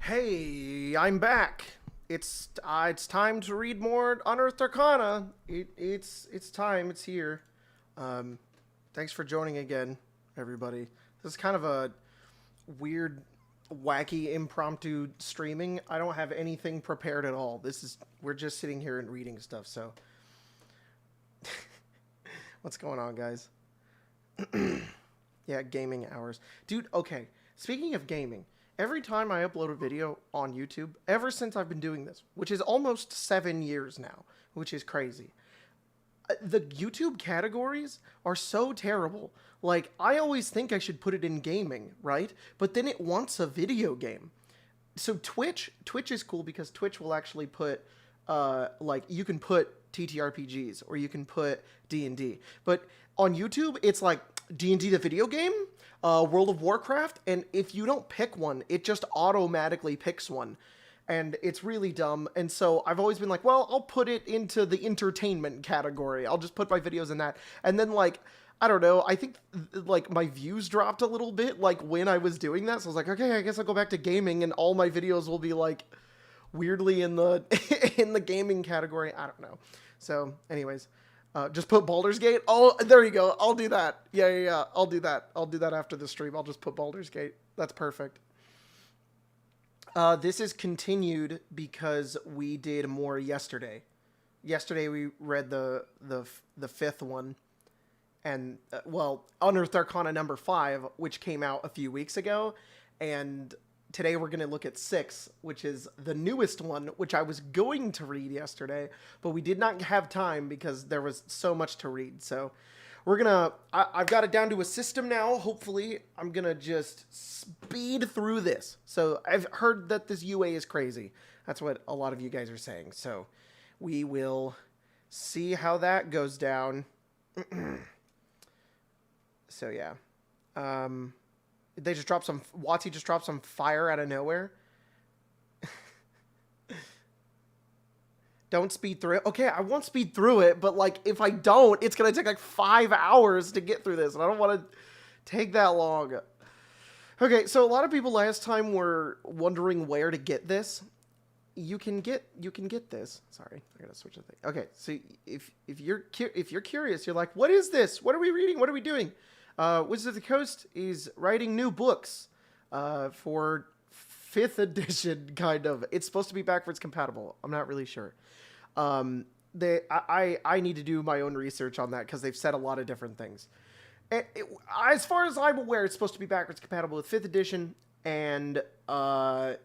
Hey, I'm back. It's time to read more Unearthed Arcana. It's time. It's here. Um, Thanks for joining again, everybody. This is kind of a weird, wacky, impromptu streaming. I don't have anything prepared at all. We're just sitting here and reading stuff. So, what's going on, guys? Yeah, gaming hours, dude. Okay, speaking of gaming. Every time I upload a video on YouTube, ever since I've been doing this, which is almost 7 years now, which is crazy, the YouTube categories are so terrible. Like, I always think I should put it in gaming, right? But then it wants a video game. So Twitch is cool because Twitch will actually put, like, you can put TTRPGs or you can put D&D. But on YouTube, it's like D&D the video game, World of Warcraft, and if you don't pick one, it just automatically picks one. And it's really dumb. And so I've always been like, well, I'll put it into the entertainment category. I'll just put my videos in that. And then, like, I don't know, I think, like, my views dropped a little bit, like, when I was doing that. So I was like, okay, I guess I'll go back to gaming, and all my videos will be, like, weirdly in the in the gaming category. I don't know. So, anyways, just put Baldur's Gate. Oh, there you go. I'll do that. Yeah. I'll do that. I'll do that after the stream. I'll just put Baldur's Gate. That's perfect. This is continued because we did more yesterday. Yesterday we read the fifth one, and well, Unearthed Arcana number 5, which came out a few weeks ago, and today we're going to look at 6, which is the newest one, which I was going to read yesterday, but we did not have time because there was so much to read. So I've got it down to a system now. Hopefully I'm going to just speed through this. So I've heard that this UA is crazy. That's what a lot of you guys are saying. So we will see how that goes down. So yeah. They just dropped some... WotC just dropped some fire out of nowhere. Don't speed through it. Okay, I won't speed through it, but, like, if I don't, it's going to take, like, 5 hours to get through this, and I don't want to take that long. Okay, so a lot of people last time were wondering where to get this. You can get this. Sorry, I gotta switch the thing. Okay, so if you're curious, you're like, what is this? What are we reading? What are we doing? Wizards of the Coast is writing new books for 5th edition, kind of. It's supposed to be backwards compatible. I'm not really sure. I need to do my own research on that because they've said a lot of different things. As far as I'm aware, it's supposed to be backwards compatible with 5th edition, and they're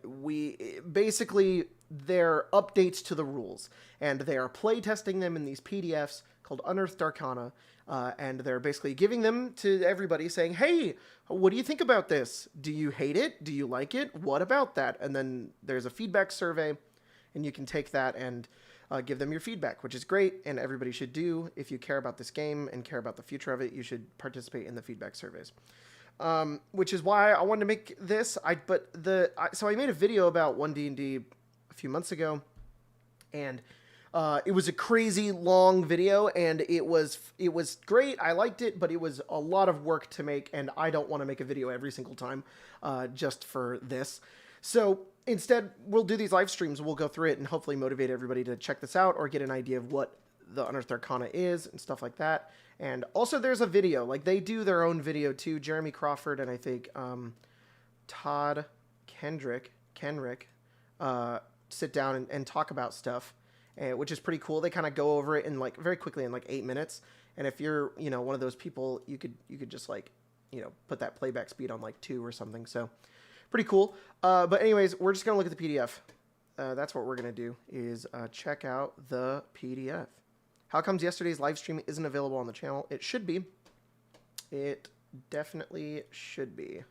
updates to the rules, and they are playtesting them in these PDFs called Unearthed Arcana, and they're basically giving them to everybody saying, hey, what do you think about this? Do you hate it? Do you like it? What about that? And then there's a feedback survey, and you can take that and give them your feedback, which is great, and everybody should do. If you care about this game and care about the future of it, you should participate in the feedback surveys. Which is why I wanted to make this. So I made a video about 1D&D a few months ago, and it was a crazy long video, and it was great. I liked it, but it was a lot of work to make, and I don't want to make a video every single time just for this. So instead, we'll do these live streams. We'll go through it and hopefully motivate everybody to check this out or get an idea of what the Unearthed Arcana is and stuff like that. And also there's a video. Like, they do their own video too. Jeremy Crawford and I think Todd Kenrick sit down and talk about stuff, which is pretty cool. They kind of go over it in like very quickly in like 8 minutes. And if you're, one of those people, you could just like, put that playback speed on like 2 or something. So pretty cool. But anyways, we're just going to look at the PDF. That's what we're going to do is check out the PDF. How comes yesterday's live stream isn't available on the channel? It should be. It definitely should be.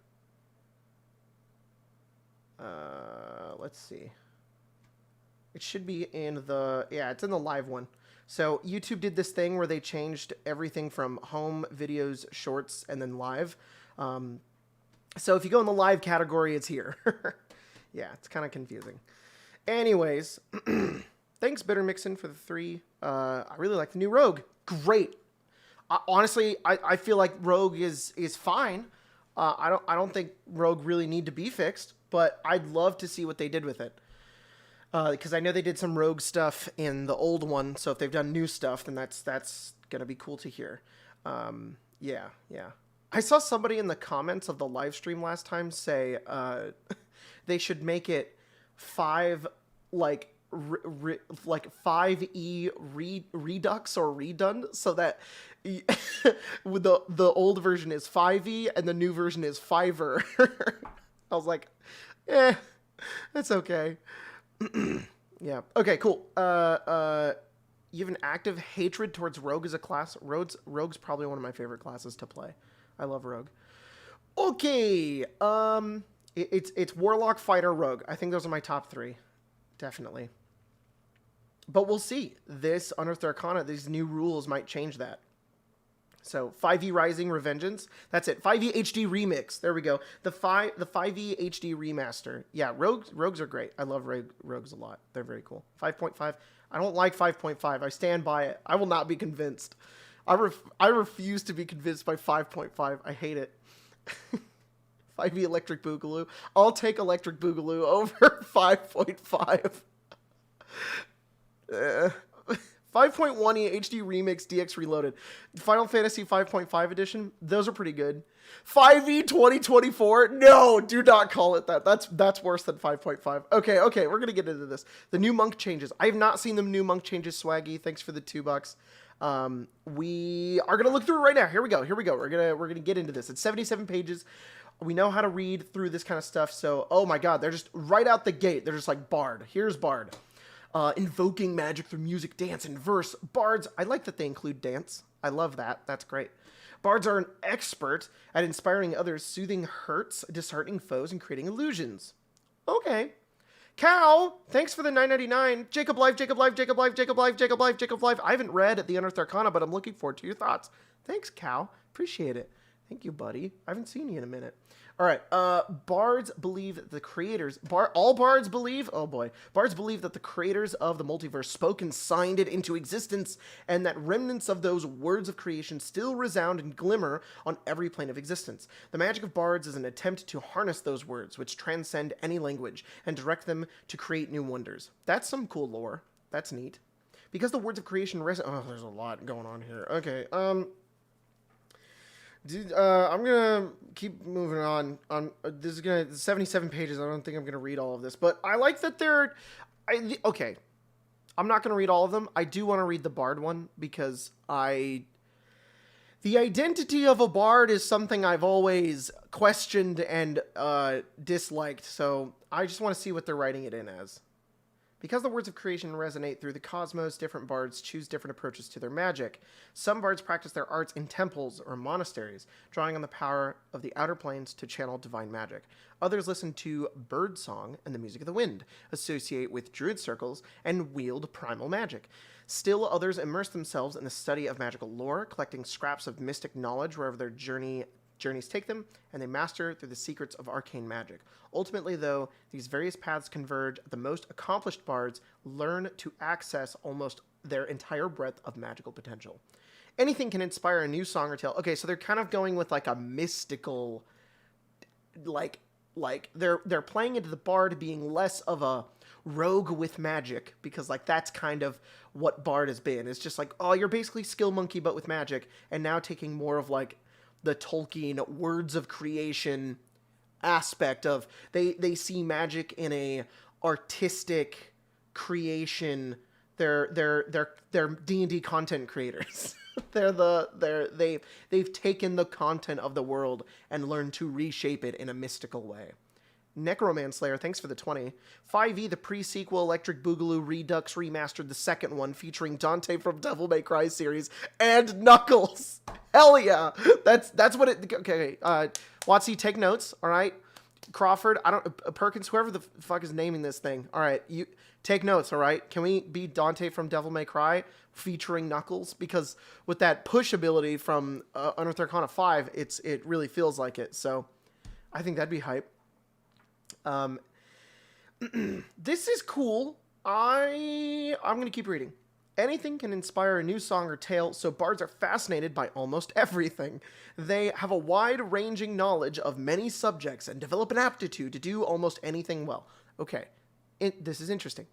Let's see. It should be in the... Yeah, it's in the live one. So YouTube did this thing where they changed everything from home, videos, shorts, and then live. So if you go in the live category, it's here. Yeah, it's kind of confusing. Anyways, thanks, Bitter Mixin, for the 3. I really like the new Rogue. Great. Honestly, I feel like Rogue is fine. I don't think Rogue really need to be fixed, but I'd love to see what they did with it. Because I know they did some Rogue stuff in the old one, so if they've done new stuff, then that's gonna be cool to hear. Yeah, yeah. I saw somebody in the comments of the live stream last time say they should make it five like like 5e redux or redone, so that the old version is 5e and the new version is fiver. I was like, that's okay. Yeah. Okay, cool. You have an active hatred towards Rogue as a class. Rogue's probably one of my favorite classes to play. I love Rogue. Okay. It's Warlock, Fighter, Rogue. I think those are my top 3. Definitely. But we'll see. This Unearthed Arcana, these new rules might change that. So 5e Rising Revengeance. That's it. 5e HD Remix. There we go. The 5e HD Remaster. Yeah, rogues are great. I love rogues a lot. They're very cool. 5.5. I don't like 5.5. I stand by it. I will not be convinced. I refuse to be convinced by 5.5. I hate it. 5e Electric Boogaloo. I'll take Electric Boogaloo over 5.5. 5.1e HD Remix DX Reloaded. Final Fantasy 5.5 edition. Those are pretty good. 5e 2024. No, do not call it that. That's worse than 5.5. Okay, we're going to get into this. The new monk changes. I have not seen the new monk changes, Swaggy. Thanks for the $2. We are going to look through it right now. Here we go. We're going to get into this. It's 77 pages. We know how to read through this kind of stuff. So, oh my god, they're just right out the gate. They're just like Bard. Here's Bard. Invoking magic through music, dance, and verse. Bards, I like that they include dance. I love that. That's great. Bards are an expert at inspiring others, soothing hurts, disheartening foes, and creating illusions. Okay. Cal, thanks for the $9.99. Jacob Live. I haven't read the Unearthed Arcana, but I'm looking forward to your thoughts. Thanks, Cal. Appreciate it. Thank you, buddy. I haven't seen you in a minute. All right. Bards believe that the creators... all bards believe... Oh, boy. Bards believe that the creators of the multiverse spoke and signed it into existence, and that remnants of those words of creation still resound and glimmer on every plane of existence. The magic of bards is an attempt to harness those words, which transcend any language, and direct them to create new wonders. That's some cool lore. That's neat. Because the words of creation... Oh, there's a lot going on here. Okay, Dude, I'm gonna keep moving on. This is 77 pages. I don't think I'm gonna read all of this, but I like that they're. Okay, I'm not gonna read all of them. I do want to read the Bard one because the identity of a Bard is something I've always questioned and disliked. So I just want to see what they're writing it in as. Because the words of creation resonate through the cosmos, different bards choose different approaches to their magic. Some bards practice their arts in temples or monasteries, drawing on the power of the outer planes to channel divine magic. Others listen to bird song and the music of the wind, associate with druid circles, and wield primal magic. Still others immerse themselves in the study of magical lore, collecting scraps of mystic knowledge wherever their journeys take them, and they master through the secrets of arcane magic. Ultimately, though, these various paths converge. The most accomplished bards learn to access almost their entire breadth of magical potential. Anything can inspire a new song or tale. Okay, so they're kind of going with like a mystical, like they're playing into the bard being less of a rogue with magic, because like that's kind of what bard has been. It's just like, oh, you're basically Skill Monkey but with magic, and now taking more of like the Tolkien words of creation aspect of they see magic in a artistic creation. They're D&D content creators. They've taken the content of the world and learned to reshape it in a mystical way. Necromanslayer, thanks for the 20. 5e, the pre-sequel Electric Boogaloo Redux Remastered, the second one, featuring Dante from Devil May Cry series, and Knuckles. Hell yeah. That's what it... Okay, Watsy, take notes, all right? Crawford, Perkins, whoever the fuck is naming this thing, all right, you take notes, all right? Can we be Dante from Devil May Cry featuring Knuckles? Because with that push ability from Unearthed Arcana 5, it really feels like it, so I think that'd be hype. This is cool. I'm gonna keep reading. Anything can inspire a new song or tale, so bards are fascinated by almost everything. They have a wide-ranging knowledge of many subjects and develop an aptitude to do almost anything well. Okay, this is interesting.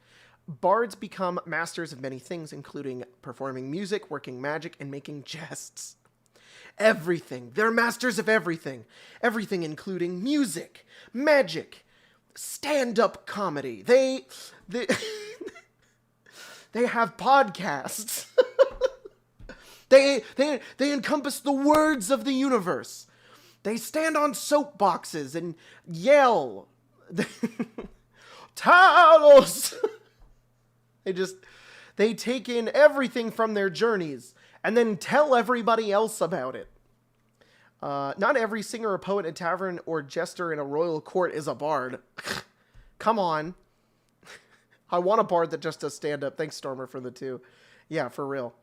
Bards become masters of many things, including performing music, working magic, and making jests. Everything. They're masters of everything. Everything including music, magic, stand-up comedy. They they have podcasts. they encompass the words of the universe. They stand on soapboxes and yell. Talos! They take in everything from their journeys and then tell everybody else about it. Not every singer or poet in a tavern or jester in a royal court is a bard. Come on. I want a bard that just does stand-up. Thanks, Stormer, for the 2. Yeah, for real.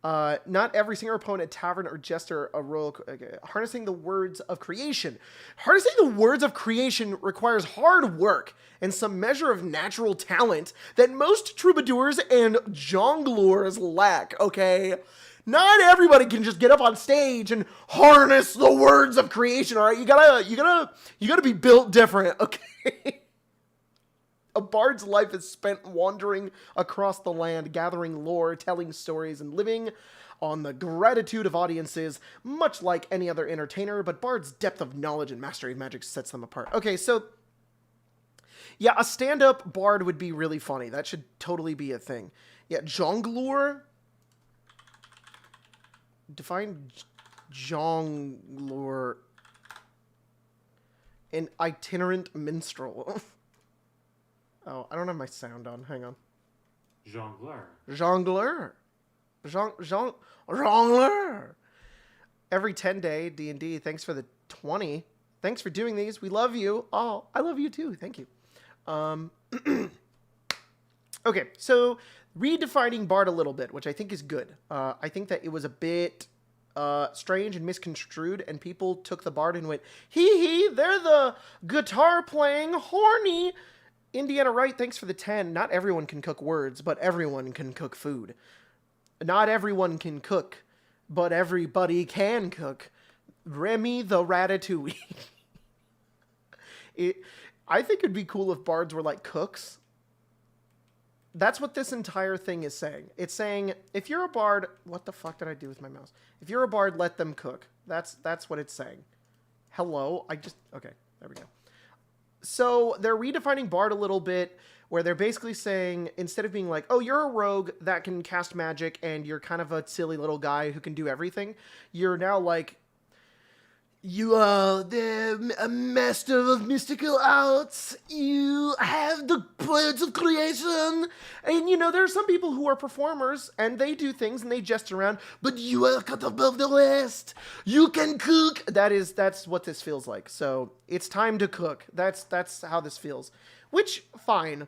Not every singer or poet in a tavern or jester a royal... Okay. Harnessing the words of creation. Harnessing the words of creation requires hard work and some measure of natural talent that most troubadours and jongleurs lack, okay? Not everybody can just get up on stage and harness the words of creation, all right? You gotta be built different, okay? A bard's life is spent wandering across the land, gathering lore, telling stories, and living on the gratitude of audiences, much like any other entertainer, but bards' depth of knowledge and mastery of magic sets them apart. Okay, so... yeah, a stand-up bard would be really funny. That should totally be a thing. Yeah, jongleur... Define jongleur. An itinerant minstrel. Oh, I don't have my sound on. Hang on. Jongleur. Jongleur. Jongleur. Every 10-day D&D. Thanks for the 20. Thanks for doing these. We love you. Oh, I love you too. Thank you. Okay, so redefining bard a little bit, which I think is good. I think that it was a bit strange and misconstrued, and people took the bard and went, hee, they're the guitar-playing horny. Indiana Wright, thanks for the 10. Not everyone can cook words, but everyone can cook food. Not everyone can cook, but everybody can cook. Remy the Ratatouille. I think it'd be cool if bards were like cooks. That's what this entire thing is saying. It's saying, if you're a bard... What the fuck did I do with my mouse? If you're a bard, let them cook. That's what it's saying. Hello? Okay, there we go. So they're redefining bard a little bit, where they're basically saying, instead of being like, oh, you're a rogue that can cast magic and you're kind of a silly little guy who can do everything, you're now like, you are a master of mystical arts. You have the words of creation. And, there are some people who are performers, and they do things, and they jest around, but you are cut above the rest. You can cook. That's what this feels like. So, it's time to cook. That's how this feels. Which, fine.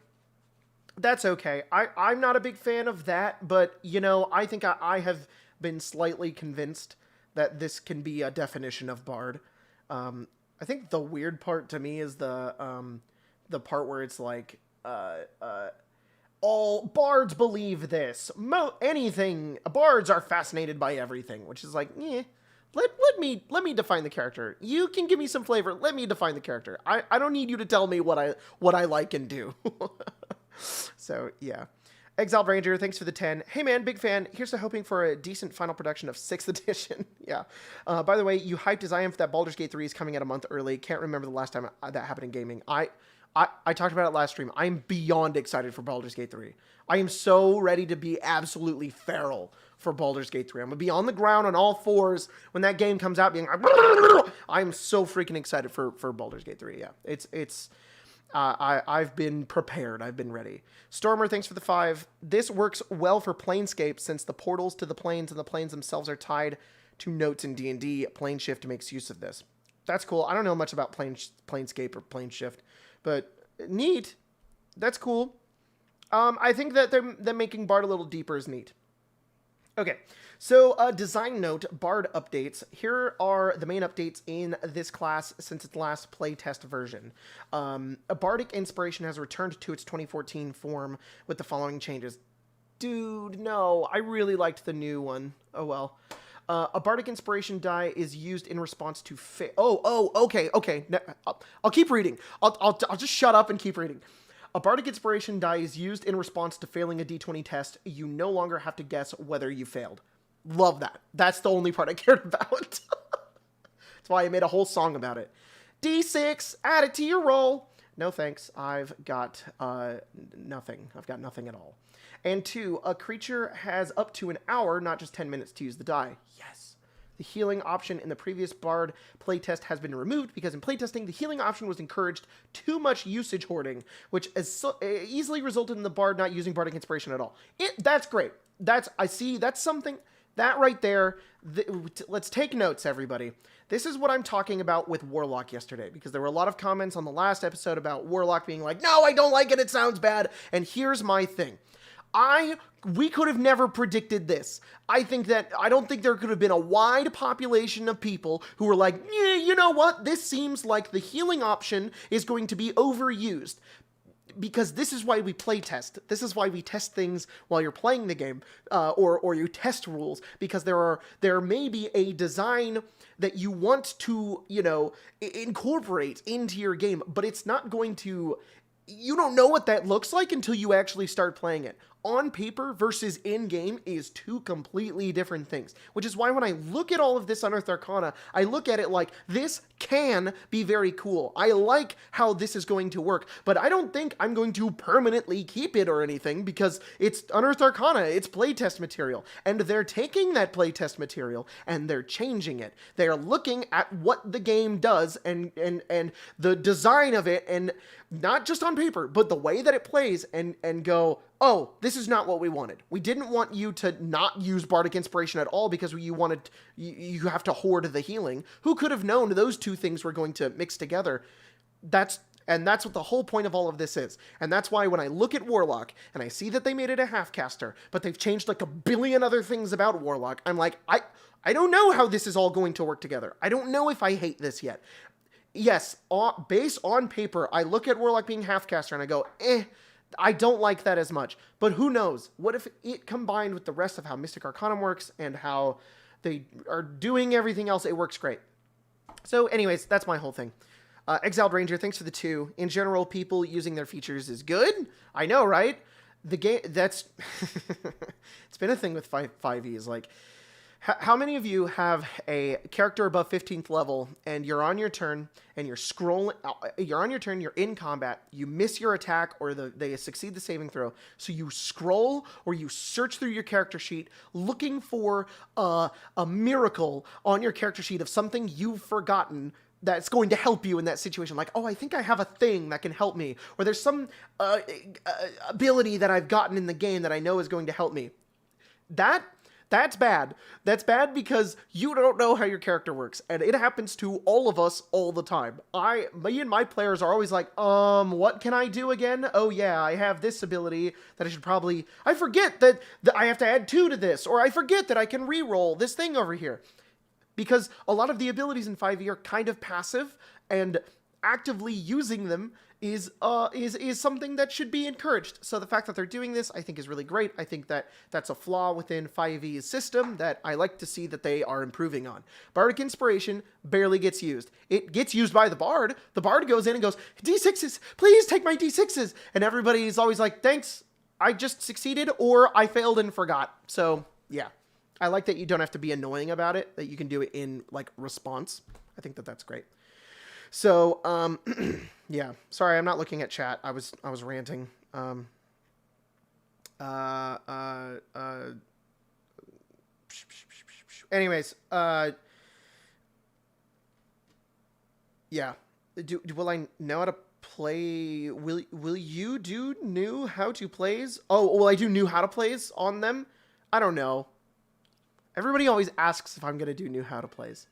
That's okay. I'm not a big fan of that, but, I think I have been slightly convinced that this can be a definition of bard. I think the weird part to me is the part where it's like, all bards believe this. Bards are fascinated by everything, which is like, let me define the character. You can give me some flavor. Let me define the character. I don't need you to tell me what I like and do. So, yeah. Exiled Ranger, thanks for the 10. Hey man, big fan. Here's to hoping for a decent final production of 6th edition. Yeah. By the way, you hyped as I am for that Baldur's Gate 3 is coming out a month early. Can't remember the last time that happened in gaming. I talked about it last stream. I'm beyond excited for Baldur's Gate 3. I am so ready to be absolutely feral for Baldur's Gate 3. I'm going to be on the ground on all fours when that game comes out being like, I'm so freaking excited for Baldur's Gate 3. Yeah. I've been prepared. I've been ready. Stormer, thanks for the 5. This works well for Planescape since the portals to the planes and the planes themselves are tied to notes in D&D. Planeshift makes use of this. That's cool. I don't know much about Planescape or Planeshift, but neat. That's cool. I think that them making Bard a little deeper is neat. Okay, so design note, Bard updates. Here are the main updates in this class since its last playtest version. A Bardic Inspiration has returned to its 2014 form with the following changes. dude, no. I really liked the new one. Oh, well. A bardic inspiration die is used in response to okay. I'll keep reading. I'll just shut up and keep reading. A bardic inspiration die is used in response to failing a d20 test. You no longer have to guess whether you failed. Love that. That's the only part I cared about. That's why I made a whole song about it. D6, add it to your roll. No thanks. I've got nothing. I've got nothing at all. And 2, a creature has up to an hour, not just 10 minutes, to use the die. Yes. The healing option in the previous Bard playtest has been removed because in playtesting, the healing option was encouraged too much usage hoarding, which easily resulted in the Bard not using Bardic Inspiration at all. That's great. That's something, that right there, let's take notes, everybody. This is what I'm talking about with Warlock yesterday, because there were a lot of comments on the last episode about Warlock being like, no, I don't like it, it sounds bad. And here's my thing. We could have never predicted this. I don't think there could have been a wide population of people who were like, yeah, you know what? This seems like the healing option is going to be overused. Because this is why we play test. This is why we test things while you're playing the game, or you test rules, because there may be a design that you want to, incorporate into your game, but it's not going to. You don't know what that looks like until you actually start playing it. On paper versus in-game is two completely different things. Which is why when I look at all of this Unearthed Arcana, I look at it like, this can be very cool. I like how this is going to work, but I don't think I'm going to permanently keep it or anything, because it's Unearthed Arcana, it's playtest material. And they're taking that playtest material and they're changing it. They're looking at what the game does and the design of it, and not just on paper, but the way that it plays, and go, oh, this is not what we wanted. We didn't want you to not use Bardic Inspiration at all because you have to hoard the healing. Who could have known those two things were going to mix together? That's what the whole point of all of this is. And that's why when I look at Warlock and I see that they made it a half-caster, but they've changed like a billion other things about Warlock, I'm like, I don't know how this is all going to work together. I don't know if I hate this yet. Yes, based on paper, I look at Warlock being half-caster and I go, I don't like that as much. But who knows? What if it combined with the rest of how Mystic Arcanum works and how they are doing everything else, it works great. So anyways, that's my whole thing. Exiled Ranger, thanks for the 2. In general, people using their features is good. I know, right? The game, that's... it's been a thing with 5e, like... How many of you have a character above 15th level and you're on your turn and you're scrolling, you're in combat, you miss your attack or they succeed the saving throw. So you scroll or you search through your character sheet looking for a miracle on your character sheet of something you've forgotten that's going to help you in that situation. Like, oh, I think I have a thing that can help me. Or there's some ability that I've gotten in the game that I know is going to help me. That's bad. That's bad because you don't know how your character works. And it happens to all of us all the time. Me and my players are always like, what can I do again? Oh yeah, I have this ability that I forget that I have to add 2 to this. Or I forget that I can re-roll this thing over here. Because a lot of the abilities in 5e are kind of passive, and actively using them is something that should be encouraged. So the fact that they're doing this, I think, is really great. I think that that's a flaw within 5e's system that I like to see that they are improving on. Bardic Inspiration barely gets used. It gets used by the Bard. The Bard goes in and goes, D6s, please take my D6s. And everybody's always like, thanks, I just succeeded, or I failed and forgot. So yeah, I like that you don't have to be annoying about it, that you can do it in like response. I think that that's great. So, yeah, sorry, I'm not looking at chat. I was ranting. Anyways, yeah. Will I know how to play? Will you do new how to plays? Oh, will I do new how to plays on them? I don't know. Everybody always asks if I'm gonna do new how to plays.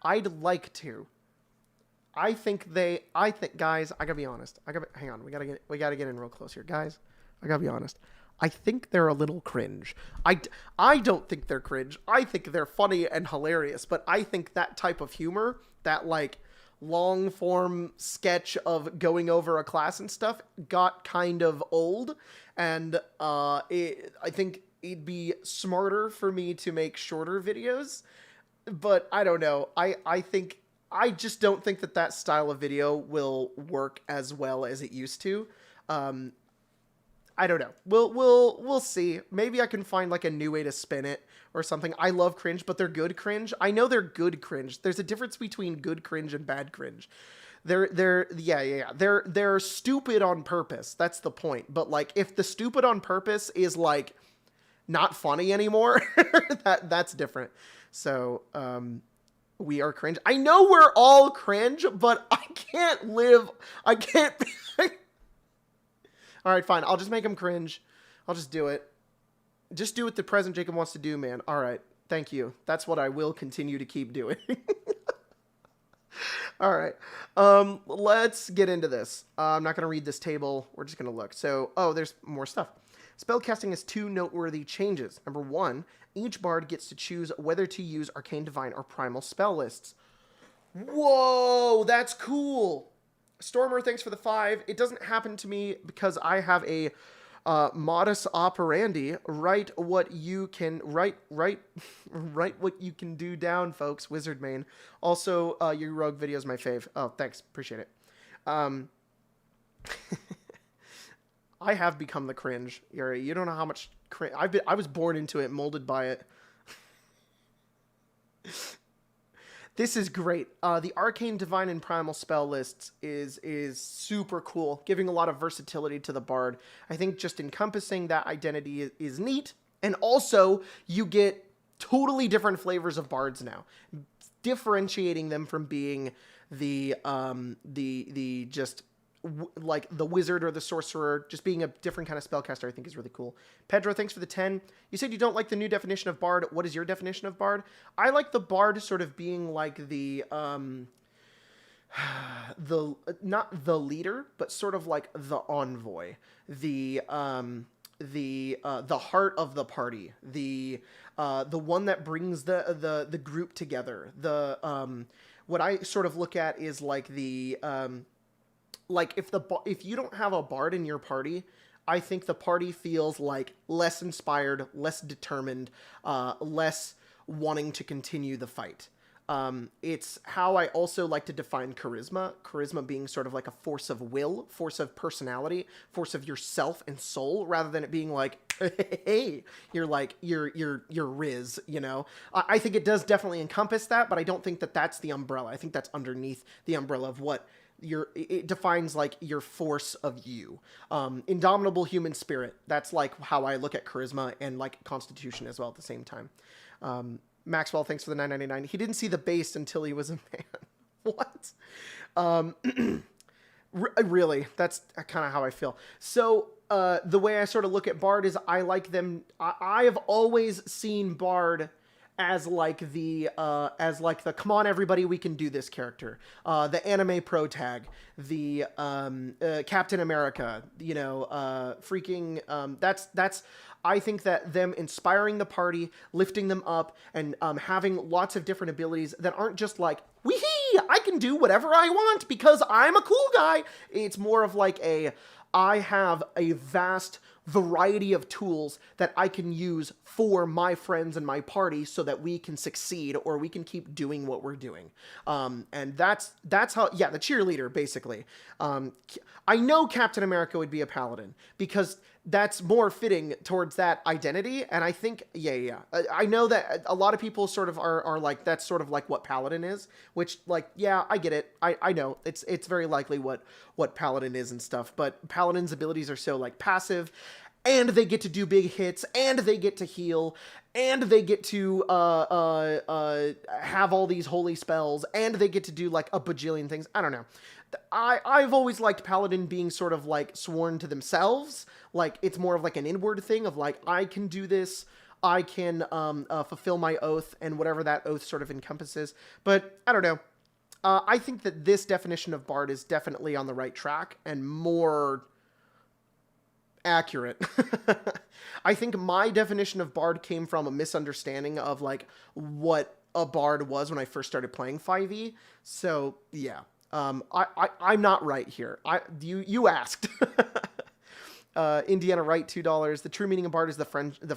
I'd like to. I think, guys, I gotta be honest. Hang on, we gotta get in real close here, guys. I gotta be honest. I think they're a little cringe. I don't think they're cringe. I think they're funny and hilarious, but I think that type of humor, that like long form sketch of going over a class and stuff got kind of old, and I think it'd be smarter for me to make shorter videos. But I don't know. I just don't think that style of video will work as well as it used to. I don't know. We'll see. Maybe I can find like a new way to spin it or something. I love cringe, but they're good cringe. I know they're good cringe. There's a difference between good cringe and bad cringe. They're stupid on purpose. That's the point. But like, if the stupid on purpose is like not funny anymore, that's different. So, we are cringe. I know we're all cringe, but I can't. All right, fine. I'll just make him cringe. I'll just do it. Just do what the present Jacob wants to do, man. All right. Thank you. That's what I will continue to keep doing. All right. Let's get into this. I'm not going to read this table. We're just going to look. So, there's more stuff. Spellcasting has 2 noteworthy changes. Number 1, each bard gets to choose whether to use Arcane Divine or Primal spell lists. Whoa, that's cool. Stormer, thanks for the 5. It doesn't happen to me because I have a modus operandi. Write what you can write what you can do down, folks. Wizard main. Also, your rogue video is my fave. Oh, thanks, appreciate it. I have become the cringe, Yuri. You don't know how much cringe. I was born into it, molded by it. This is great. The Arcane Divine and Primal spell lists is super cool, giving a lot of versatility to the bard. I think just encompassing that identity is neat, and also you get totally different flavors of bards now, differentiating them from being the just like the wizard or the sorcerer. Just being a different kind of spellcaster, I think, is really cool. Pedro, thanks for the 10. You said you don't like the new definition of bard. What is your definition of bard? I like the bard sort of being like the not the leader, but sort of like the envoy, the heart of the party, the one that brings the group together. What I sort of look at is like like if you don't have a bard in your party, I think the party feels like less inspired, less determined, less wanting to continue the fight. It's how I also like to define charisma. Charisma being sort of like a force of will, force of personality, force of yourself and soul, rather than it being like, hey, you're like, you're Riz, you know? I think it does definitely encompass that, but I don't think that that's the umbrella. I think that's underneath the umbrella of what it defines like your force of you. Indomitable human spirit. That's like how I look at charisma and like constitution as well at the same time. Maxwell, thanks for the $9.99. He didn't see the base until he was a man. What? Really, that's kind of how I feel. So the way I sort of look at Bard is I like them. I have always seen Bard as like the come on everybody, we can do this character, the anime pro tag, the Captain America, you know, that's I think that them inspiring the party, lifting them up, and having lots of different abilities that aren't just like, wee-hee, I can do whatever I want because I'm a cool guy. It's more of like I have a vast variety of tools that I can use for my friends and my party so that we can succeed or we can keep doing what we're doing. And that's how, yeah, the cheerleader, basically. I know Captain America would be a paladin because that's more fitting towards that identity. And I think, yeah. I know that a lot of people sort of are like, that's sort of like what paladin is, which like, yeah, I get it. I know it's very likely what paladin is and stuff, but paladin's abilities are so like passive, and they get to do big hits, and they get to heal, and they get to have all these holy spells, and they get to do like a bajillion things. I don't know. I've always liked paladin being sort of like sworn to themselves. Like it's more of like an inward thing of like, I can do this. I can fulfill my oath and whatever that oath sort of encompasses. But I don't know. I think that this definition of Bard is definitely on the right track and more accurate. I think my definition of Bard came from a misunderstanding of like what a bard was when I first started playing 5e. So yeah, I'm not right here. You asked. Indiana Wright, $2. The true meaning of bard is the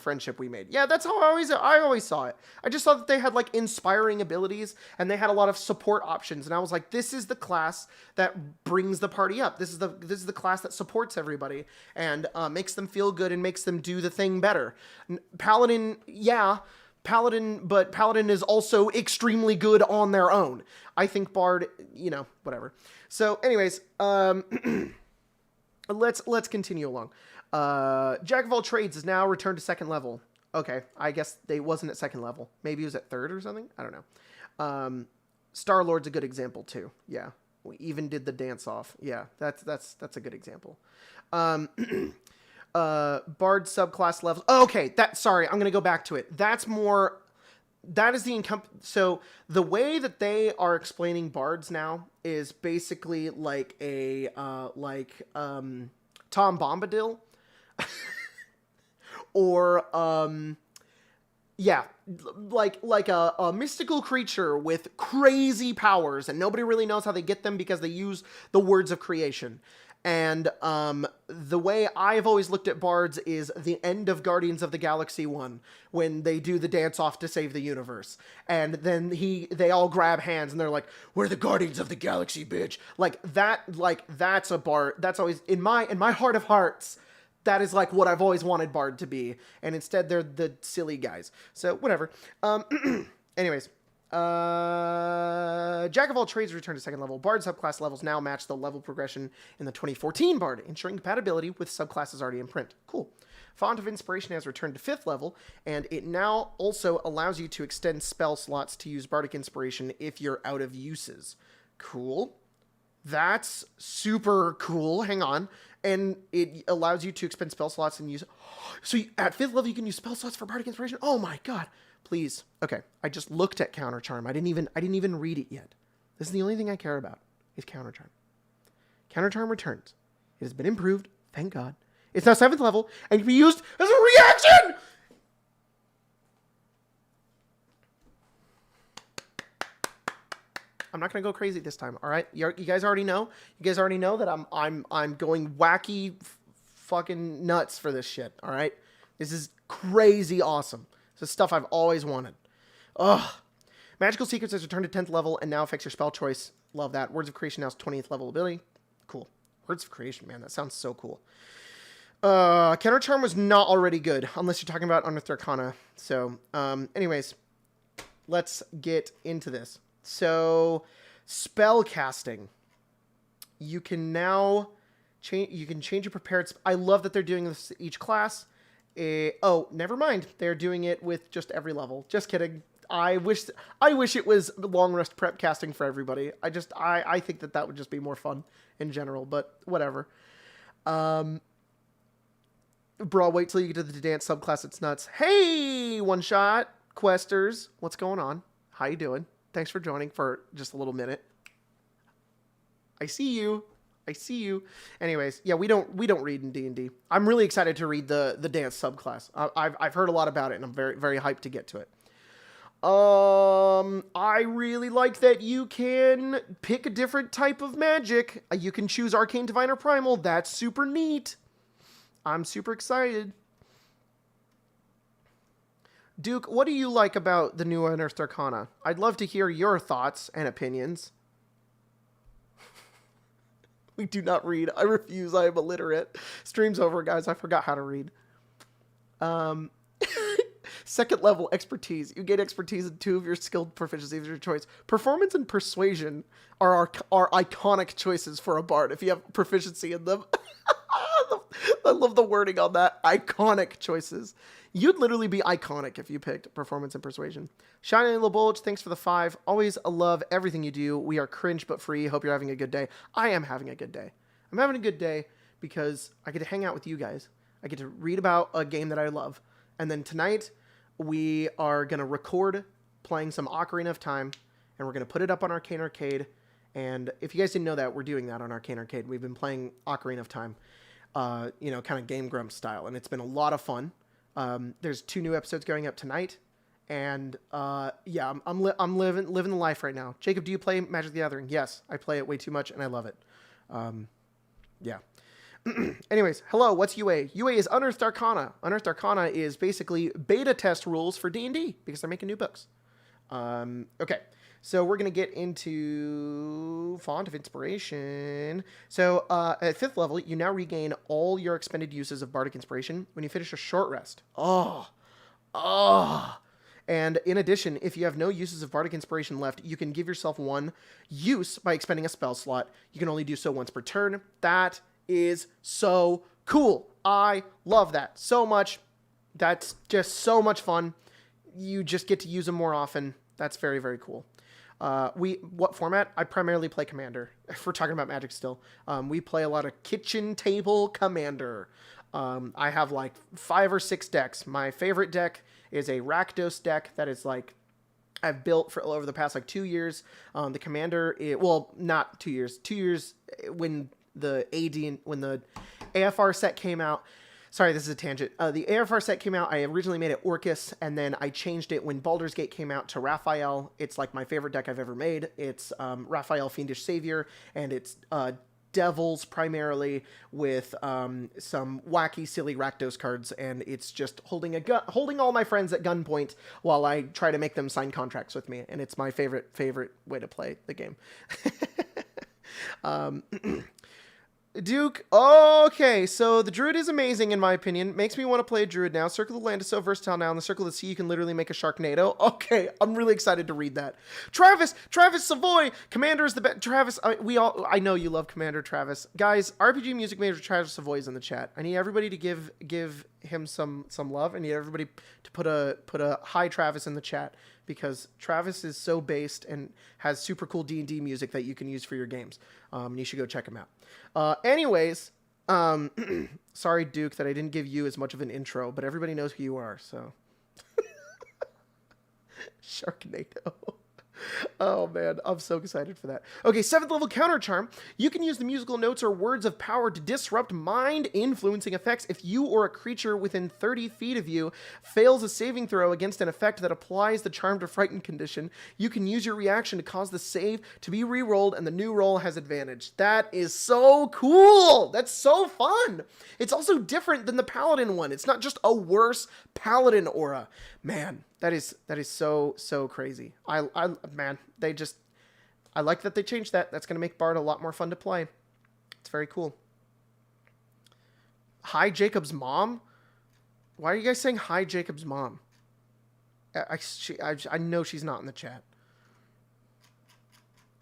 friendship we made. Yeah, that's how I always saw it. I just thought that they had like inspiring abilities and they had a lot of support options, and I was like, this is the class that brings the party up. This is the class that supports everybody and makes them feel good and makes them do the thing better. Paladin, yeah. But Paladin is also extremely good on their own. I think Bard, whatever. So anyways, let's continue along. Jack of all trades is now returned to second level. Okay, I guess they wasn't at second level. Maybe it was at third or something. I don't know. Star-Lord's a good example too. Yeah, we even did the dance off. Yeah, that's a good example. Bard subclass levels. Oh, okay, sorry, I'm gonna go back to it. That is so the way that they are explaining bards now is basically like a Tom Bombadil or like a mystical creature with crazy powers, and nobody really knows how they get them because they use the words of creation. And the way I've always looked at bards is the end of Guardians of the Galaxy 1, when they do the dance off to save the universe. And then they all grab hands and they're like, we're the Guardians of the Galaxy, bitch. That's a bard. That's always, in my heart of hearts, that is like what I've always wanted bard to be. And instead they're the silly guys. So whatever. Anyways. Jack of all trades returned to second level. Bard subclass levels now match the level progression in the 2014 Bard, ensuring compatibility with subclasses already in print. Cool. Font of Inspiration has returned to 5th level, and it now also allows you to extend spell slots to use Bardic Inspiration if you're out of uses. Cool. That's super cool. Hang on. And it allows you to expend spell slots and use... So at 5th level, you can use spell slots for Bardic Inspiration? Oh my god. Please. Okay, I just looked at Counter Charm. I didn't even read it yet. This is the only thing I care about, is Counter Charm. Counter Charm returns. It has been improved, thank God. It's now 7th level, and can be used as a reaction! I'm not gonna go crazy this time, all right? You guys already know. You guys already know that I'm going wacky fucking nuts for this shit, all right? This is crazy awesome. This is stuff I've always wanted. Ugh. Magical Secrets has returned to 10th level and now affects your spell choice. Love that. Words of Creation now is 20th level ability. Cool. Words of Creation, man. That sounds so cool. Counter Charm was not already good, unless you're talking about Unearthed Arcana. So, anyways, let's get into this. So, spell casting. You can now change your prepared... I love that they're doing this to each class. Oh, never mind. They're doing it with just every level. Just kidding. I wish it was long rest prep casting for everybody. I think that would just be more fun in general, but whatever. Bro, wait till you get to the dance subclass. It's nuts. Hey, one shot questers. What's going on? How you doing? Thanks for joining for just a little minute. I see you. Anyways, yeah, we don't read in D&D. I'm really excited to read the dance subclass. I've heard a lot about it, and I'm very, very hyped to get to it. I really like that you can pick a different type of magic. You can choose Arcane, Divine, or Primal. That's super neat. I'm super excited. Duke, what do you like about the new Unearthed Arcana? I'd love to hear your thoughts and opinions. We do not read. I refuse. I am illiterate. Stream's over, guys. I forgot how to read. Second level expertise. You gain expertise in 2 of your skilled proficiencies of your choice. Performance and persuasion are iconic choices for a bard if you have proficiency in them. I love the wording on that. Iconic choices. You'd literally be iconic if you picked performance and persuasion. Shiny Little Bulge, thanks for the 5. Always love everything you do. We are cringe but free. Hope you're having a good day. I am having a good day. I'm having a good day because I get to hang out with you guys. I get to read about a game that I love. And then tonight, we are going to record playing some Ocarina of Time, and we're going to put it up on Arcane Arcade. And if you guys didn't know that, we're doing that on Arcane Arcade. We've been playing Ocarina of Time, kind of Game Grumps style, and it's been a lot of fun. There's 2 new episodes going up tonight, And yeah, I'm living the life right now. Jacob, do you play Magic the Gathering? Yes, I play it way too much, and I love it. Yeah. Anyways, hello, what's UA? UA is Unearthed Arcana. Unearthed Arcana is basically beta test rules for D&D because they're making new books. Okay, so we're going to get into Font of Inspiration. So at 5th level, you now regain all your expended uses of Bardic Inspiration when you finish a short rest. Oh. And in addition, if you have no uses of Bardic Inspiration left, you can give yourself one use by expending a spell slot. You can only do so once per turn. That is so cool. I love that so much. That's just so much fun. You just get to use them more often. That's very, very cool. What format? I primarily play Commander. If we're talking about Magic still. We play a lot of kitchen table Commander. I have like 5 or 6 decks. My favorite deck is a Rakdos deck that is like I've built for over the past like 2 years. The Commander, not 2 years. 2 years when the AFR set came out. Sorry, this is a tangent. The AFR set came out. I originally made it Orcus, and then I changed it when Baldur's Gate came out to Raphael. It's like my favorite deck I've ever made. It's Raphael Fiendish Savior, and it's Devils primarily with some wacky, silly Rakdos cards, and it's just holding all my friends at gunpoint while I try to make them sign contracts with me, and it's my favorite way to play the game. Duke, okay, so the Druid is amazing in my opinion. Makes me want to play a Druid now. Circle of the Land is so versatile now. In the Circle of the Sea, you can literally make a Sharknado. Okay, I'm really excited to read that. Travis Savoy, Commander is the best. Travis, I know you love Commander, Travis. Guys, RPG Music Major Travis Savoy is in the chat. I need everybody to give him some love. I need everybody to put a hi Travis in the chat, because Travis is so based and has super cool D&D music that you can use for your games. You should go check him out. Anyways, sorry, Duke, that I didn't give you as much of an intro, but everybody knows who you are, so. Sharknado. Oh man, I'm so excited for that. Okay, 7th level Counter Charm. You can use the musical notes or words of power to disrupt mind-influencing effects if you or a creature within 30 feet of you fails a saving throw against an effect that applies the Charm to Frighten condition. You can use your reaction to cause the save to be re-rolled, and the new roll has advantage. That is so cool! That's so fun! It's also different than the Paladin one. It's not just a worse Paladin aura. Man, that is so crazy. I like that they changed that. That's going to make Bard a lot more fun to play. It's very cool. Hi, Jacob's mom? Why are you guys saying hi, Jacob's mom? I know she's not in the chat.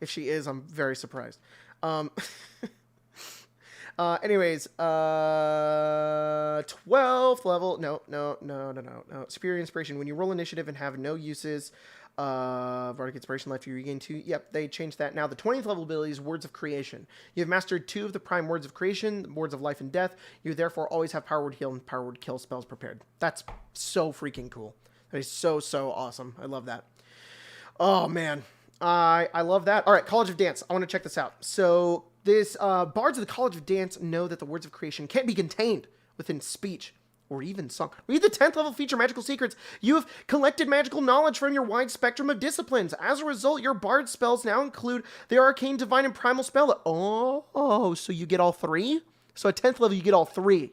If she is, I'm very surprised. Anyways, 12th level. No. Superior Inspiration. When you roll initiative and have no uses Bardic Inspiration left, you regain 2. Yep, they changed that. Now, the 20th level ability is Words of Creation. You have mastered 2 of the prime Words of Creation, Words of Life and Death. You therefore always have Power Word Heal and Power Word Kill spells prepared. That's so freaking cool. That is so awesome. I love that. Oh, man. I love that. All right, College of Dance. I want to check this out. So this bards of the College of Dance know that the words of creation can't be contained within speech or even song. Read the 10th level feature, Magical Secrets. You have collected magical knowledge from your wide spectrum of disciplines. As a result, your bard spells now include the Arcane, Divine, and Primal spell. Oh, so you get all 3? So at 10th level, you get all 3.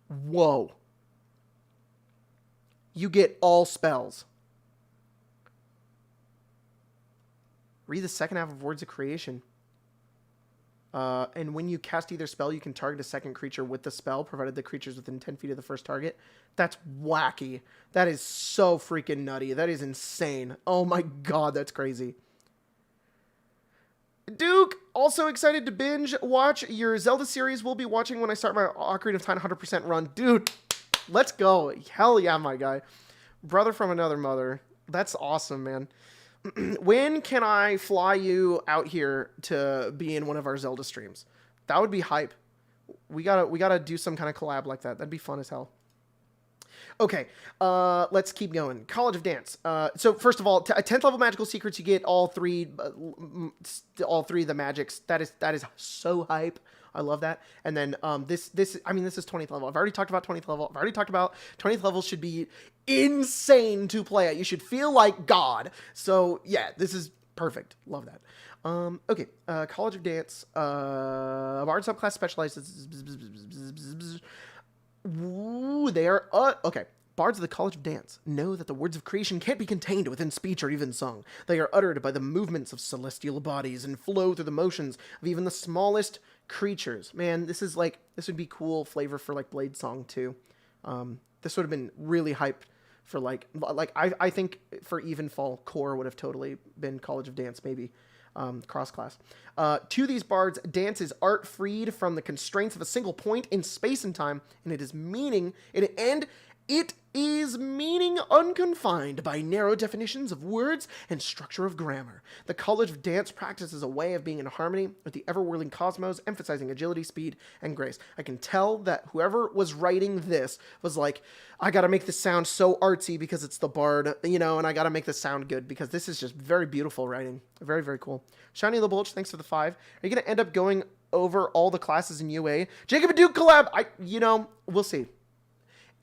Whoa. You get all spells. Read the second half of Words of Creation. And when you cast either spell, you can target a second creature with the spell, provided the creature's within 10 feet of the first target. That's wacky. That is so freaking nutty. That is insane. Oh my god, that's crazy. Duke, also excited to binge watch your Zelda series. We'll be watching when I start my Ocarina of Time 100% run. Dude, let's go. Hell yeah, my guy. Brother from another mother. That's awesome, man. When can I fly you out here to be in one of our Zelda streams? That would be hype. We gotta do some kind of collab like that. That'd be fun as hell. Okay, let's keep going. College of Dance. So first of all, 10th level magical secrets, you get all three of the magics. That is so hype. I love that. And then this is 20th level. I've already talked about 20th level. I've already talked about 20th level should be insane to play at. You should feel like God. So yeah, this is perfect. Love that. Okay, College of Dance, Bard subclass specializes. Ooh, they are, okay. Bards of the College of Dance know that the words of creation can't be contained within speech or even song. They are uttered by the movements of celestial bodies and flow through the motions of even the smallest creatures. Man, this would be cool flavor for, like, Blade Song, too. This would have been really hype for, I think for Evenfall, Core would have totally been College of Dance, maybe. Cross-class. To these bards, dance is art freed from the constraints of a single point in space and time, and it is meaning unconfined by narrow definitions of words and structure of grammar. The College of Dance practices a way of being in harmony with the ever-whirling cosmos, emphasizing agility, speed, and grace. I can tell that whoever was writing this was like, I gotta make this sound so artsy because it's the bard, and I gotta make this sound good because this is just very beautiful writing. Very, very cool. Shiny the Bulge, thanks for the 5. Are you gonna end up going over all the classes in UA? Jacob and Duke collab! We'll see.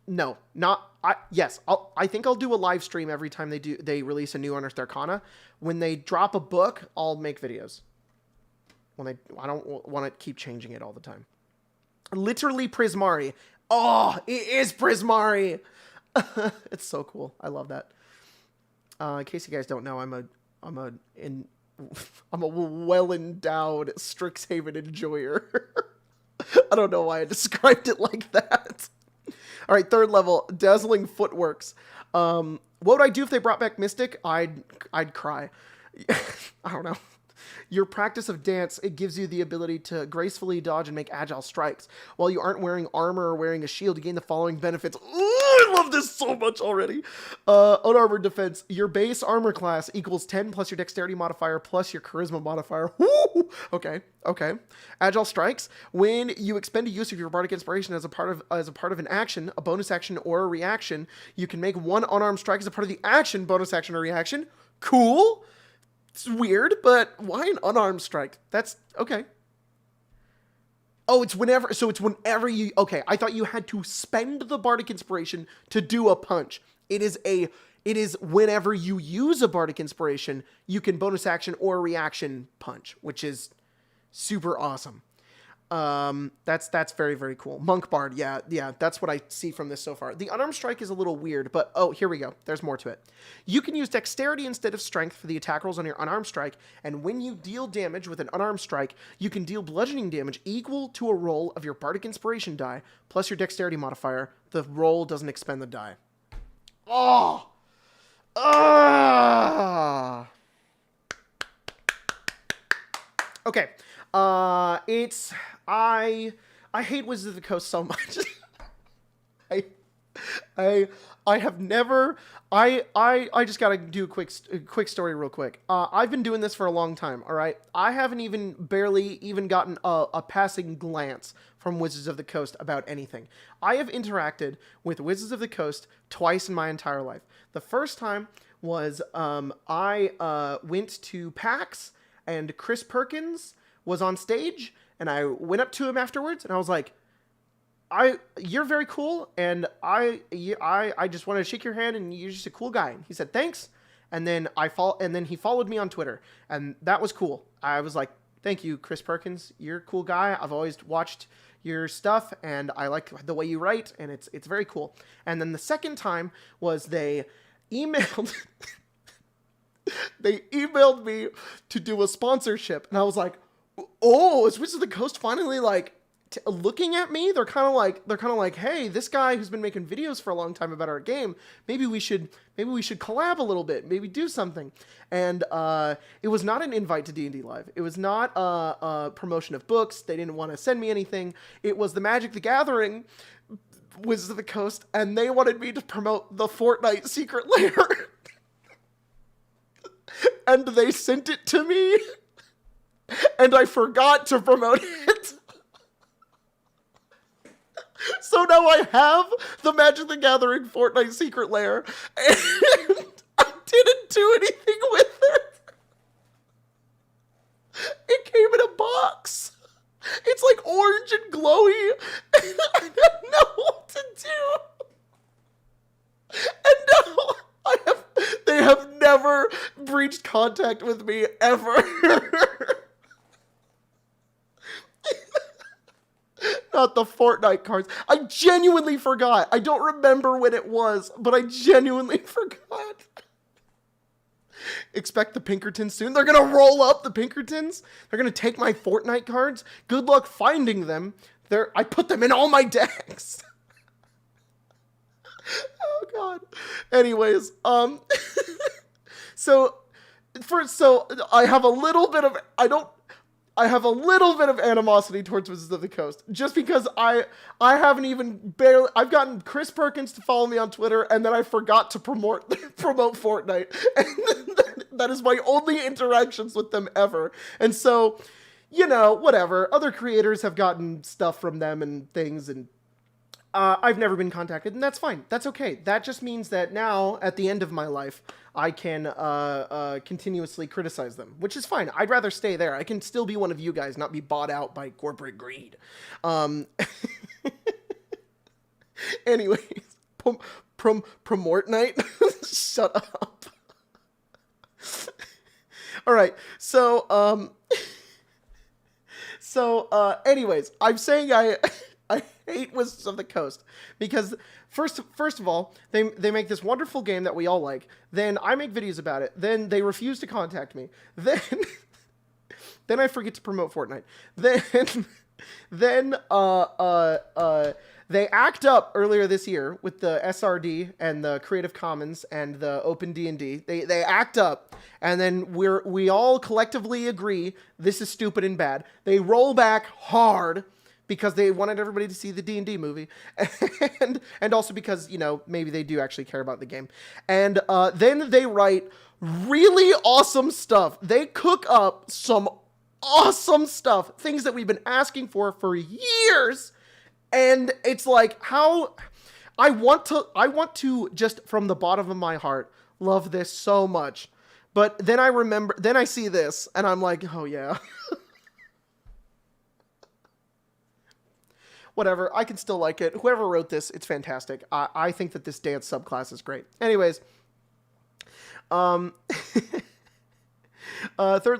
No, I think I'll do a live stream every time they release a new Unearthed Arcana. When they drop a book, I'll make videos. I don't want to keep changing it all the time. Literally Prismari. Oh, it is Prismari. It's so cool. I love that. In case you guys don't know, I'm a well-endowed Strixhaven enjoyer. I don't know why I described it like that. All right, 3rd level, Dazzling Footworks. What would I do if they brought back Mystic? I'd cry. I don't know. Your practice of dance, it gives you the ability to gracefully dodge and make agile strikes. While you aren't wearing armor or wearing a shield, you gain the following benefits. Ooh, I love this so much already. Unarmored defense. Your base armor class equals 10 plus your dexterity modifier plus your charisma modifier. Woo! Okay. Agile strikes. When you expend a use of your bardic inspiration as a part of an action, a bonus action, or a reaction, you can make one unarmed strike as a part of the action, bonus action, or reaction. Cool. It's weird, but why an unarmed strike? That's okay. Oh, it's whenever you, okay, I thought you had to spend the bardic inspiration to do a punch. It is whenever you use a bardic inspiration, you can bonus action or reaction punch, which is super awesome. That's very, very cool. Monk Bard, yeah, that's what I see from this so far. The unarmed strike is a little weird, but oh, here we go. There's more to it. You can use dexterity instead of strength for the attack rolls on your unarmed strike, and when you deal damage with an unarmed strike, you can deal bludgeoning damage equal to a roll of your bardic inspiration die, plus your dexterity modifier. The roll doesn't expend the die. Oh! Okay. I hate Wizards of the Coast so much. I have never, I just gotta do a quick story real quick. I've been doing this for a long time, all right? I haven't barely even gotten a passing glance from Wizards of the Coast about anything. I have interacted with Wizards of the Coast twice in my entire life. The first time was, I went to PAX, and Chris Perkins was on stage, and I went up to him afterwards, and I was like, you're very cool, and I just wanted to shake your hand, and you're just a cool guy. And he said, thanks. And then he followed me on Twitter, and that was cool. I was like, thank you, Chris Perkins. You're a cool guy. I've always watched your stuff, and I like the way you write, and it's very cool. And then the second time was they emailed me to do a sponsorship, and I was like, oh, is Wizards of the Coast finally like looking at me? They're kind of like, hey, this guy who's been making videos for a long time about our game, maybe we should collab a little bit, maybe do something. And it was not an invite to D&D Live. It was not a promotion of books. They didn't want to send me anything. It was the Magic the Gathering Wizards of the Coast, and they wanted me to promote the Fortnite Secret Lair. And they sent it to me, and I forgot to promote it. So now I have the Magic the Gathering Fortnite Secret Lair, and I didn't do anything with it. It came in a box. It's like contact with me ever. Not the Fortnite cards. I genuinely forgot. I don't remember when it was, but I genuinely forgot. Expect the Pinkertons soon. They're going to roll up the Pinkertons. They're going to take my Fortnite cards. Good luck finding them. I put them in all my decks. Oh, God. Anyways, so I have a little bit of, I have a little bit of animosity towards Wizards of the Coast, just because I haven't even I've gotten Chris Perkins to follow me on Twitter, and then I forgot to promote Fortnite, and that is my only interactions with them ever. And so, whatever, other creators have gotten stuff from them and things, and I've never been contacted, and that's fine. That's okay. That just means that now, at the end of my life, I can continuously criticize them, which is fine. I'd rather stay there. I can still be one of you guys, not be bought out by corporate greed. Anyways, Promortnite. Shut up. All right. So, anyways, I'm saying I hate Wizards of the Coast because first of all, they make this wonderful game that we all like. Then I make videos about it. Then they refuse to contact me. Then I forget to promote Fortnite. Then they act up earlier this year with the SRD and the Creative Commons and the Open D&D. They act up, and then we all collectively agree this is stupid and bad. They roll back hard because they wanted everybody to see the D&D movie, and also because, maybe they do actually care about the game. And then they write really awesome stuff. They cook up some awesome stuff, things that we've been asking for years, and it's like, how I want to just from the bottom of my heart love this so much. But then I see this, and I'm like, oh yeah. Whatever, I can still like it. Whoever wrote this, it's fantastic. I think that this dance subclass is great. Anyways, third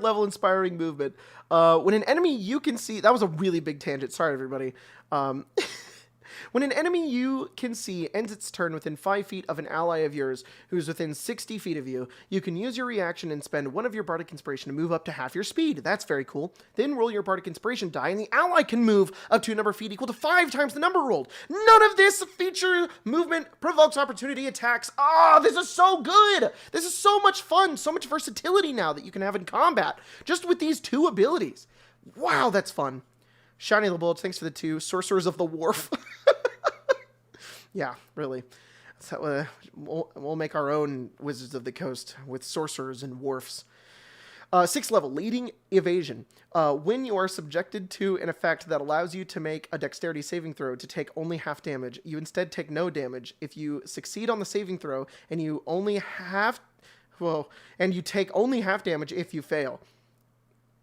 level inspiring movement. When an enemy you can see, that was a really big tangent. Sorry, everybody. When an enemy you can see ends its turn within 5 feet of an ally of yours who's within 60 feet of you, you can use your reaction and spend one of your Bardic Inspiration to move up to half your speed. That's very cool. Then roll your Bardic Inspiration die, and the ally can move up to a number of feet equal to 5 times the number rolled. None of this feature movement provokes opportunity attacks. This is so good! This is so much fun, so much versatility now that you can have in combat, just with these 2 abilities. Wow, that's fun. Shiny Little Bullets, thanks for the 2. Sorcerers of the Wharf. Yeah, really. So, we'll make our own Wizards of the Coast with sorcerers and dwarfs. 6th level, leading evasion. When you are subjected to an effect that allows you to make a dexterity saving throw to take only half damage, you instead take no damage. If you succeed on the saving throw and you take only half damage if you fail.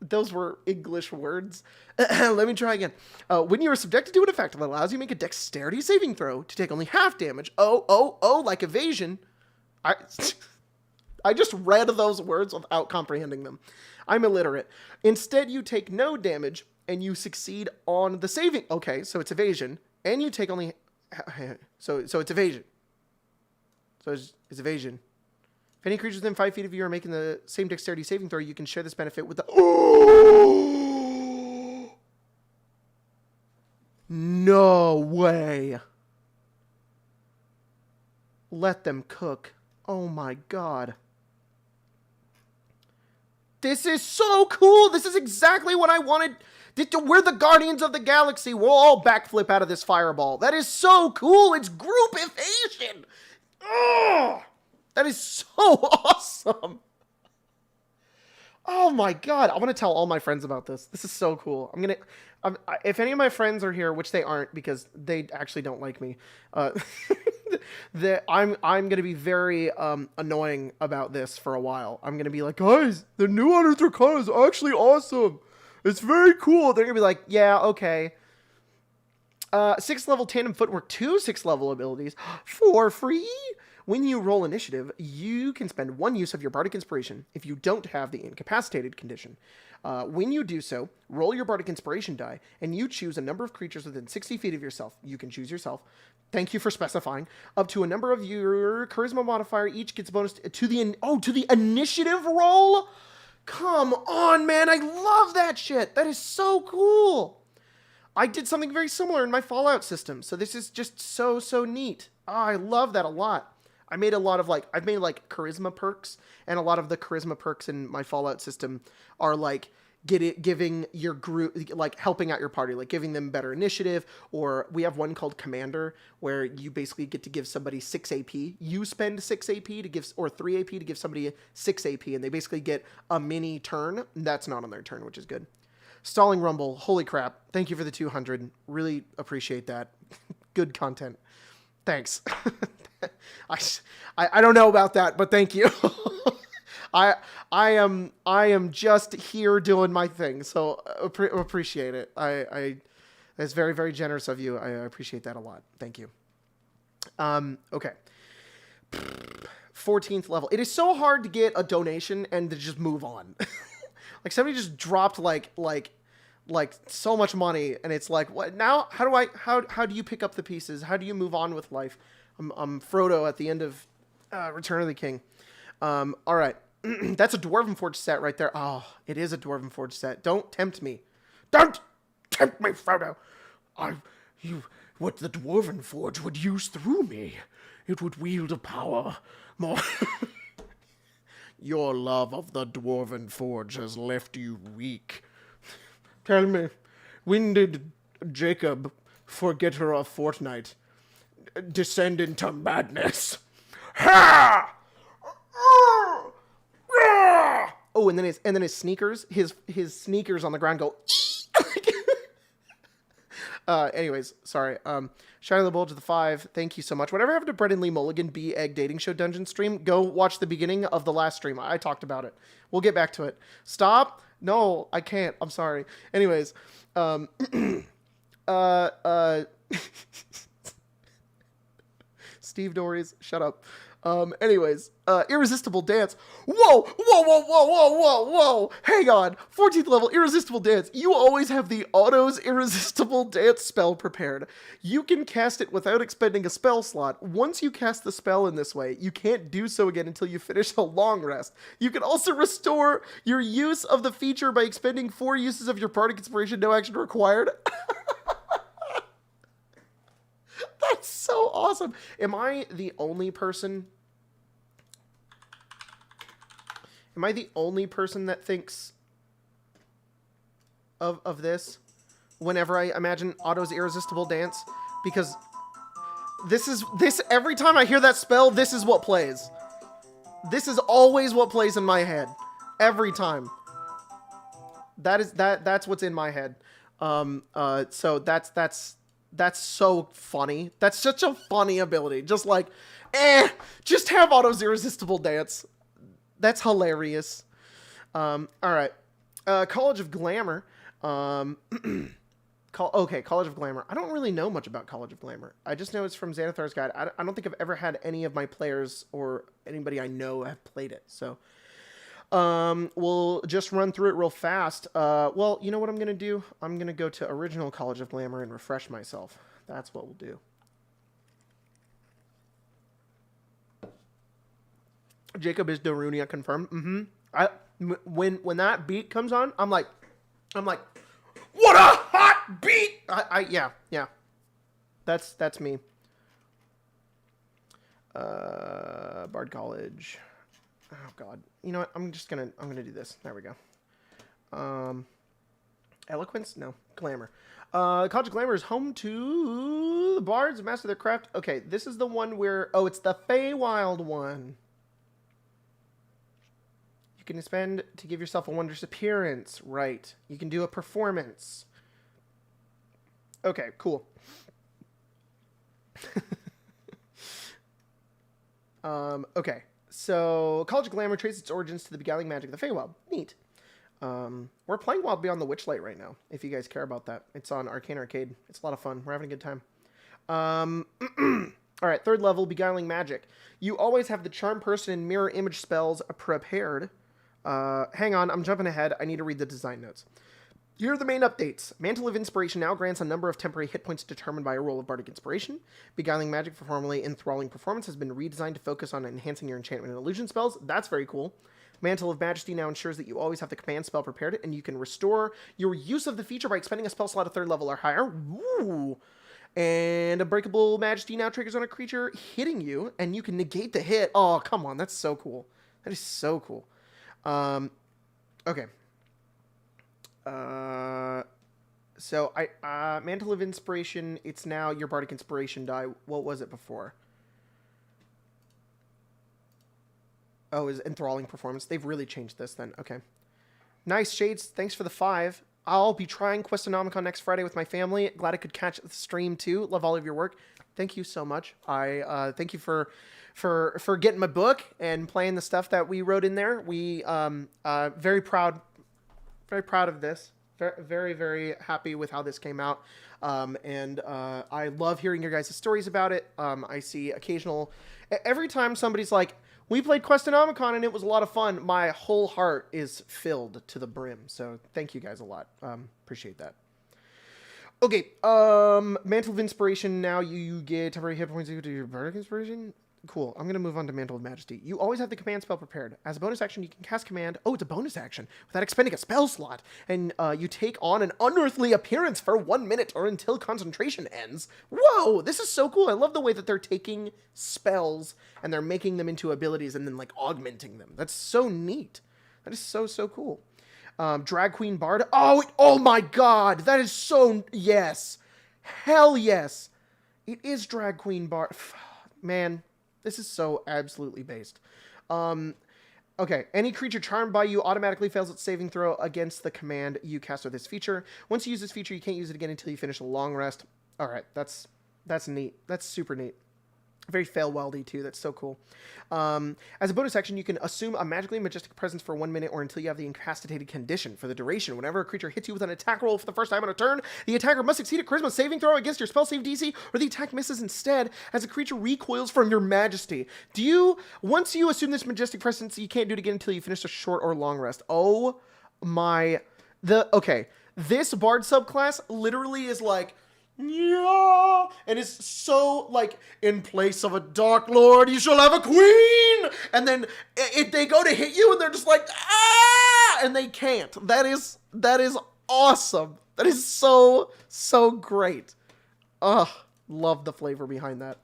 Those were English words. Let me try again. When you are subjected to an effect that allows you to make a dexterity saving throw to take only half damage. Like evasion. I just read those words without comprehending them. I'm illiterate. Instead, you take no damage and you succeed on the saving. Okay, so it's evasion. And you take only... So it's evasion. So it's evasion. If any creatures within 5 feet of you are making the same dexterity saving throw, you can share this benefit with the... No way. Let them cook. Oh my god. This is so cool. This is exactly what I wanted. We're the Guardians of the Galaxy. We'll all backflip out of this fireball. That is so cool. It's group evasion. Ugh. That is so awesome. Oh my god. I want to tell all my friends about this. This is so cool. If any of my friends are here, which they aren't because they actually don't like me, I'm going to be very annoying about this for a while. I'm going to be like, guys, the new Unearthed Arcana is actually awesome. It's very cool. They're going to be like, yeah, okay. 6th level tandem footwork, 2 6th level abilities for free. When you roll initiative, you can spend 1 use of your Bardic Inspiration if you don't have the incapacitated condition. When you do so, roll your Bardic Inspiration die, and you choose a number of creatures within 60 feet of yourself. You can choose yourself. Thank you for specifying. Up to a number of your Charisma modifier, each gets bonus to the initiative roll? Come on, man. I love that shit. That is so cool. I did something very similar in my Fallout system, so this is just so neat. Oh, I love that a lot. I've made charisma perks, and a lot of the charisma perks in my Fallout system are like giving your group, like helping out your party, like giving them better initiative, or we have one called Commander, where you basically get to give somebody 6 AP. You spend 6 AP to give, or 3 AP to give somebody 6 AP, and they basically get a mini turn. That's not on their turn, which is good. Stalling Rumble, holy crap. Thank you for the 200. Really appreciate that. Good content. Thanks. I don't know about that, but thank you. I am just here doing my thing, so appreciate it. It's very, very generous of you. I appreciate that a lot. Thank you. Okay. 14th level. It is so hard to get a donation and to just move on. Like somebody just dropped like so much money, and it's like, what now? How do you pick up the pieces? How do you move on with life? I'm Frodo at the end of Return of the King. All right. That's a Dwarven Forge set right there. Oh, it is a Dwarven Forge set. Don't tempt me. Don't tempt me, Frodo. What the Dwarven Forge would use through me. It would wield a power more... Your love of the Dwarven Forge has left you weak. Tell me, when did Jacob, forgetter of Fortnite, descend into madness? Ha! Oh, and then his sneakers, his sneakers on the ground go. Anyways, sorry. Shining the Bulge of the 5, thank you so much. Whatever happened to Brendan Lee Mulligan B Egg Dating Show Dungeon stream? Go watch the beginning of the last stream. I talked about it. We'll get back to it. Stop. No, I can't. I'm sorry. Anyways, Steve Dorries, shut up. Irresistible Dance. Whoa. Hang on. 14th level, Irresistible Dance. You always have the Auto's Irresistible Dance spell prepared. You can cast it without expending a spell slot. Once you cast the spell in this way, you can't do so again until you finish a long rest. You can also restore your use of the feature by expending 4 uses of your Bardic Inspiration, no action required. That's so awesome. Am I the only person that thinks of this whenever I imagine Otto's Irresistible Dance? Because this every time I hear that spell, this is what plays. This is always what plays in my head. Every time. That's what's in my head. So that's so funny. That's such a funny ability. Just like, just have Otto's Irresistible Dance. That's hilarious. All right. College of Glamour. College of Glamour. I don't really know much about College of Glamour. I just know it's from Xanathar's Guide. I don't think I've ever had any of my players or anybody I know have played it. So we'll just run through it real fast. Well, you know what I'm going to do? I'm going to go to original College of Glamour and refresh myself. That's what we'll do. Jacob is Darunia confirmed. When that beat comes on, I'm like, what a hot beat! Yeah. That's me. Bard College. Oh God. You know what? I'm gonna do this. There we go. Eloquence? No. Glamour. College of Glamour is home to the bards who master their craft. Okay, this is the one where it's the Feywild one. You can spend to give yourself a wondrous appearance. Right. You can do a performance. Okay, cool. Okay. So, College of Glamour traces its origins to the beguiling magic of the Feywild. Neat. We're playing Wild Beyond the Witchlight right now, if you guys care about that. It's on Arcane Arcade. It's a lot of fun. We're having a good time. All right, third level, Beguiling Magic. You always have the Charm Person and Mirror Image spells prepared. Hang on, I'm jumping ahead. I need to read the design notes. Here are the main updates. Mantle of Inspiration now grants a number of temporary hit points determined by a roll of Bardic Inspiration. Beguiling Magic for formerly Enthralling Performance has been redesigned to focus on enhancing your enchantment and illusion spells. That's very cool. Mantle of Majesty now ensures that you always have the command spell prepared, and you can restore your use of the feature by expending a spell slot at 3rd level or higher. Woo! And Unbreakable Majesty now triggers on a creature hitting you, and you can negate the hit. Oh, come on. That's so cool. That is so cool. Okay. So Mantle of Inspiration, it's now your Bardic Inspiration die. What was it before? Oh, is Enthralling Performance. They've really changed this then. Okay. Nice, Shades. Thanks for the 5. I'll be trying Questonomicon next Friday with my family. Glad I could catch the stream too. Love all of your work. Thank you so much. I thank you for getting my book and playing the stuff that we wrote in there. We very proud of this. Very, very happy with how this came out. And I love hearing your guys' stories about it. I see every time somebody's like, we played Questonomicon and it was a lot of fun, my whole heart is filled to the brim. So thank you guys a lot. Appreciate that. Okay, Mantle of Inspiration. Now you get temporary hit points equal to your Bardic Inspiration. Cool. I'm going to move on to Mantle of Majesty. You always have the command spell prepared. As a bonus action, you can cast command. Oh, it's a bonus action without expending a spell slot. And you take on an unearthly appearance for 1 minute or until concentration ends. Whoa, this is so cool. I love the way that they're taking spells and they're making them into abilities and then like augmenting them. That's so neat. That is so, so cool. Drag Queen Bard. Oh my God. That is so, yes. Hell yes. It is Drag Queen Bard. Man. This is so absolutely based. Okay, any creature charmed by you automatically fails its saving throw against the command you cast with this feature. Once you use this feature, you can't use it again until you finish a long rest. All right, that's neat. That's super neat. Very fail-weldy, too. That's so cool. As a bonus action, you can assume a magically majestic presence for 1 minute or until you have the incapacitated condition for the duration. Whenever a creature hits you with an attack roll for the first time on a turn, the attacker must succeed a charisma saving throw against your spell save DC, or the attack misses instead as a creature recoils from your majesty. Once you assume this majestic presence, you can't do it again until you finish a short or long rest. Oh my... Okay, this Bard subclass literally is like... Yeah, and it's so like, in place of a Dark Lord, you shall have a queen. And then they go to hit you, and they're just like, ah, and they can't. That is awesome. That is so great. Ugh, love the flavor behind that.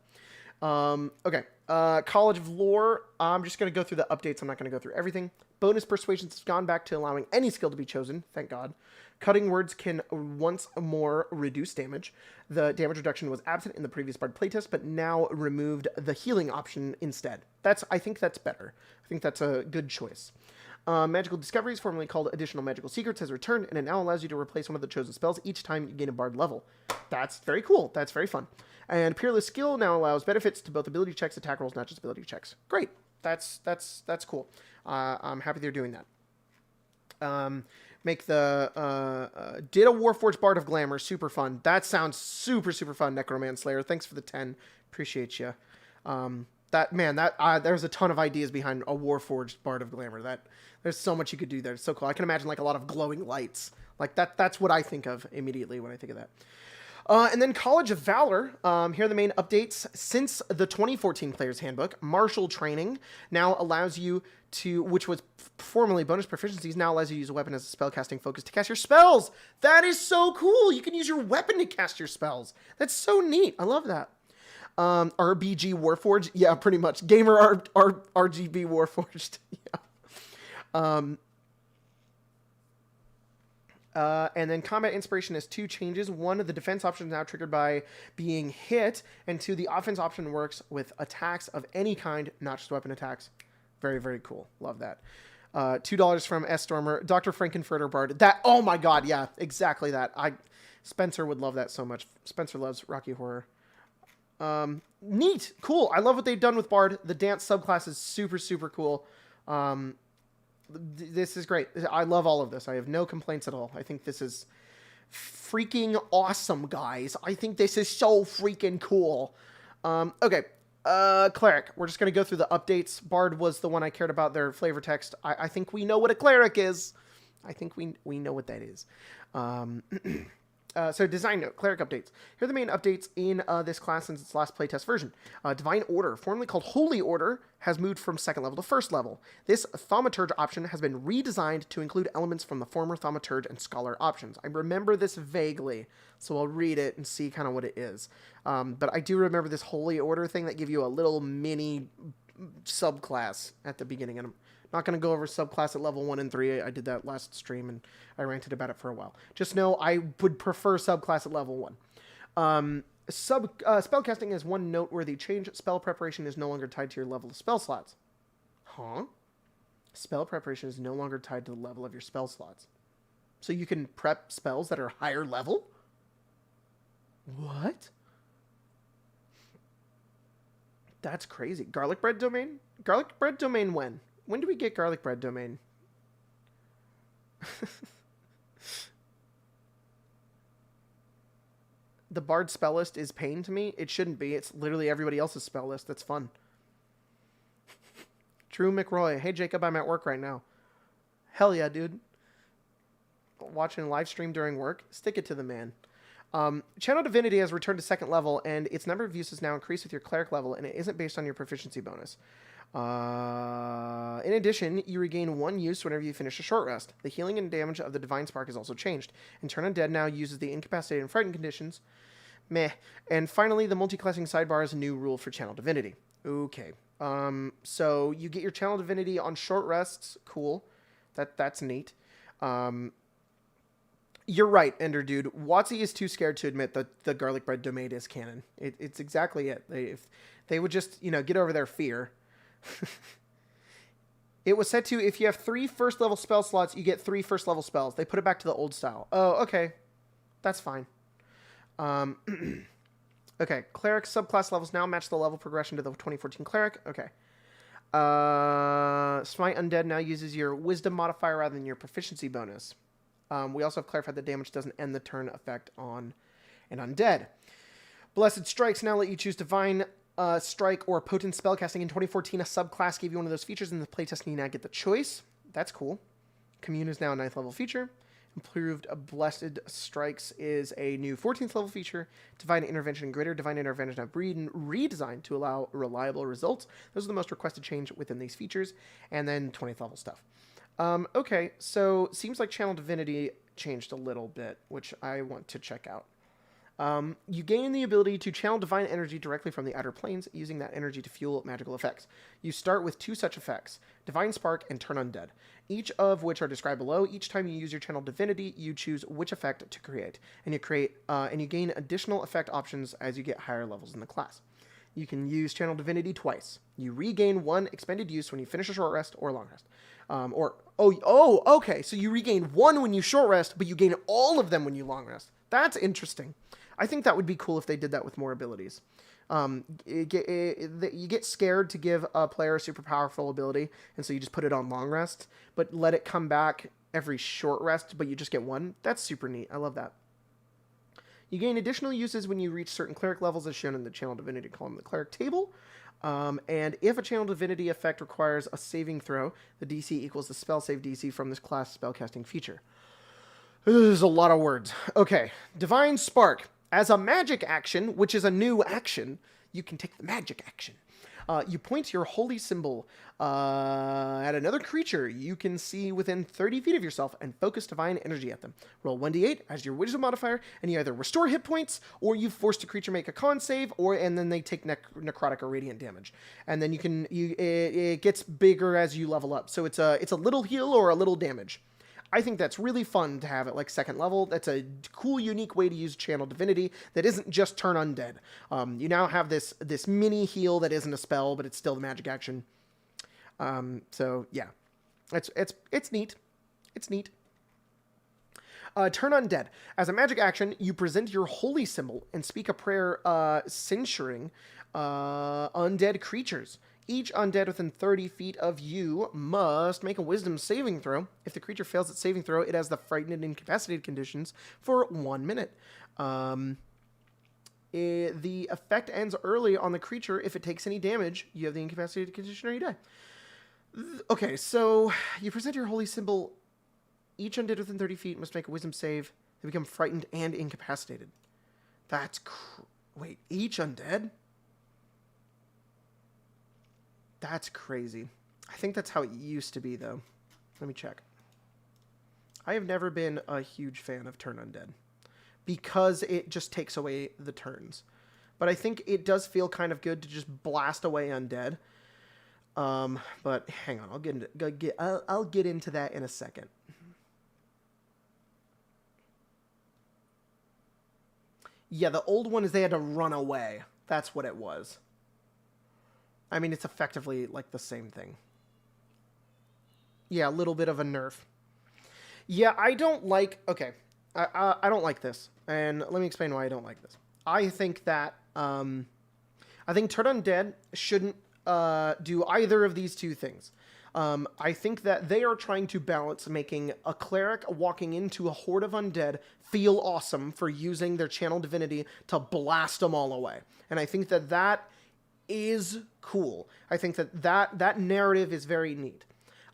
Okay, College of Lore. I'm just gonna go through the updates. I'm not gonna go through everything. Bonus persuasions has gone back to allowing any skill to be chosen. Thank God. Cutting words can once more reduce damage. The damage reduction was absent in the previous Bard playtest, but now removed the healing option instead. I think that's better. I think that's a good choice. Magical Discoveries, formerly called Additional Magical Secrets, has returned, and it now allows you to replace one of the chosen spells each time you gain a Bard level. That's very cool. That's very fun. And Peerless Skill now allows benefits to both ability checks, attack rolls, not just ability checks. Great. That's cool. I'm happy they're doing that. Make the did a Warforged Bard of Glamour super fun. That sounds super fun. Necroman Slayer, thanks for the 10. Appreciate you. There's a ton of ideas behind a Warforged Bard of Glamour. There's so much you could do there. It's so cool. I can imagine like a lot of glowing lights. Like that's what I think of immediately when I think of that. And then College of Valor. Here are the main updates. Since the 2014 Player's Handbook, Martial Training now allows you to, which was formerly bonus proficiencies, now allows you to use a weapon as a spellcasting focus to cast your spells. That is so cool. You can use your weapon to cast your spells. That's so neat. I love that. RBG Warforged. Yeah, pretty much. Gamer RGB Warforged. Yeah. And then Combat Inspiration has 2 changes. 1, the defense option is now triggered by being hit, and 2, the offense option works with attacks of any kind, not just weapon attacks. Very, very cool. Love that. $2 from S. Stormer. Dr. Frankenfurter Bard. Oh my God, yeah, exactly that. Spencer would love that so much. Spencer loves Rocky Horror. Neat. Cool. I love what they've done with Bard. The dance subclass is super cool. This is great. I love all of this. I have no complaints at all. I think this is freaking awesome, guys. I think this is so freaking cool. Okay. Cleric. We're just going to go through the updates. Bard was the one I cared about, their flavor text. I think we know what a cleric is. I think we know what that is. So design note, cleric updates. Here are the main updates in this class since its last playtest version. Divine Order, formerly called Holy Order, has moved from 2nd level to 1st level. This Thaumaturge option has been redesigned to include elements from the former Thaumaturge and Scholar options. I remember this vaguely, so I'll read it and see kind of what it is. But I do remember this Holy Order thing that give you a little mini subclass at the beginning, and I'm not going to go over subclass at level 1 and 3. I did that last stream, and I ranted about it for a while. Just know I would prefer subclass at level 1. Spellcasting is one noteworthy change. Spell preparation is no longer tied to your level of spell slots. Huh? Spell preparation is no longer tied to the level of your spell slots. So you can prep spells that are higher level? What? That's crazy. Garlic bread domain? Garlic bread domain when? When do we get garlic bread domain? The Bard spell list is pain to me. It shouldn't be. It's literally everybody else's spell list. That's fun. Drew McRoy. Hey, Jacob, I'm at work right now. Hell yeah, dude. Watching a live stream during work. Stick it to the man. Channel Divinity has returned to 2nd level, and its number of uses now increase with your cleric level, and it isn't based on your proficiency bonus. In addition, you regain 1 use whenever you finish a short rest. The healing and damage of the Divine Spark is also changed, and Turn Undead now uses the incapacitated and frightened conditions. Meh. And finally, the multi-classing sidebar is a new rule for Channel Divinity. Okay. So you get your Channel Divinity on short rests. Cool. That's neat. You're right, Ender Dude. WotC is too scared to admit that the garlic bread domain is canon. It's exactly it. If they would just, get over their fear. It was set to, if you have 3 first level spell slots, you get 3 first level spells. They put it back to the old style. Oh, okay. That's fine. Okay, Cleric subclass levels now match the level progression to the 2014 Cleric. Okay. Smite Undead now uses your Wisdom modifier rather than your proficiency bonus. We also have clarified that damage doesn't end the turn effect on an Undead. Blessed Strikes now let you choose Divine Strike or Potent Spellcasting. In 2014, a subclass gave you one of those features, and the playtest you now get the choice. That's cool. Commune is now a 9th level feature. Improved Blessed Strikes is a new 14th level feature. Divine Intervention and Greater Divine Intervention have been redesigned to allow reliable results. Those are the most requested change within these features. And then 20th level stuff. Okay, so seems like Channel Divinity changed a little bit, which I want to check out. You gain the ability to channel divine energy directly from the outer planes, using that energy to fuel magical effects. You start with 2 such effects, Divine Spark and Turn Undead, each of which are described below. Each time you use your Channel Divinity, you choose which effect to create, and you gain additional effect options as you get higher levels in the class. You can use Channel Divinity twice. You regain 1 expended use when you finish a short rest or long rest. Okay, so you regain 1 when you short rest, but you gain all of them when you long rest. That's interesting. I think that would be cool if they did that with more abilities. You get scared to give a player a super powerful ability, and so you just put it on long rest, but let it come back every short rest, but you just get 1. That's super neat. I love that. You gain additional uses when you reach certain cleric levels, as shown in the Channel Divinity column of the cleric table. And if a Channel Divinity effect requires a saving throw, the DC equals the spell save DC from this class spellcasting feature. This is a lot of words. Okay, Divine Spark. As a magic action, which is a new action, you can take the magic action. You point your holy symbol at another creature you can see within 30 feet of yourself and focus divine energy at them. Roll 1d8 as your wisdom modifier, and you either restore hit points, or you force the creature make a con save, and then they take necrotic or radiant damage. And then it gets bigger as you level up. So it's a little heal or a little damage. I think that's really fun to have at like 2nd level. That's a cool, unique way to use Channel Divinity that isn't just Turn Undead. You now have this mini heal that isn't a spell, but it's still the magic action. So yeah, it's neat. It's neat. Turn Undead. As a magic action, you present your holy symbol and speak a prayer censuring undead creatures. Each undead within 30 feet of you must make a wisdom saving throw. If the creature fails its saving throw, it has the frightened and incapacitated conditions for 1 minute. The effect ends early on the creature. If it takes any damage, you have the incapacitated condition or you die. Okay, so you present your holy symbol. Each undead within 30 feet must make a wisdom save. They become frightened and incapacitated. That's wait, each undead? That's crazy. I think that's how it used to be, though. Let me check. I have never been a huge fan of turn undead because it just takes away the turns. But I think it does feel kind of good to just blast away undead. But hang on, I'll get into that in a second. Yeah, the old one is they had to run away. That's what it was. I mean, it's effectively like the same thing. Yeah, a little bit of a nerf. Yeah, I don't like... Okay, I don't like this. And let me explain why I don't like this. I think that... I think Turn Undead shouldn't do either of these two things. I think that they are trying to balance making a cleric walking into a horde of undead feel awesome for using their channel divinity to blast them all away. And I think that that is cool. I think that that narrative is very neat.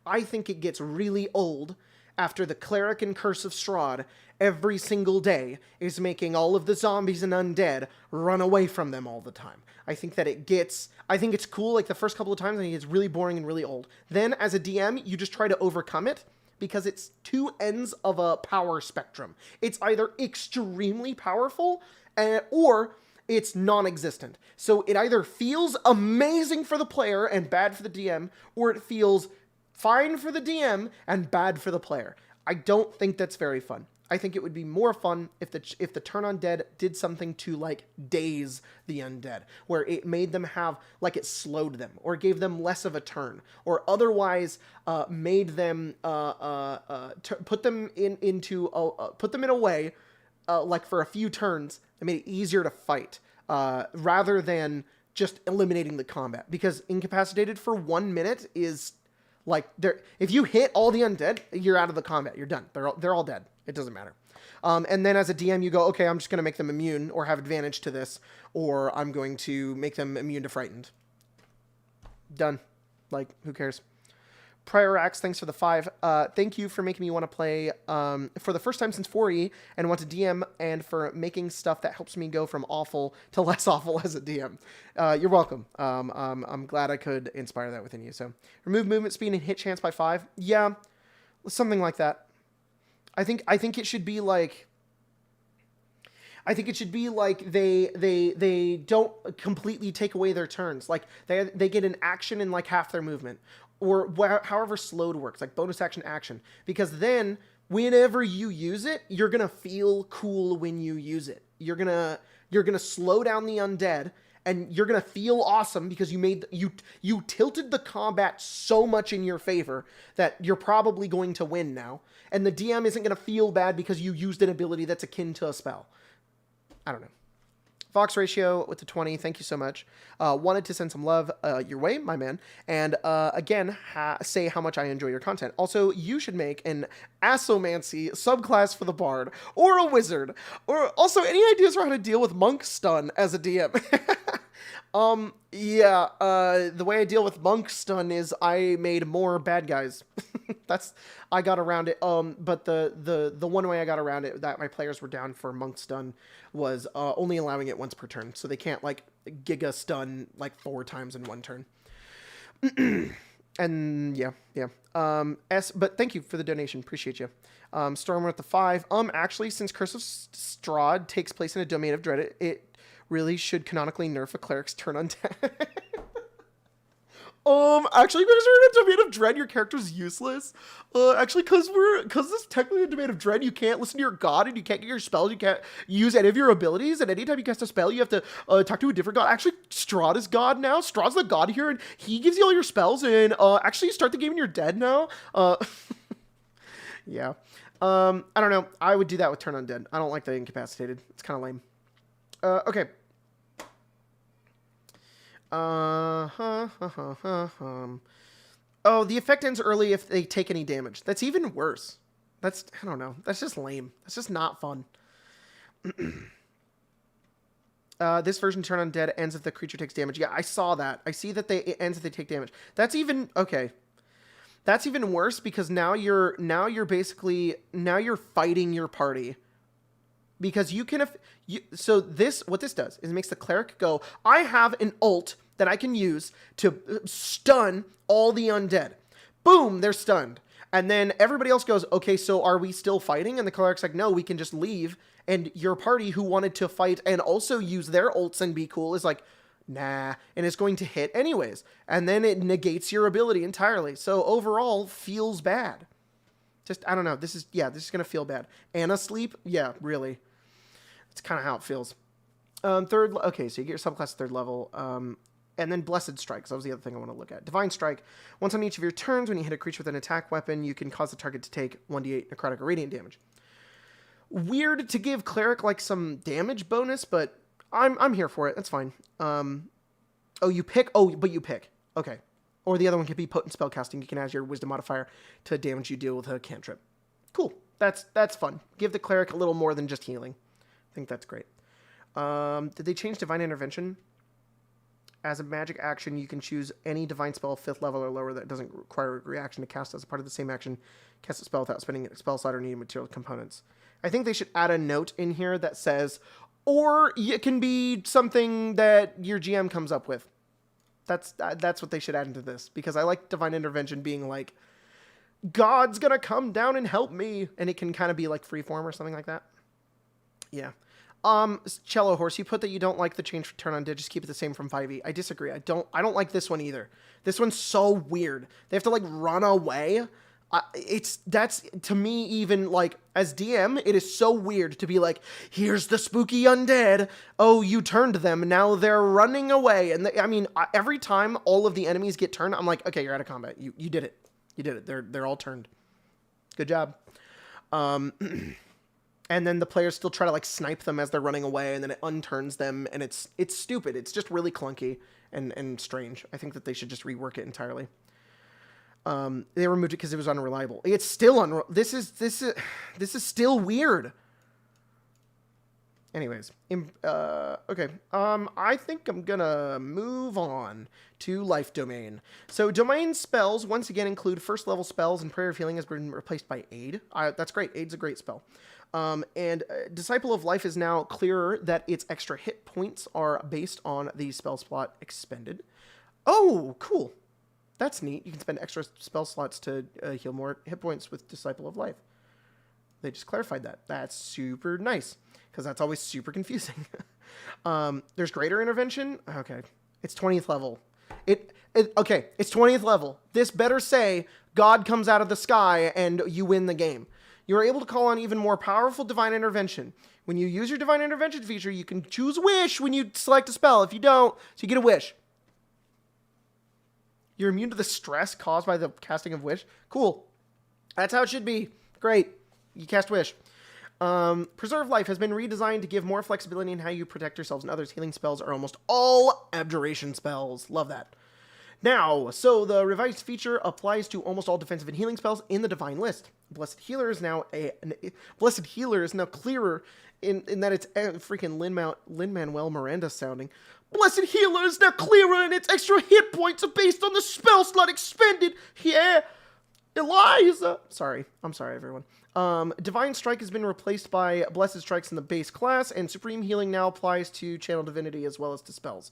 I think it gets really old after the cleric and Curse of Strahd every single day is making all of the zombies and undead run away from them all the time. I think that I think it's cool like the first couple of times. I think it's really boring and really old. Then as a DM, you just try to overcome it because it's two ends of a power spectrum. It's either extremely powerful or it's non-existent. So it either feels amazing for the player and bad for the DM, or it feels fine for the DM and bad for the player. I don't think that's very fun. I think it would be more fun if the Turn Undead did something to like daze the undead, where it made them have, like it slowed them, or gave them less of a turn, or otherwise made them put them in a way like for a few turns that made it easier to fight rather than just eliminating the combat. Because incapacitated for 1 minute is like if you hit all the undead, you're out of the combat. You're done. They're all dead. It doesn't matter. And then as a DM, you go, okay, I'm just going to make them immune or have advantage to this, or I'm going to make them immune to frightened. Done. Like, who cares? Prior Axe, thanks for the 5. Thank you for making me want to play for the first time since 4E and want to DM, and for making stuff that helps me go from awful to less awful as a DM. You're welcome. I'm glad I could inspire that within you. So remove movement speed and hit chance by 5. Yeah, something like that. I think it should be like... I think it should be like they don't completely take away their turns. Like they get an action in like half their movement, or however slowed works, like bonus action. Because then whenever you use it, you're gonna feel cool when you use it. You're gonna slow down the undead, and you're gonna feel awesome because you tilted the combat so much in your favor that you're probably going to win now. And the DM isn't gonna feel bad because you used an ability that's akin to a spell. I don't know. Fox Ratio with the 20. Thank you so much. Wanted to send some love your way, my man. And again, say how much I enjoy your content. Also, you should make an Assomancy subclass for the Bard, or a Wizard. Or also, any ideas for how to deal with Monk Stun as a DM? Yeah, the way I deal with Monk Stun is I made more bad guys. I got around it. But the one way I got around it that my players were down for Monk Stun was only allowing it once per turn. So they can't like Giga Stun like 4 times in one turn. And yeah. But thank you for the donation. Appreciate you. Stormer at the 5. Actually, since Curse of Strahd takes place in a Domain of Dread, it really should canonically nerf a cleric's turn on 10. Actually, because you're in a Domain of Dread, your character's useless. Actually, because this is technically a Domain of Dread, you can't listen to your god, and you can't get your spells, you can't use any of your abilities, and anytime you cast a spell, you have to talk to a different god. Actually, Strahd is god now. Strahd's the god here, and he gives you all your spells, and actually, you start the game and you're dead now. Yeah. I don't know. I would do that with Turn Undead. I don't like the incapacitated. It's kind of lame. Okay. Oh, the effect ends early if they take any damage. That's even worse. I don't know. That's just lame. That's just not fun. This version turn undead ends if the creature takes damage. Yeah, I saw that. I see that it ends if they take damage. That's even okay. That's even worse because now you're fighting your party. Because you can so what this does is it makes the cleric go, I have an ult that I can use to stun all the undead. Boom, they're stunned. And then everybody else goes, okay, so are we still fighting? And the cleric's like, no, we can just leave. And your party who wanted to fight and also use their ults and be cool is like, nah, and it's going to hit anyways. And then it negates your ability entirely. So overall, feels bad. Just, I don't know. This is going to feel bad. Anna sleep? Yeah, really. It's kind of how it feels. Okay, so you get your subclass 3rd level. And then Blessed Strike. So that was the other thing I want to look at. Divine Strike. Once on each of your turns, when you hit a creature with an attack weapon, you can cause the target to take 1d8 necrotic or radiant damage. Weird to give Cleric like some damage bonus, but I'm here for it. That's fine. You pick. But you pick. Okay. Or the other one could be potent spellcasting. You can add your wisdom modifier to damage you deal with a cantrip. Cool. That's fun. Give the Cleric a little more than just healing. I think that's great. Did they change Divine Intervention? As a magic action, you can choose any divine spell 5th level or lower that doesn't require a reaction to cast as a part of the same action. Cast a spell without spending a spell slot or needing material components. I think they should add a note in here that says, or it can be something that your GM comes up with. That's what they should add into this, because I like Divine Intervention being like, God's gonna come down and help me, and it can kind of be like freeform or something like that. Yeah. Cello Horse, you put that you don't like the change for turn on dead, just keep it the same from 5e. I disagree. I don't like this one either. This one's so weird. They have to like run away. That's to me, even like as DM, it is so weird to be like, here's the spooky undead. Oh, you turned them. Now they're running away. And every time all of the enemies get turned, I'm like, okay, you're out of combat. You did it. You did it. They're all turned. Good job. And then the players still try to like snipe them as they're running away, and then it unturns them, and it's stupid. It's just really clunky and strange. I think that they should just rework it entirely. They removed it because it was unreliable. It's still this is still weird. Anyways, okay. I think I'm gonna move on to Life Domain. So Domain spells once again include 1st level spells, and Prayer of Healing has been replaced by Aid. That's great. Aid's a great spell. And Disciple of Life is now clearer that its extra hit points are based on the spell slot expended. Oh, cool. That's neat. You can spend extra spell slots to heal more hit points with Disciple of Life. They just clarified that. That's super nice, because that's always super confusing. There's Greater Intervention. Okay. It's 20th level. Okay, it's 20th level. This better say God comes out of the sky and you win the game. You are able to call on even more powerful Divine Intervention. When you use your Divine Intervention feature, you can choose Wish when you select a spell. If you don't, so you get a Wish. You're immune to the stress caused by the casting of Wish. Cool. That's how it should be. Great. You cast Wish. Preserve Life has been redesigned to give more flexibility in how you protect yourselves and others. Healing spells are almost all Abjuration spells. Love that. Now, so the revised feature applies to almost all defensive and healing spells in the Divine list. Blessed Healer is now clearer in that it's freaking Lin-Manuel Miranda sounding. Blessed Healer is now clearer and its extra hit points are based on the spell slot expended. Yeah, Eliza. I'm sorry, everyone. Divine Strike has been replaced by Blessed Strikes in the base class, and Supreme Healing now applies to Channel Divinity as well as to spells.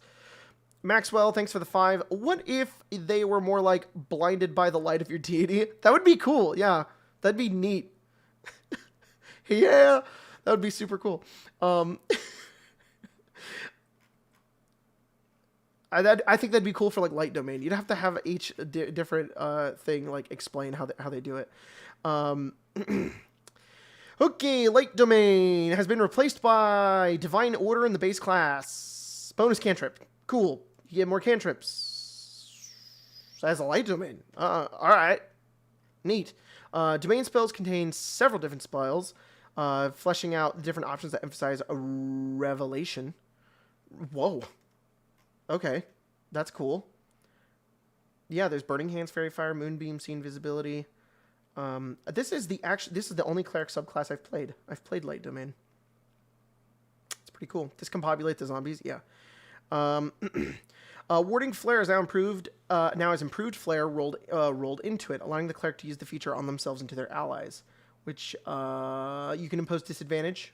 Maxwell, thanks for the 5. What if they were more like blinded by the light of your deity? That would be cool. Yeah, that'd be neat. Yeah, that would be super cool. I think that'd be cool for like Light Domain. You'd have to have each different thing like explain how they do it. Okay, Light Domain has been replaced by Divine Order in the base class. Bonus cantrip. Cool. You get more cantrips. As a Light Domain. Alright. Neat. Domain spells contain several different spells, fleshing out the different options that emphasize a revelation. Whoa. Okay. That's cool. Yeah, there's Burning Hands, Fairy Fire, Moonbeam, See Invisibility. This is the only cleric subclass I've played. I've played Light Domain. It's pretty cool. Discombobulate the zombies, yeah. Warding flare is now improved. Now has improved flare rolled into it, allowing the cleric to use the feature on themselves and to their allies, which you can impose disadvantage,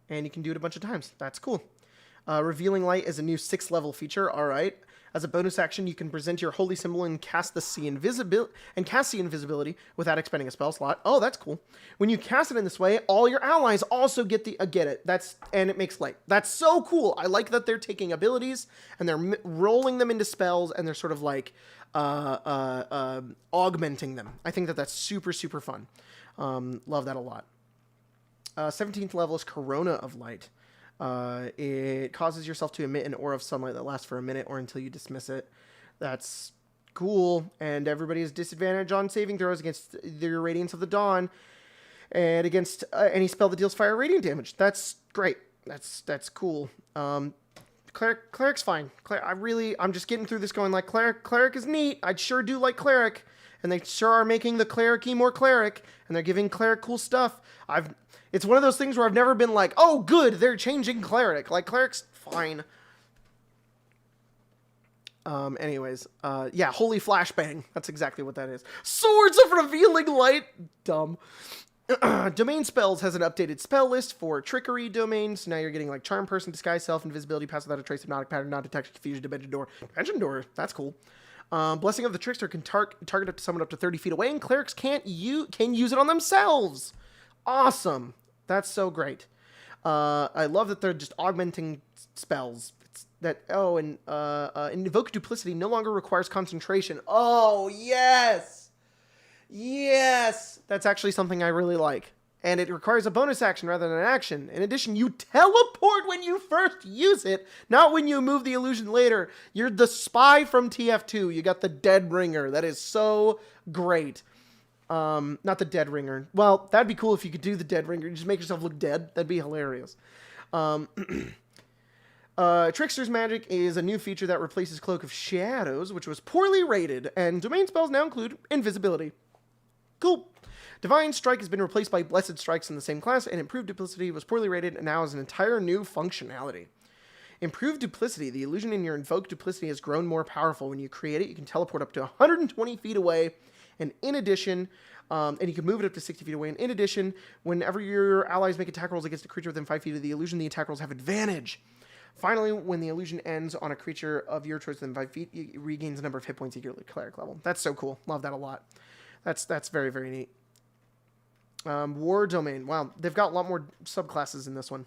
and you can do it a bunch of times. That's cool. Revealing light is a new 6th level feature. All right. As a bonus action, you can present your holy symbol and cast the invisibility without expending a spell slot. Oh, that's cool. When you cast it in this way, all your allies also get it. And it makes light. That's so cool. I like that they're taking abilities and they're rolling them into spells, and they're sort of like augmenting them. I think that that's super, super fun. Love that a lot. 17th level is Corona of Light. It causes yourself to emit an aura of sunlight that lasts for a minute or until you dismiss it. That's cool. And everybody has disadvantage on saving throws against the Radiance of the Dawn and against any spell that deals fire radiant damage. That's great. That's cool. Cleric's fine. I'm just getting through this going like cleric is neat. I sure do like cleric, and they sure are making the cleric-y more cleric, and they're giving cleric cool stuff. It's one of those things where I've never been like, oh, good, they're changing cleric. Like, cleric's fine. Anyways, yeah, holy flashbang. That's exactly what that is. Swords of Revealing Light. Dumb. Domain spells has an updated spell list for trickery domains. Now you're getting like Charm Person, Disguise Self, Invisibility, Pass Without a Trace, Hypnotic Pattern, Non-Detection, Confusion, Dimension Door. Dimension Door, that's cool. Blessing of the Trickster can target up to someone up to 30 feet away, and clerics can use it on themselves. Awesome. That's so great. I love that they're just augmenting spells. Invoke Duplicity no longer requires concentration. Oh, yes! Yes! That's actually something I really like. And it requires a bonus action rather than an action. In addition, you teleport when you first use it, not when you move the illusion later. You're the spy from TF2. You got the Dead Ringer. That is so great. Not the Dead Ringer. Well, that'd be cool if you could do the Dead Ringer. You just make yourself look dead. That'd be hilarious. Trickster's Magic is a new feature that replaces Cloak of Shadows, which was poorly rated, and domain spells now include Invisibility. Cool. Divine Strike has been replaced by Blessed Strikes in the same class, and Improved Duplicity was poorly rated and now has an entire new functionality. Improved Duplicity. The illusion in your Invoked Duplicity has grown more powerful. When you create it, you can teleport up to 120 feet away, and in addition, and you can move it up to 60 feet away, and in addition, whenever your allies make attack rolls against a creature within 5 feet of the illusion, the attack rolls have advantage. Finally, when the illusion ends on a creature of your choice within 5 feet, it regains the number of hit points equal to cleric level. That's so cool. Love that a lot. That's very, very neat. War Domain. Wow, they've got a lot more subclasses in this one.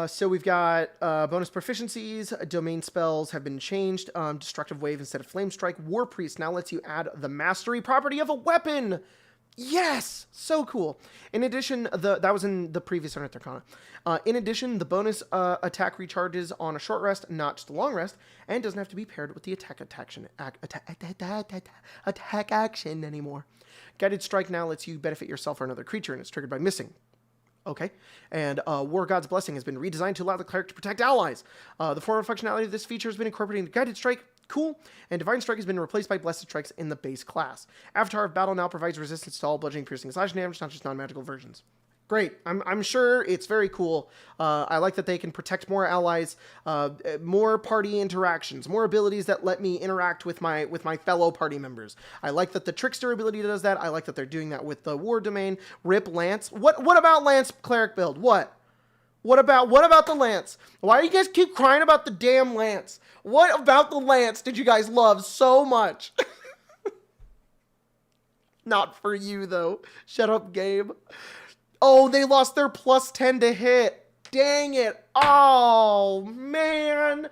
So we've got bonus proficiencies. Domain spells have been changed. Destructive Wave instead of Flame Strike. War Priest now lets you add the mastery property of a weapon. Yes! So cool. In addition, that was in the previous Unearthed Arcana. In addition, the bonus attack recharges on a short rest, not just a long rest, and doesn't have to be paired with the attack action anymore. Guided Strike now lets you benefit yourself or another creature, and it's triggered by missing. Okay. And War God's Blessing has been redesigned to allow the cleric to protect allies. The former functionality of this feature has been incorporated into Guided Strike. Cool. And Divine Strike has been replaced by Blessed Strikes in the base class. Avatar of Battle now provides resistance to all bludgeoning, piercing, and slashing damage, not just non-magical versions. Great. I'm sure it's very cool. I like that they can protect more allies, more party interactions, more abilities that let me interact with my fellow party members. I like that the Trickster ability does that. I like that they're doing that with the War Domain. Rip Lance. What about Lance cleric build? What about the Lance? Why do you guys keep crying about the damn Lance? What about the Lance did you guys love so much? Not for you, though. Shut up, Gabe. Oh, they lost their +10 to hit. Dang it. Oh, man.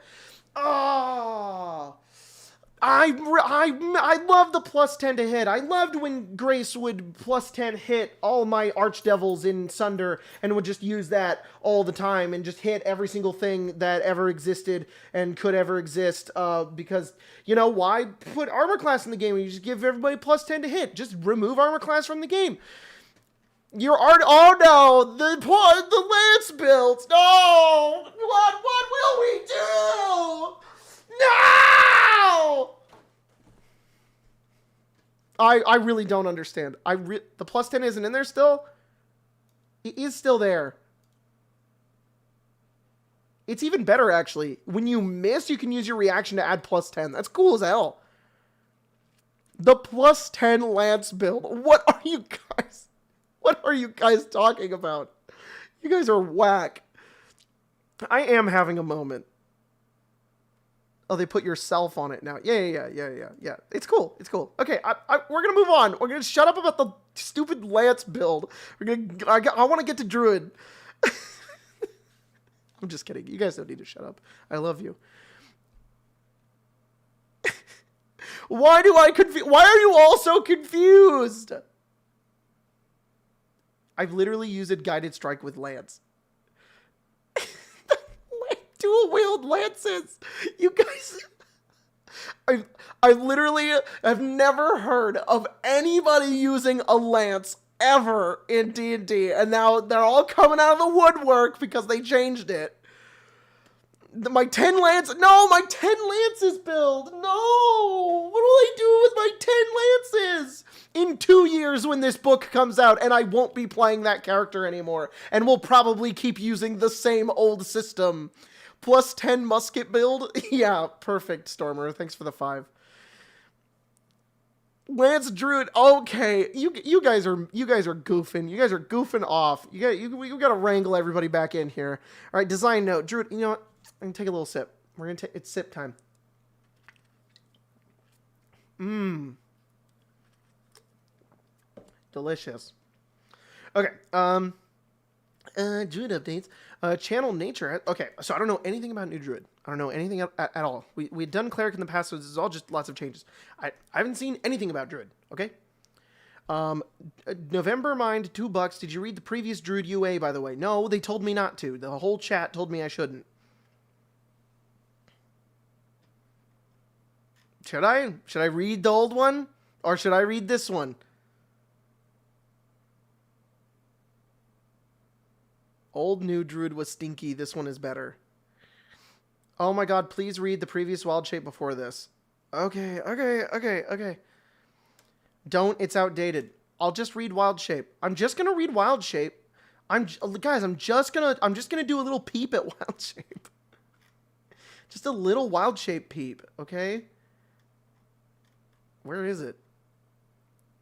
Oh. I love the +10 to hit. I loved when Grace would +10 hit all my Archdevils in Sunder and would just use that all the time and just hit every single thing that ever existed and could ever exist. Because, you know, why put armor class in the game when you just give everybody +10 to hit? Just remove armor class from the game. Oh no, the Lance builds. No, what will we do? No! I really don't understand. The +10 isn't in there still? It is still there. It's even better, actually. When you miss, you can use your reaction to add +10. That's cool as hell. The +10 Lance build. What are you guys... What are you guys talking about? You guys are whack. I am having a moment. Oh, they put yourself on it now. Yeah. It's cool. It's cool. Okay, we're gonna move on. We're gonna shut up about the stupid Lance build. I want to get to Druid. I'm just kidding. You guys don't need to shut up. I love you. Why are you all so confused? I've literally used a guided strike with Lance. Dual-wield lances. You guys... I literally have never heard of anybody using a lance ever in D&D, and now they're all coming out of the woodwork because they changed it. My 10 lances build. No! What will I do with my 10 lances? In 2 years when this book comes out, and I won't be playing that character anymore, and we'll probably keep using the same old system. +10 musket build? Yeah, perfect, Stormer. Thanks for the 5. Lance Druid. Okay, you guys are goofing. You guys are goofing off. You got to wrangle everybody back in here. All right, design note. Druid, you know what? I'm going to take a little sip. It's sip time. Delicious. Okay, Druid updates. Channel nature. Okay, so I don't know anything about new Druid. I don't know anything at all. We've done cleric in the past, so this is all just lots of changes. I haven't seen anything about Druid. Okay. November Mind, $2. Did you read the previous Druid UA, by the way? No, they told me not to. The whole chat told me I shouldn't. Should I? Should I read the old one? Or should I read this one? Old new Druid was stinky. This one is better. Oh my god, please read the previous wild shape before this. Okay. Don't, it's outdated. I'll just read wild shape. I'm just gonna read wild shape. I'm just gonna do a little peep at wild shape. Just a little wild shape peep, okay? Where is it?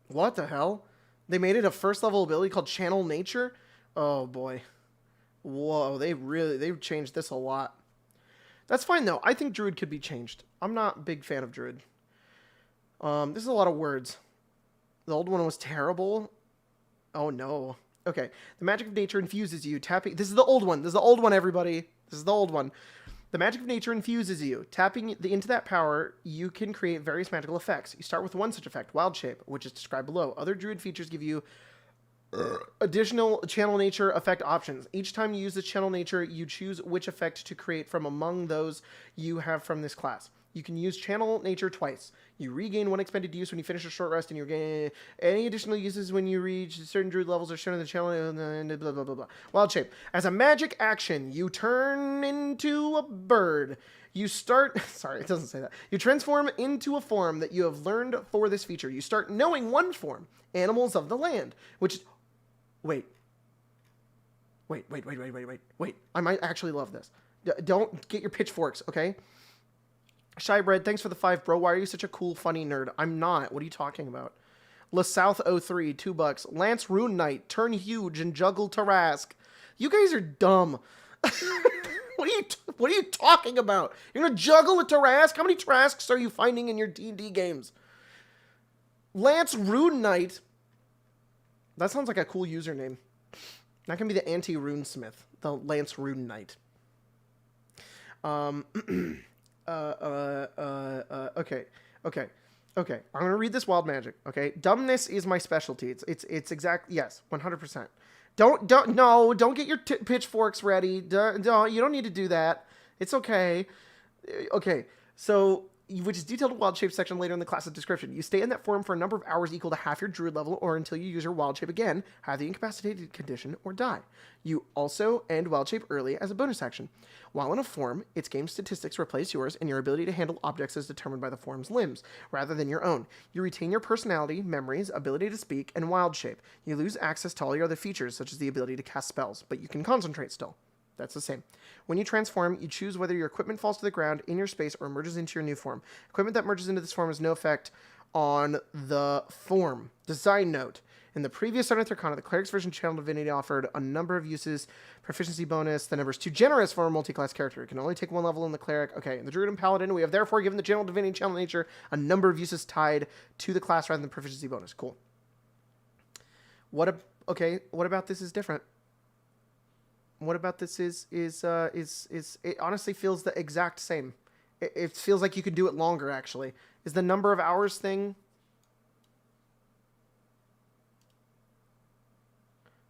What the hell? They made it a first level ability called Channel Nature? Oh boy. Whoa, they've changed this a lot. That's fine though. I think Druid could be changed. I'm not a big fan of Druid. This is a lot of words. The old one was terrible. Oh no. Okay. The magic of nature infuses you. Tapping. This is the old one. This is the old one, everybody. This is the old one. The magic of nature infuses you. Tapping into that power, you can create various magical effects. You start with one such effect, Wild Shape, which is described below. Other Druid features give you additional channel nature effect options. Each time you use the channel nature, you choose which effect to create from among those you have from this class. You can use channel nature twice. You regain 1 expended use when you finish a short rest, and you gain any additional uses when you reach certain Druid levels are shown in the channel, and blah, blah, blah, blah. Wild Shape. As a magic action, you turn into a bird. You start... Sorry, it doesn't say that. You transform into a form that you have learned for this feature. You start knowing one form, Animals of the Land, which is... Wait. I might actually love this. Don't get your pitchforks, okay? Shybread, thanks for the 5, bro. Why are you such a cool, funny nerd? I'm not. What are you talking about? LaSouth03, $2. Lance Rune Knight, turn huge and juggle Tarask. You guys are dumb. What are you talking about? You're gonna juggle a Tarask? How many Tarasks are you finding in your D&D games? Lance Rune Knight. That sounds like a cool username. That can be the anti-runesmith, the Lance Rune Knight. Okay. I'm gonna read this wild magic. Okay, dumbness is my specialty. It's exact. Yes, 100%. Don't get your pitchforks ready. Don't, you don't need to do that. It's okay. Okay, so which is detailed in wild shape section later in the class's description. You stay in that form for a number of hours equal to half your druid level or until you use your wild shape again, have the incapacitated condition, or die. You also end wild shape early as a bonus action. While in a form, its game statistics replace yours, and your ability to handle objects is determined by the form's limbs, rather than your own. You retain your personality, memories, ability to speak, and wild shape. You lose access to all your other features, such as the ability to cast spells, but you can concentrate still. That's the same. When you transform, you choose whether your equipment falls to the ground in your space or merges into your new form. Equipment that merges into this form has no effect on the form. Design note. In the previous Sun Arcana, the Cleric's version Channel Divinity offered a number of uses. Proficiency bonus. The number is too generous for a multi-class character. It can only take one level in the Cleric. Okay, in the Druid and Paladin, we have therefore given the Channel Divinity Channel Nature a number of uses tied to the class rather than proficiency bonus. Cool. What about this is different? What about this is it honestly feels the exact same. It feels like you could do it longer, actually. Is the number of hours thing...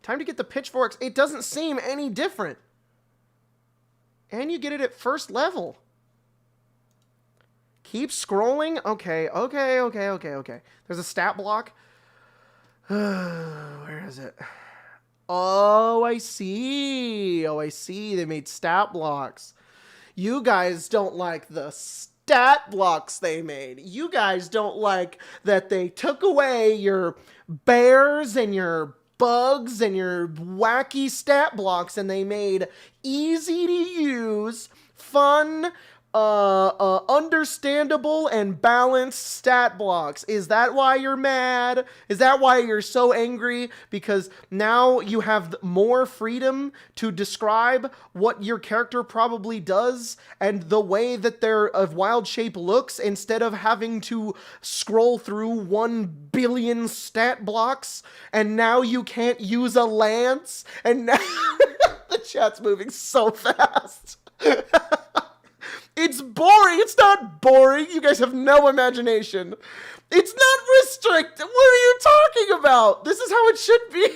Time to get the pitchforks. It doesn't seem any different. And you get it at first level. Keep scrolling. Okay. There's a stat block. Where is it? Oh, I see. They made stat blocks. You guys don't like the stat blocks they made. You guys don't like that they took away your bears and your bugs and your wacky stat blocks and they made easy to use, fun, understandable and balanced stat blocks. Is that why you're mad? Is that why you're so angry? Because now you have more freedom to describe what your character probably does and the way that their wild shape looks instead of having to scroll through 1 billion stat blocks, and now you can't use a lance, and now the chat's moving so fast. It's boring. It's not boring. You guys have no imagination. It's not restricted. What are you talking about? This is how it should be.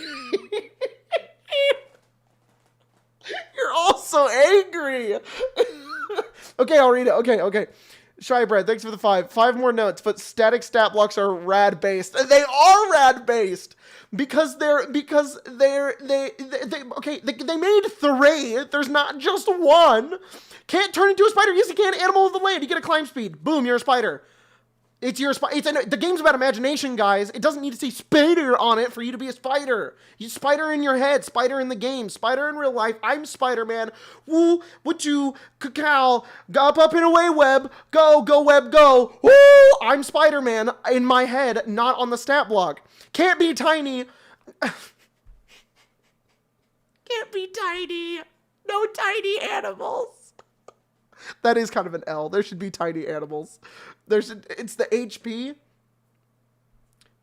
You're all so angry. Okay, I'll read it. Okay. Shy Bread, thanks for the 5. 5 more notes, but static stat blocks are rad based. They are rad based because they made 3. There's not just one. Can't turn into a spider. Yes, you can. Animal of the land. You get a climb speed. Boom, you're a spider. It's your the game's about imagination, guys. It doesn't need to say spider on it for you to be a spider. You spider in your head, spider in the game, spider in real life. I'm Spider-Man. Woo, what you, cacao, up and away, web. Go, web, go. Woo, I'm Spider-Man in my head, not on the stat block. Can't be tiny. Can't be tiny. No tiny animals. That is kind of an L. There should be tiny animals. It's the HP.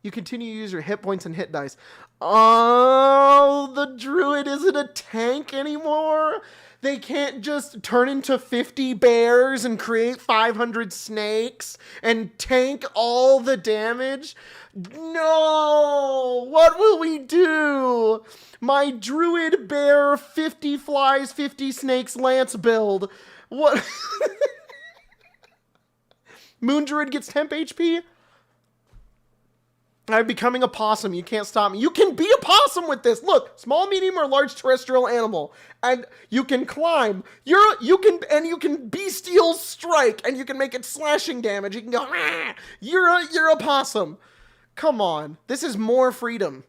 You continue to use your hit points and hit dice. Oh, the druid isn't a tank anymore. They can't just turn into 50 bears and create 500 snakes and tank all the damage. No! What will we do? My druid bear 50 flies, 50 snakes lance build. What? Moon Druid gets temp HP? I'm becoming a possum. You can't stop me. You can be a possum with this. Look, small, medium, or large terrestrial animal. And you can climb. You can bestial strike, and you can make it slashing damage. You can go, ah! You're a possum. Come on. This is more freedom.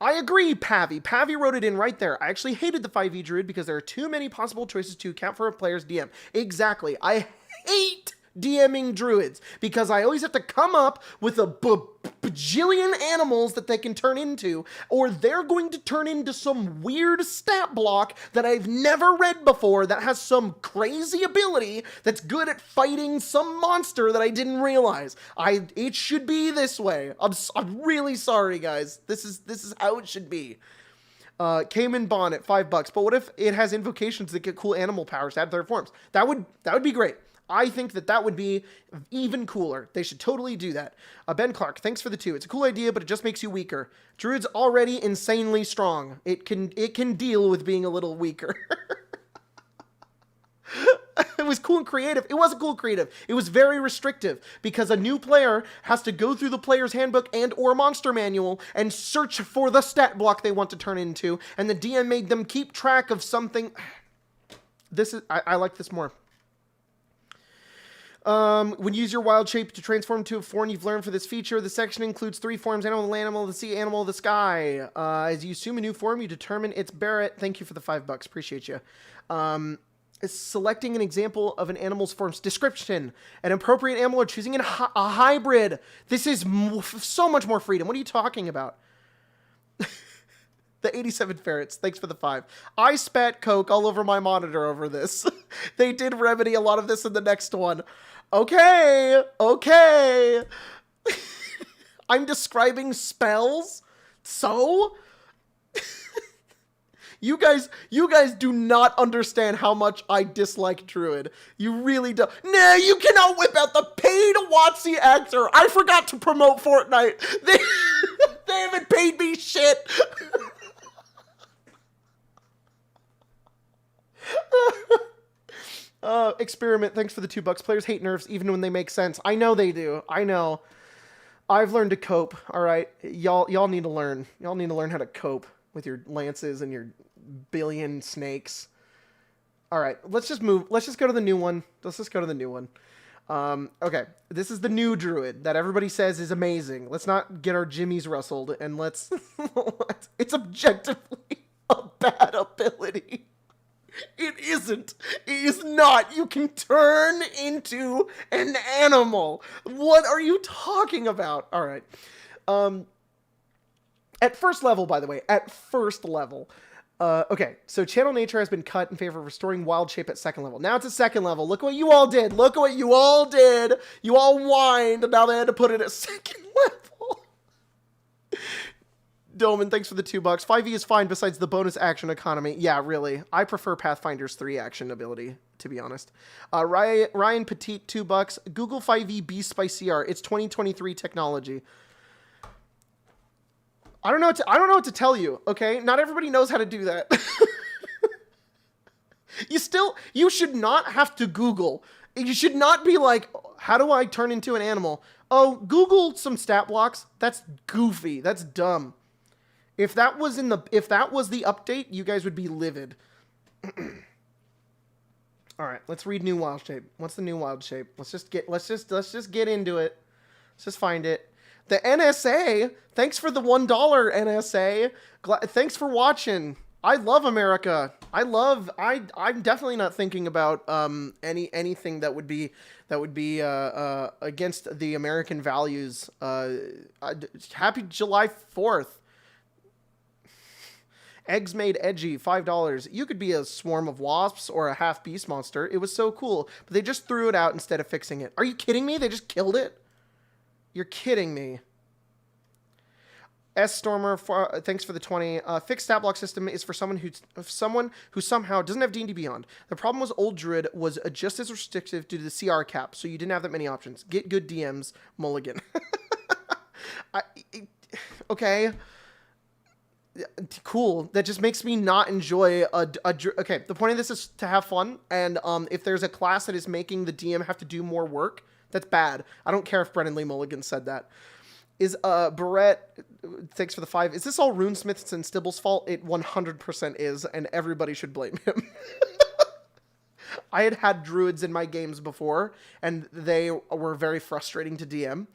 I agree, Pavi. Pavi wrote it in right there. I actually hated the 5e Druid because there are too many possible choices to account for a player's DM. Exactly. I hate DMing Druids because I always have to come up with a bajillion animals that they can turn into, or they're going to turn into some weird stat block that I've never read before that has some crazy ability that's good at fighting some monster that I didn't realize. It should be this way. I'm really sorry, guys. This is how it should be. Cayman Bond at $5, but what if it has invocations that get cool animal powers to add their forms? That would be great. I think that would be even cooler. They should totally do that. Ben Clark, thanks for the 2. It's a cool idea, but it just makes you weaker. Druid's already insanely strong. It can deal with being a little weaker. It was cool and creative. It wasn't cool and creative. It was very restrictive because a new player has to go through the player's handbook and or monster manual and search for the stat block they want to turn into, and the DM made them keep track of something. I like this more. When you use your wild shape to transform into a form you've learned for this feature, the section includes 3 forms: animal, of the sea, animal of the sky. As you assume a new form, you determine its Barrett. Thank you for the $5. Appreciate you. Selecting an example of an animal's form's description, an appropriate animal, or choosing a hybrid. This is so much more freedom. What are you talking about? The 87 ferrets. Thanks for the 5. I spat Coke all over my monitor over this. They did remedy a lot of this in the next one. Okay. I'm describing spells. So? You guys do not understand how much I dislike Druid. You really don't. Nah, you cannot whip out the paid WotC actor. I forgot to promote Fortnite. They haven't paid me shit. Experiment, thanks for the $2. Players hate nerfs even when they make sense. I know they do. I know. I've learned to cope, alright? Y'all need to learn. Y'all need to learn how to cope with your lances and your billion snakes. Alright, let's just move. Let's just go to the new one. Okay, this is the new Druid that everybody says is amazing. Let's not get our jimmies rustled, and let's... It's objectively a bad ability. It isn't. It is not. You can turn into an animal. What are you talking about? All right. At first level, by the way, okay, so channel nature has been cut in favor of restoring wild shape at second level. Now it's at second level. Look what you all did. You all whined, and now they had to put it at second level. Doman, thanks for the $2. 5e is fine besides the bonus action economy. Yeah, really. I prefer Pathfinder's 3 action ability, to be honest. Ryan Petit, $2. Google 5e Beast by CR. It's 2023 technology. I don't know what to tell you, okay? Not everybody knows how to do that. You should not have to Google. You should not be like, how do I turn into an animal? Oh, Google some stat blocks. That's goofy. That's dumb. If that was the update, you guys would be livid. All right, let's read new wild shape. What's the new wild shape? Let's just get into it. Let's just find it. The NSA. Thanks for the $1 NSA. Thanks for watching. I love America. I'm definitely not thinking about anything that would be against the American values. Happy July 4th. Eggs made edgy, $5. You could be a swarm of wasps or a half beast monster. It was so cool, but they just threw it out instead of fixing it. Are you kidding me? They just killed it? You're kidding me. S Stormer, thanks for the 20. Fixed stat block system is for someone who somehow doesn't have D&D Beyond. The problem was old Druid was just as restrictive due to the CR cap, so you didn't have that many options. Get good DMs, Mulligan. Okay. Cool. That just makes me not enjoy okay, the point of this is to have fun, and if there's a class that is making the DM have to do more work, that's bad. I don't care if Brennan Lee Mulligan said that. Is Barrett, thanks for the 5. Is this all Runesmith's and Stibble's fault? It 100% is, and everybody should blame him. I had druids in my games before, and they were very frustrating to DM.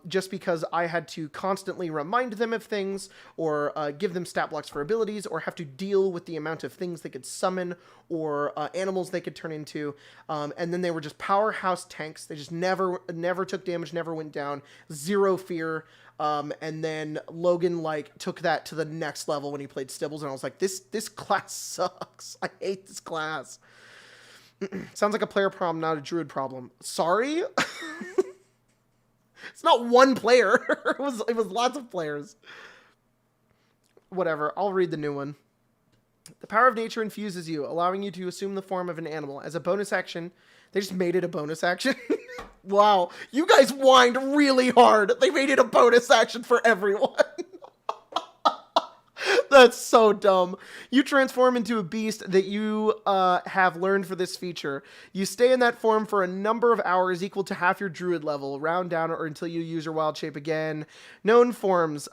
Just because I had to constantly remind them of things, or give them stat blocks for abilities, or have to deal with the amount of things they could summon, or animals they could turn into, and then they were just powerhouse tanks. They just never took damage, never went down, zero fear, and then Logan took that to the next level when he played Stibbles, and I was like, this class sucks. I hate this class. Sounds like a player problem, not a druid problem. Sorry? It's not one player. It was lots of players. Whatever. I'll read the new one. The power of nature infuses you, allowing you to assume the form of an animal. As a bonus action, they just made it a bonus action. Wow. You guys whined really hard. They made it a bonus action for everyone. That's so dumb. You transform into a beast that you have learned for this feature. You stay in that form for a number of hours equal to half your druid level, round down or until you use your wild shape again. Known forms.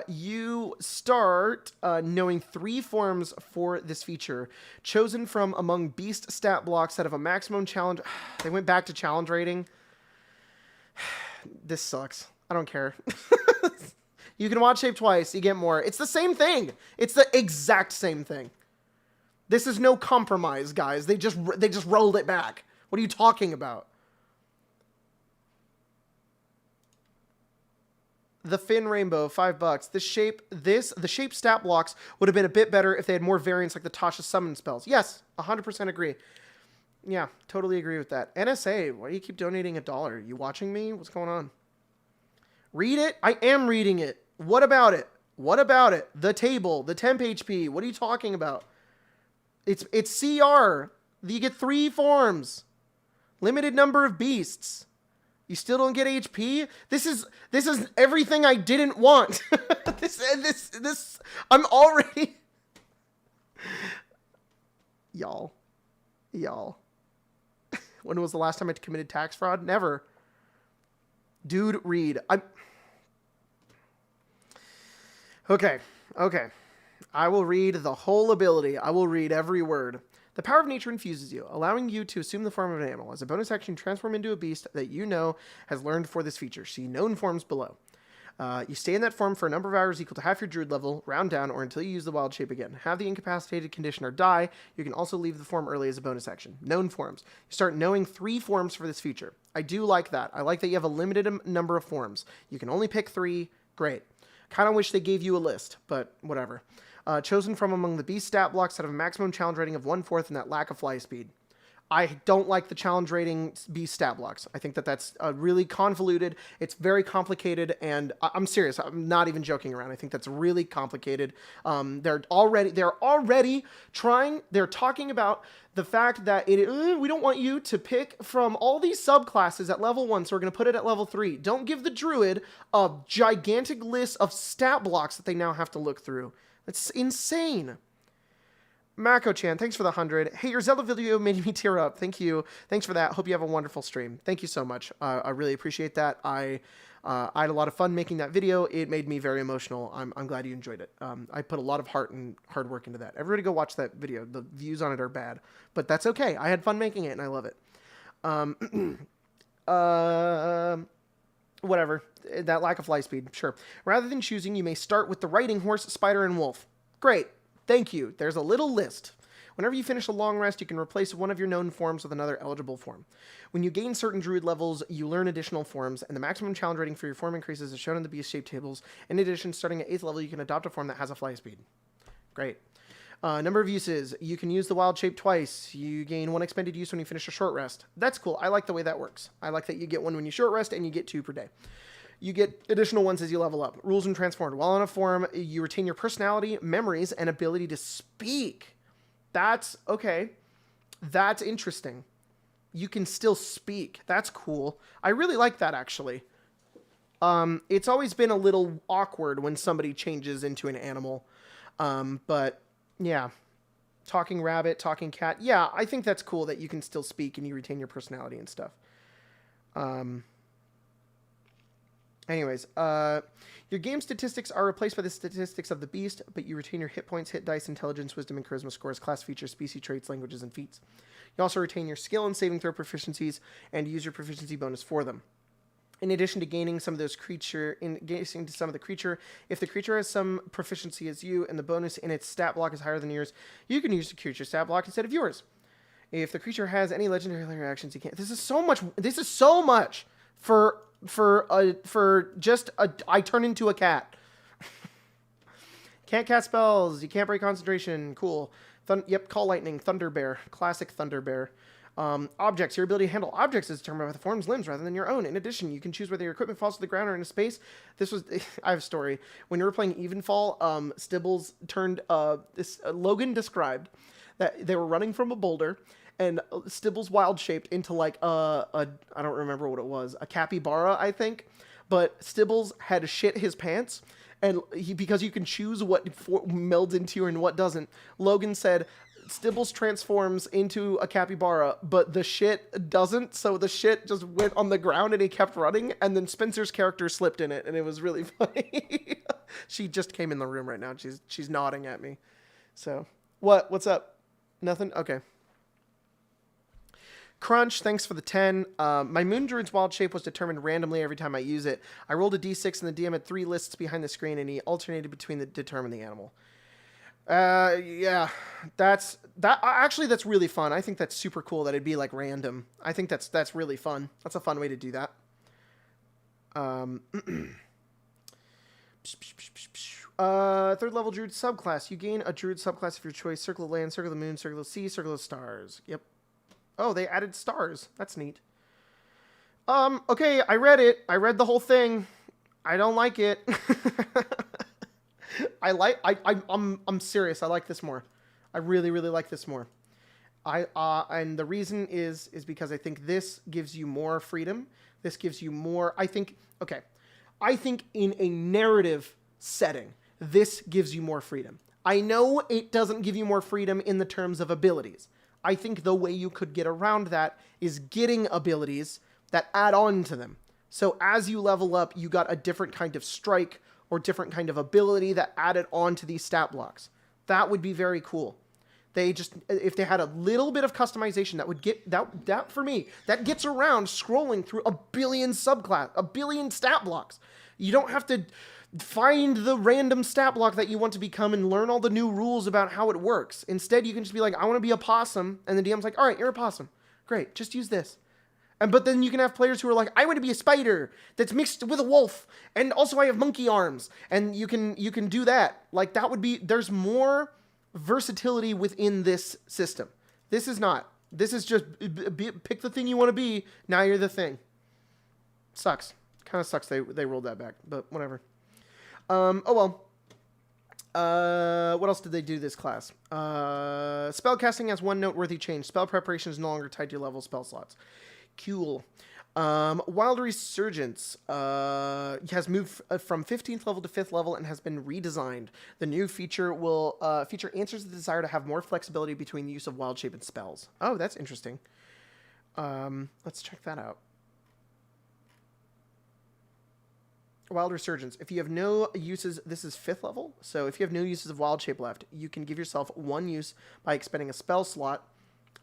You start knowing 3 forms for this feature, chosen from among beast stat blocks that have a maximum challenge. They went back to challenge rating. This sucks. I don't care. You can wild shape twice. You get more. It's the same thing. It's the exact same thing. This is no compromise, guys. They just rolled it back. What are you talking about? The Fin Rainbow, $5. The shape stat blocks would have been a bit better if they had more variants like the Tasha summon spells. Yes, 100% agree. Yeah, totally agree with that. NSA, why do you keep donating $1? You watching me? What's going on? Read it? I am reading it. What about it? What about it? The table, the temp HP. What are you talking about? It's CR. You get 3 forms. Limited number of beasts. You still don't get HP? This is everything I didn't want. this I'm already Y'all. When was the last time I committed tax fraud? Never. Dude, read. Okay. I will read the whole ability. I will read every word. The power of nature infuses you, allowing you to assume the form of an animal. As a bonus action, transform into a beast that you know has learned for this feature. See known forms below. You stay in that form for a number of hours equal to half your druid level, round down, or until you use the wild shape again. Have the incapacitated condition or die. You can also leave the form early as a bonus action. Known forms. You start knowing 3 forms for this feature. I do like that. I like that you have a limited number of forms. You can only pick 3. Great. Kind of wish they gave you a list, but whatever. Chosen from among the beast stat blocks that have a maximum challenge rating of 1/4 and that lack of fly speed. I don't like the challenge rating beast stat blocks. I think that that's really convoluted. It's very complicated, and I'm serious. I'm not even joking around. I think that's really complicated. They're already trying. They're talking about the fact that we don't want you to pick from all these subclasses at level 1, so we're going to put it at level 3. Don't give the druid a gigantic list of stat blocks that they now have to look through. That's insane. Mako-chan, thanks for the 100. Hey, your Zelda video made me tear up. Thank you. Thanks for that. Hope you have a wonderful stream. Thank you so much. I really appreciate that. I had a lot of fun making that video. It made me very emotional. I'm glad you enjoyed it. I put a lot of heart and hard work into that. Everybody go watch that video. The views on it are bad, but that's okay. I had fun making it, and I love it. Whatever. That lack of fly speed, sure. Rather than choosing, you may start with the riding horse, spider, and wolf. Great. Thank you. There's a little list. Whenever you finish a long rest, you can replace one of your known forms with another eligible form. When you gain certain druid levels, you learn additional forms, and the maximum challenge rating for your form increases as shown in the beast shape tables. In addition, starting at 8th level, you can adopt a form that has a fly speed. Great. Number of uses. You can use the wild shape twice. You gain 1 expended use when you finish a short rest. That's cool. I like the way that works. I like that you get 1 when you short rest, and you get 2 per day. You get additional ones as you level up. Rules and transformed. While on a form, you retain your personality, memories, and ability to speak. That's okay. That's interesting. You can still speak. That's cool. I really like that, actually. It's always been a little awkward when somebody changes into an animal. But yeah. Talking rabbit, talking cat. Yeah, I think that's cool that you can still speak and you retain your personality and stuff. Anyways, your game statistics are replaced by the statistics of the beast, but you retain your hit points, hit dice, intelligence, wisdom, and charisma scores, class features, species traits, languages, and feats. You also retain your skill and saving throw proficiencies and use your proficiency bonus for them. In addition to gaining some of those if the creature has some proficiency as you and the bonus in its stat block is higher than yours, you can use the creature stat block instead of yours. If the creature has any legendary reactions, you can't. This is so much for just I turn into a cat. Can't cast spells. You can't break concentration. Cool. Call lightning. Thunder Bear. Classic Thunder Bear. Objects. Your ability to handle objects is determined by the form's limbs rather than your own. In addition, you can choose whether your equipment falls to the ground or into space. I have a story. When you were playing Evenfall, Stibbles turned, Logan described that they were running from a boulder, and Stibbles wild-shaped into like I don't remember what it was, a capybara, I think. But Stibbles had shit his pants, And because you can choose what melds into you and what doesn't. Logan said, Stibbles transforms into a capybara, but the shit doesn't, so the shit just went on the ground and he kept running, and then Spencer's character slipped in it, and it was really funny. She just came in the room right now. She's nodding at me. So, what's up? Nothing? Okay. Crunch, thanks for the 10. My Moon Druid's wild shape was determined randomly every time I use it. I rolled a d6 and the DM had 3 lists behind the screen, and he alternated between the determine the animal. Yeah, that's really fun. I think that's super cool that it'd be like random. I think that's really fun. That's a fun way to do that. Third level Druid subclass. You gain a Druid subclass of your choice. Circle of land, circle of the moon, circle of the sea, circle of stars. Yep. Oh, they added stars. That's neat. Okay, I read it. I read the whole thing. I don't like it. I'm serious. I like this more. I really, really like this more. And the reason is because I think this gives you more freedom. This gives you more, I think in a narrative setting, this gives you more freedom. I know it doesn't give you more freedom in the terms of abilities. I think the way you could get around that is getting abilities that add on to them. So as you level up, you got a different kind of strike or different kind of ability that added on to these stat blocks. That would be very cool. If they had a little bit of customization, that would get, that for me, that gets around scrolling through a billion stat blocks. You don't have to find the random stat block that you want to become and learn all the new rules about how it works. Instead, you can just be like, I want to be a possum. And the DM's like, all right, you're a possum. Great, just use this. But then you can have players who are like, I want to be a spider that's mixed with a wolf. And also I have monkey arms. And you can do that. Like that would be, there's more versatility within this system. This is not. This is just pick the thing you want to be. Now you're the thing. Sucks. Kind of sucks they rolled that back, but whatever. Oh well. What else did they do this class? Spellcasting has one noteworthy change. Spell preparation is no longer tied to your level spell slots. Cool. Wild Resurgence has moved from 15th level to 5th level and has been redesigned. The new feature will feature answers the desire to have more flexibility between the use of wild shape and spells. Oh, that's interesting. Let's check that out. Wild Resurgence. If you have no uses, this is 5th level, so if you have no uses of wild shape left, you can give yourself one use by expending a spell slot,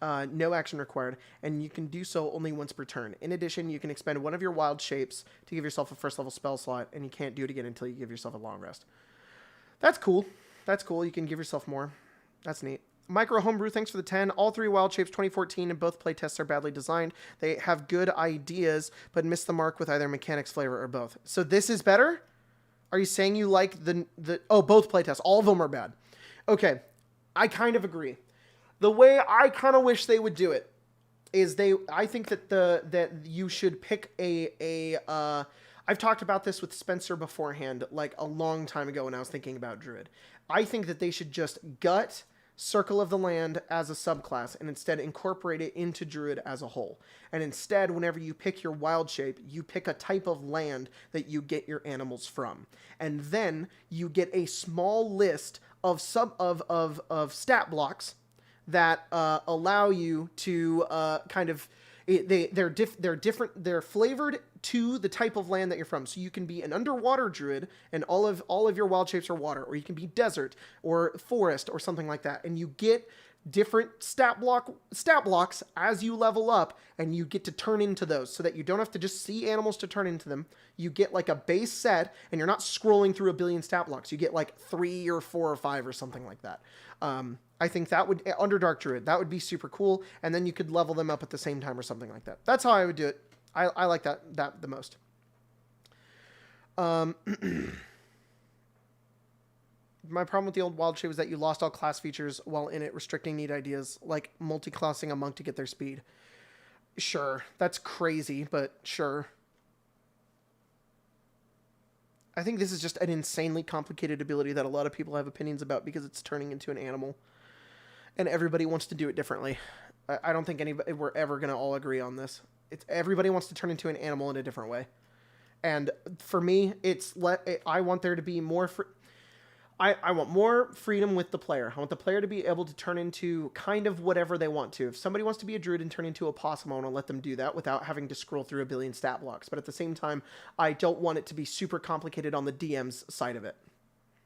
no action required, and you can do so only once per turn. In addition, you can expend one of your wild shapes to give yourself a 1st level spell slot, and you can't do it again until you give yourself a long rest. That's cool. That's cool. You can give yourself more. That's neat. Micro Homebrew, thanks for the 10. All 3 wild shapes 2014 and both playtests are badly designed. They have good ideas, but miss the mark with either mechanics, flavor, or both. So this is better? Are you saying you like both playtests? All of them are bad. Okay, I kind of agree. The way I kind of wish they would do it is I think that you should pick I've talked about this with Spencer beforehand, like a long time ago when I was thinking about Druid. I think that they should just gut Circle of the Land as a subclass and instead incorporate it into Druid as a whole. And instead, whenever you pick your wild shape, you pick a type of land that you get your animals from. And then you get a small list of stat blocks that allow you to they're different. They're flavored to the type of land that you're from. So you can be an underwater druid, and all of your wild shapes are water, or you can be desert or forest or something like that. And you get different stat blocks as you level up, and you get to turn into those, so that you don't have to just see animals to turn into them. You get like a base set, and you're not scrolling through a billion stat blocks. You get like 3 or 4 or 5 or something like that. I think that would, under Dark Druid, that would be super cool, and then you could level them up at the same time or something like that. That's how I would do it. I like that the most. My problem with the old wild shape was that you lost all class features while in it, restricting neat ideas, like multi-classing a monk to get their speed. Sure, that's crazy, but sure. I think this is just an insanely complicated ability that a lot of people have opinions about because it's turning into an animal. And everybody wants to do it differently. I don't think we're ever going to all agree on this. Everybody wants to turn into an animal in a different way. And for me, I want there to be more I want more freedom with the player. I want the player to be able to turn into kind of whatever they want to. If somebody wants to be a druid and turn into a possum, I want to let them do that without having to scroll through a billion stat blocks. But at the same time, I don't want it to be super complicated on the DM's side of it.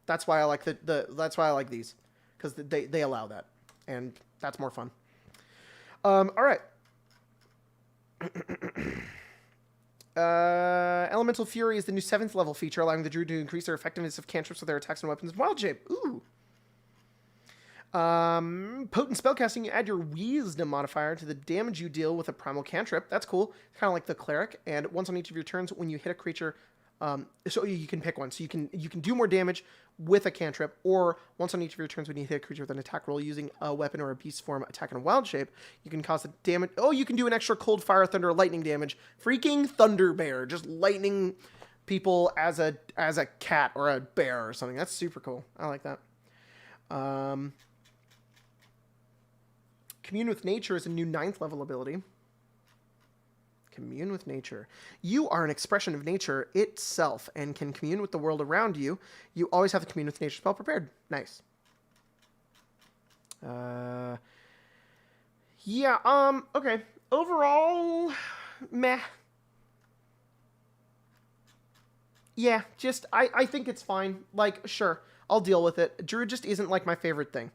That's why I like that's why I like these, because they allow that, and that's more fun. All right. Elemental Fury is the new 7th level feature, allowing the druid to increase their effectiveness of cantrips with their attacks and weapons in wild shape. Ooh. Potent spellcasting, you add your wisdom modifier to the damage you deal with a primal cantrip. That's cool. It's kind of like the cleric. And once on each of your turns, when you hit a creature, so you can pick one. So you can do more damage with a cantrip, or once on each of your turns when you hit a creature with an attack roll using a weapon or a beast form attack in a wild shape, you can cause the damage. Oh, you can do an extra cold, fire, thunder, lightning damage. Freaking Thunder Bear, just lightning people as a cat or a bear or something. That's super cool. I like that. Commune with Nature is a new 9th level ability. Commune with nature. You are an expression of nature itself and can commune with the world around you. You always have the commune with nature spell prepared. Nice. Yeah, okay. Overall, meh. Yeah, just, I think it's fine. Like, sure, I'll deal with it. Druid just isn't, like, my favorite thing.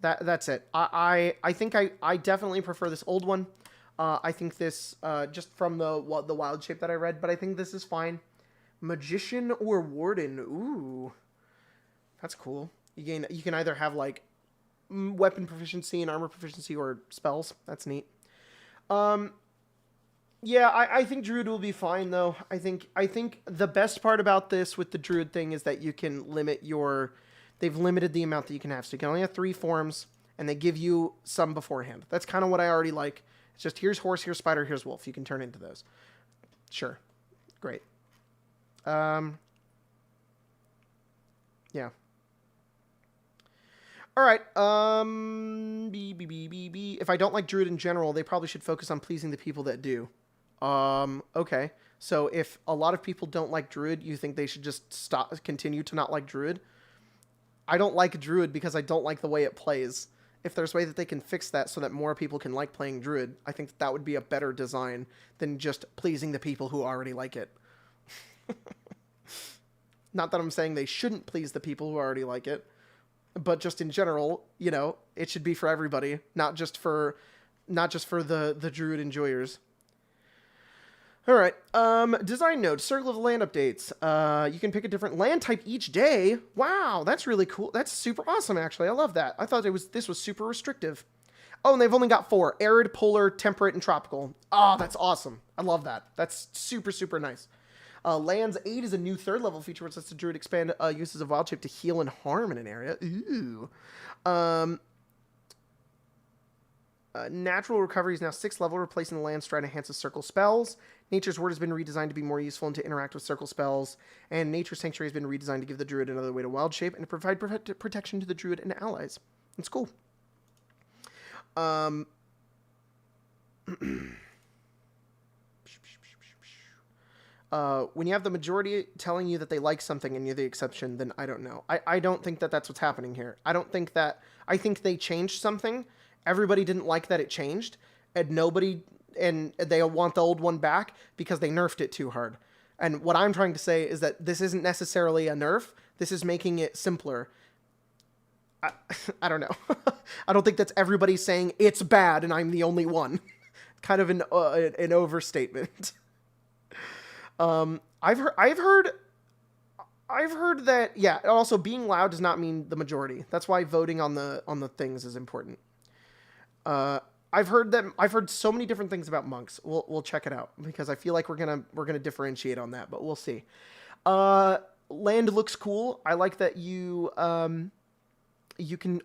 That's it. I think I definitely prefer this old one. I think this, just from the wild shape that I read, but I think this is fine. Magician or Warden. Ooh. That's cool. You can either have, like, weapon proficiency and armor proficiency or spells. That's neat. Yeah, I think Druid will be fine, though. I think the best part about this with the Druid thing is that you can limit they've limited the amount that you can have. So you can only have 3 forms, and they give you some beforehand. That's kind of what I already like. It's just, here's horse, here's spider, here's wolf. You can turn into those. Sure. Great. Yeah. All right. If I don't like Druid in general, they probably should focus on pleasing the people that do. Okay. So if a lot of people don't like Druid, you think they should just continue to not like Druid? I don't like Druid because I don't like the way it plays. If there's a way that they can fix that so that more people can like playing Druid, I think that would be a better design than just pleasing the people who already like it. Not that I'm saying they shouldn't please the people who already like it, but just in general, you know, it should be for everybody, not just for the Druid enjoyers. All right. Design note, circle of the land updates. You can pick a different land type each day. Wow, that's really cool. That's super awesome, actually. I love that. I thought this was super restrictive. Oh, and they've only got 4. Arid, polar, temperate, and tropical. Oh, that's awesome. I love that. That's super, super nice. Lands 8 is a new 3rd level feature which lets the Druid expand uses of wild shape to heal and harm in an area. Ooh. Natural Recovery is now 6th level, replacing the land stride enhances circle spells. Nature's Word has been redesigned to be more useful and to interact with circle spells. And Nature's Sanctuary has been redesigned to give the Druid another way to wild shape and to provide protection to the Druid and allies. It's cool. When you have the majority telling you that they like something and you're the exception, then I don't know. I don't think that that's what's happening here. I think they changed something. Everybody didn't like that it changed, and they want the old one back because they nerfed it too hard. And what I'm trying to say is that this isn't necessarily a nerf. This is making it simpler. I don't know. I don't think that's everybody saying it's bad and I'm the only one. Kind of an overstatement. I've heard that, yeah, also being loud does not mean the majority. That's why voting on the things is important. I've heard so many different things about monks. We'll check it out because I feel like we're gonna differentiate on that, but we'll see. Land looks cool. I like that you can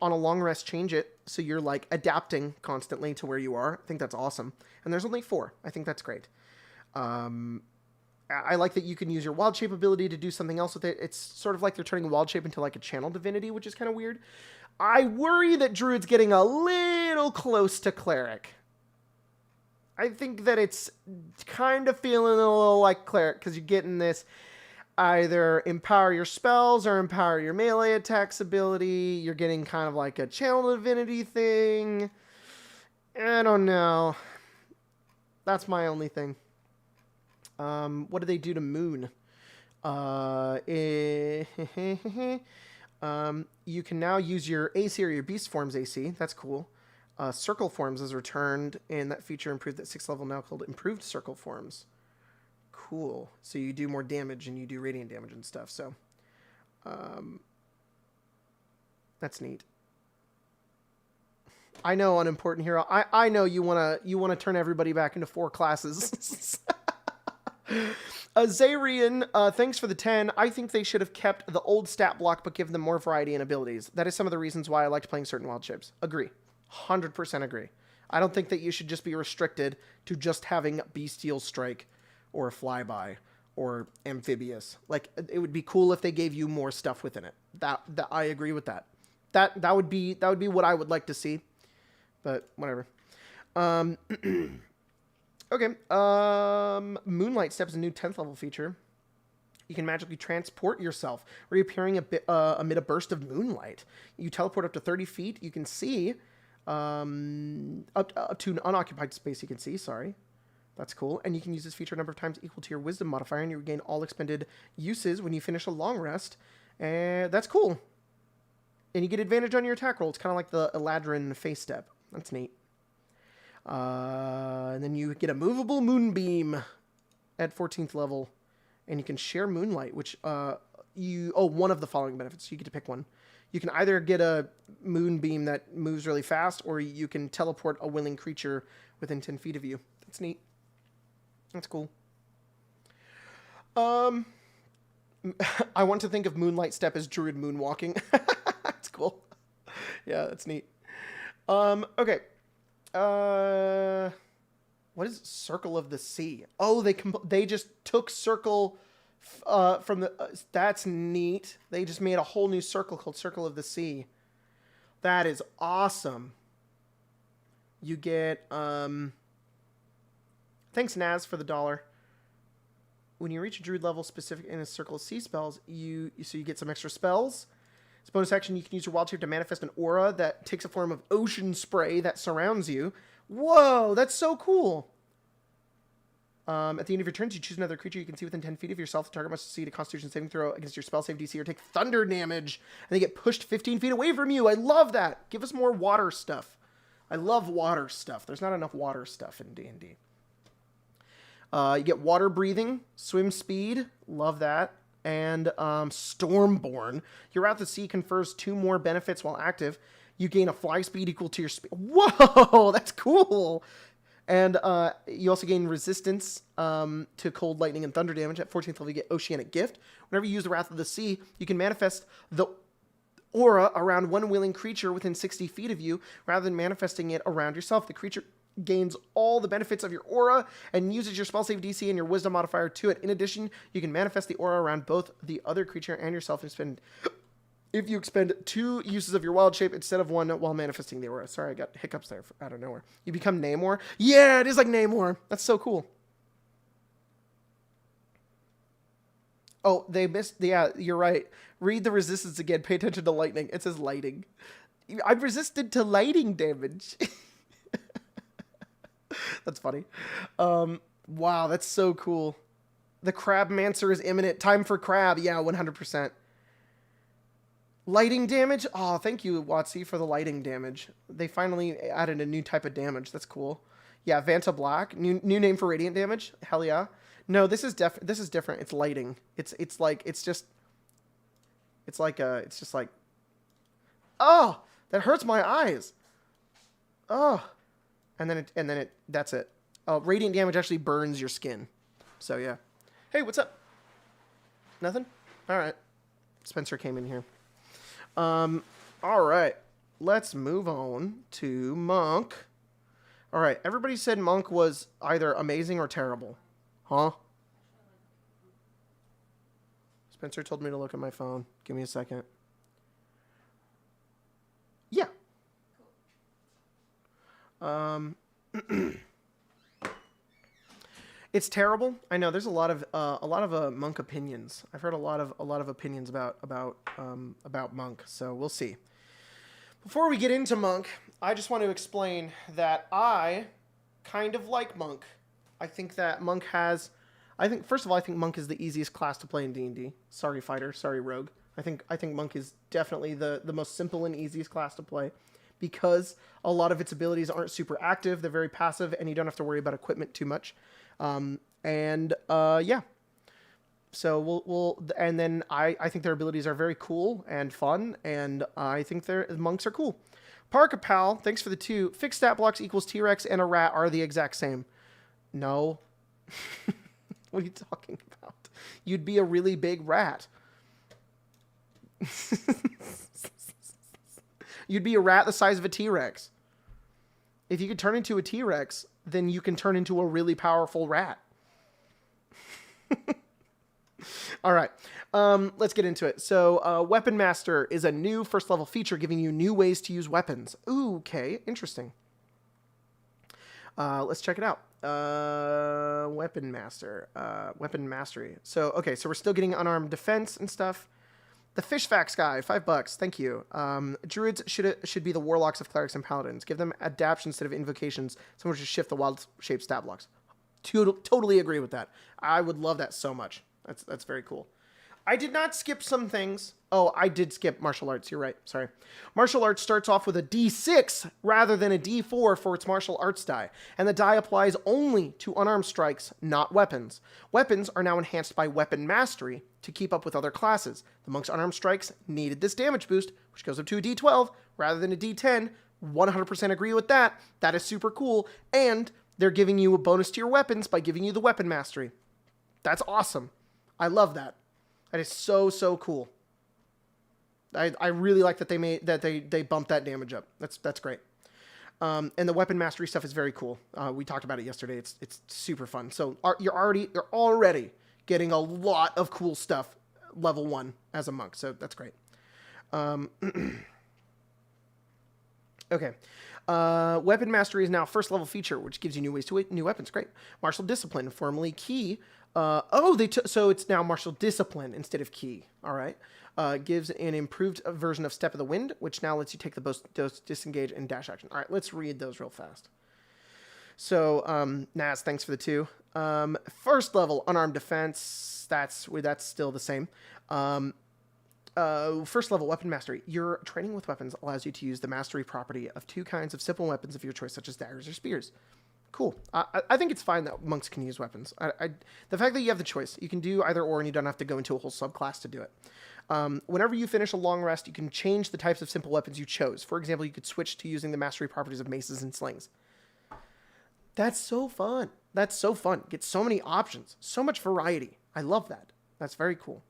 on a long rest change it so you're like adapting constantly to where you are. I think that's awesome. And there's only 4. I think that's great. I like that you can use your wild shape ability to do something else with it. It's sort of like they're turning wild shape into like a channel divinity, which is kind of weird. I worry that Druid's getting a little close to cleric. I think that it's kind of feeling a little like cleric because you're getting this either empower your spells or empower your melee attacks ability. You're getting kind of like a channel divinity thing. I don't know. That's my only thing. What do they do to Moon? You can now use your AC or your Beast Forms AC. That's cool. Circle Forms is returned, and that feature improved at 6th level now called Improved Circle Forms. Cool. So you do more damage and you do radiant damage and stuff. So, that's neat. I know, unimportant hero. I know you wanna turn everybody back into 4 classes. Zarian, thanks for the 10. I think they should have kept the old stat block but given them more variety and abilities. That is some of the reasons why I liked playing certain wild shapes. Agree. 100% agree. I don't think that you should just be restricted to just having Bestial Strike or Flyby or Amphibious. Like, it would be cool if they gave you more stuff within it. That I agree with that. That would be what I would like to see. But whatever. Okay. Moonlight Step is a new 10th level feature. You can magically transport yourself, reappearing amid a burst of moonlight. You teleport up to 30 feet. You can see up to an unoccupied space. You can see. Sorry, that's cool. And you can use this feature a number of times equal to your Wisdom modifier, and you regain all expended uses when you finish a long rest. And that's cool. And you get advantage on your attack roll. It's kind of like the Eladrin Face Step. That's neat. And then you get a movable moonbeam at 14th level, and you can share moonlight, which one of the following benefits. You get to pick one. You can either get a moonbeam that moves really fast, or you can teleport a willing creature within 10 feet of you. That's neat. That's cool. I want to think of Moonlight Step as Druid Moonwalking. That's cool. Yeah, that's neat. Okay. What is Circle of the Sea? Oh, they just took Circle from the... that's neat. They just made a whole new circle called Circle of the Sea. That is awesome. You get... thanks, Naz, for the $1. When you reach a druid level specific in a Circle of Sea spells, you get some extra spells. As a bonus action, you can use your wild shape to manifest an aura that takes a form of ocean spray that surrounds you. Whoa, that's so cool. At the end of your turns, you choose another creature you can see within 10 feet of yourself. The target must succeed a Constitution saving throw against your spell save DC or take thunder damage, and they get pushed 15 feet away from you. I love that. Give us more water stuff. I love water stuff. There's not enough water stuff in D&D. You get water breathing, swim speed. Love that. And Stormborn. Your Wrath of the Sea confers 2 more benefits while active. You gain a fly speed equal to your speed. Whoa, that's cool. And you also gain resistance to cold, lightning, and thunder damage. At 14th level, you get Oceanic Gift. Whenever you use the Wrath of the Sea, you can manifest the aura around one willing creature within 60 feet of you, rather than manifesting it around yourself. The creature gains all the benefits of your aura and uses your spell save DC and your wisdom modifier to it. In addition, you can manifest the aura around both the other creature and yourself if you expend 2 uses of your wild shape instead of 1 while manifesting the aura. Sorry, I got hiccups there out of nowhere. You become Namor. Yeah, it is like Namor. That's so cool. Oh, they missed. Yeah, you're right. Read the resistance again. Pay attention to lightning. It says lighting. I'm resistant to lighting damage. That's funny. Wow, that's so cool. The Crabmancer is imminent. Time for crab. Yeah, 100%. Lighting damage? Oh, thank you, Watsy, for the lighting damage. They finally added a new type of damage. That's cool. Yeah, Vanta Black. New name for radiant damage? Hell yeah. No, this is different. It's lighting. It's just like, oh, that hurts my eyes. Oh. And then that's it. Oh, radiant damage actually burns your skin. So yeah. Hey, what's up? Nothing? All right. Spencer came in here. All right. Let's move on to Monk. All right. Everybody said Monk was either amazing or terrible. Huh? Spencer told me to look at my phone. Give me a second. Yeah. It's terrible. I know there's a lot of monk opinions. I've heard a lot of opinions about monk. So we'll see. Before we get into monk, I just want to explain that I kind of like monk. I think that monk has. I think first of all, I think monk is the easiest class to play in D&D. Sorry fighter, sorry rogue. I think monk is definitely the most simple and easiest class to play, because a lot of its abilities aren't super active. They're very passive, and you don't have to worry about equipment too much. Yeah. So and then I think their abilities are very cool and fun, and I think their monks are cool. Parka Pal, thanks for the 2. Fixed stat blocks equals T-Rex and a rat are the exact same. No. What are you talking about? You'd be a really big rat. You'd be a rat the size of a T-Rex. If you could turn into a T-Rex, then you can turn into a really powerful rat. All right. Let's get into it. So, Weapon Master is a new first level feature giving you new ways to use weapons. Ooh, okay. Interesting. Let's check it out. Weapon Master. Weapon Mastery. So, okay. So we're still getting unarmed defense and stuff. The Fish Facts guy, $5. Thank you. Druids should be the warlocks of clerics and paladins. Give them adaptation instead of invocations. Someone should shift the wild shape stat blocks. Totally agree with that. I would love that so much. That's very cool. I did not skip some things. Oh, I did skip martial arts. You're right. Sorry. Martial arts starts off with a D6 rather than a D4 for its martial arts die, and the die applies only to unarmed strikes, not weapons. Weapons are now enhanced by weapon mastery to keep up with other classes. The monk's unarmed strikes needed this damage boost, which goes up to a D12 rather than a D10. 100% agree with that. That is super cool, and they're giving you a bonus to your weapons by giving you the weapon mastery. That's awesome. I love that. That is so cool. I really like that they bumped that damage up. That's great. And the weapon mastery stuff is very cool. We talked about it yesterday. It's super fun. So you're already getting a lot of cool stuff level 1 as a monk. So that's great. Okay. Weapon mastery is now first level feature, which gives you new ways to new weapons. Great. Martial discipline, formerly key. So it's now martial discipline instead of key. All right. Gives an improved version of Step of the Wind, which now lets you take those disengage and dash action. All right, let's read those real fast. So, Naz, thanks for the 2. First level unarmed defense. That's still the same. First level weapon mastery. Your training with weapons allows you to use the mastery property of 2 kinds of simple weapons of your choice, such as daggers or spears. Cool. I think it's fine that monks can use weapons. The fact that you have the choice, you can do either or, and you don't have to go into a whole subclass to do it. Whenever you finish a long rest, you can change the types of simple weapons you chose. For example, you could switch to using the mastery properties of maces and slings. That's so fun. Get so many options, so much variety. I love that. That's very cool.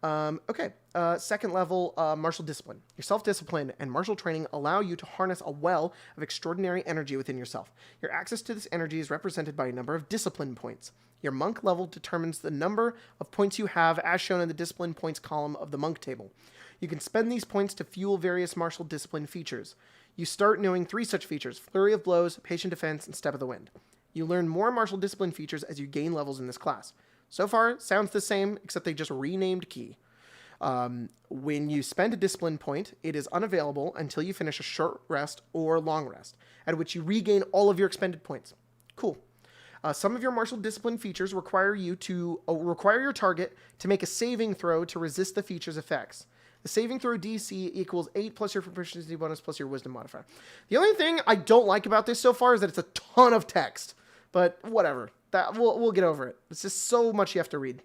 Okay. Second level, martial discipline. Your self-discipline and martial training allow you to harness a well of extraordinary energy within yourself. Your access to this energy is represented by a number of discipline points. Your monk level determines the number of points you have as shown in the discipline points column of the monk table. You can spend these points to fuel various martial discipline features. You start knowing 3 such features: Flurry of Blows, Patient Defense, and Step of the Wind. You learn more martial discipline features as you gain levels in this class. So far, sounds the same, except they just renamed key. When you spend a discipline point, it is unavailable until you finish a short rest or long rest, at which you regain all of your expended points. Cool. Some of your martial discipline features require your target to make a saving throw to resist the feature's effects. The saving throw DC equals 8 plus your proficiency bonus plus your wisdom modifier. The only thing I don't like about this so far is that it's a ton of text, but whatever. That we'll get over it. It's just so much you have to read.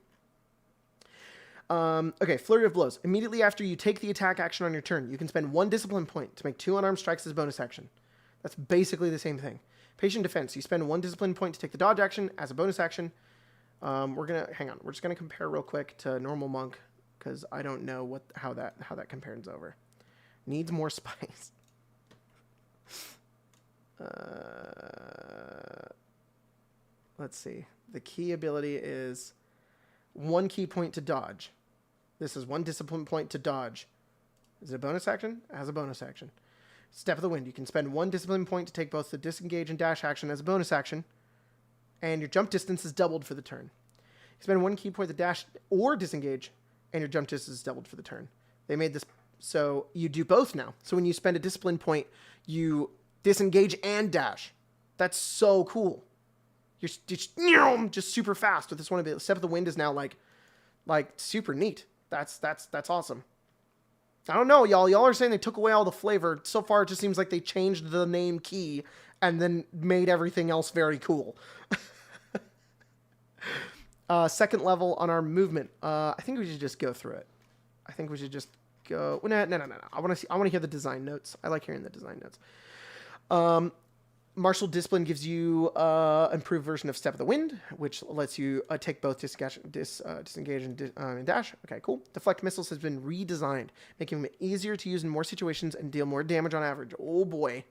Okay, Flurry of Blows. Immediately after you take the attack action on your turn, you can spend 1 discipline point to make 2 unarmed strikes as a bonus action. That's basically the same thing. Patient Defense. You spend 1 discipline point to take the dodge action as a bonus action. We're just gonna compare real quick to normal monk because I don't know how that compares over. Needs more spice. Let's see. The key ability is 1 key point to dodge. This is 1 discipline point to dodge. Is it a bonus action? It has a bonus action. Step of the Wind. You can spend 1 discipline point to take both the disengage and dash action as a bonus action. and your jump distance is doubled for the turn. You spend 1 key point to dash or disengage, and your jump distance is doubled for the turn. They made this so you do both now. So when you spend a discipline point, you disengage and dash. That's so cool. You're just super fast with this one ability. Step of the Wind is now like super neat. That's awesome. I don't know, y'all. Y'all are saying they took away all the flavor. So far, it just seems like they changed the name key and then made everything else very cool. Second level on our movement. I think we should just go through it. I think we should just go. No. I want to hear the design notes. I like hearing the design notes. Martial Discipline gives you an improved version of Step of the Wind, which lets you take both disengage and dash. Okay, cool. Deflect Missiles has been redesigned, making them easier to use in more situations and deal more damage on average. Oh boy.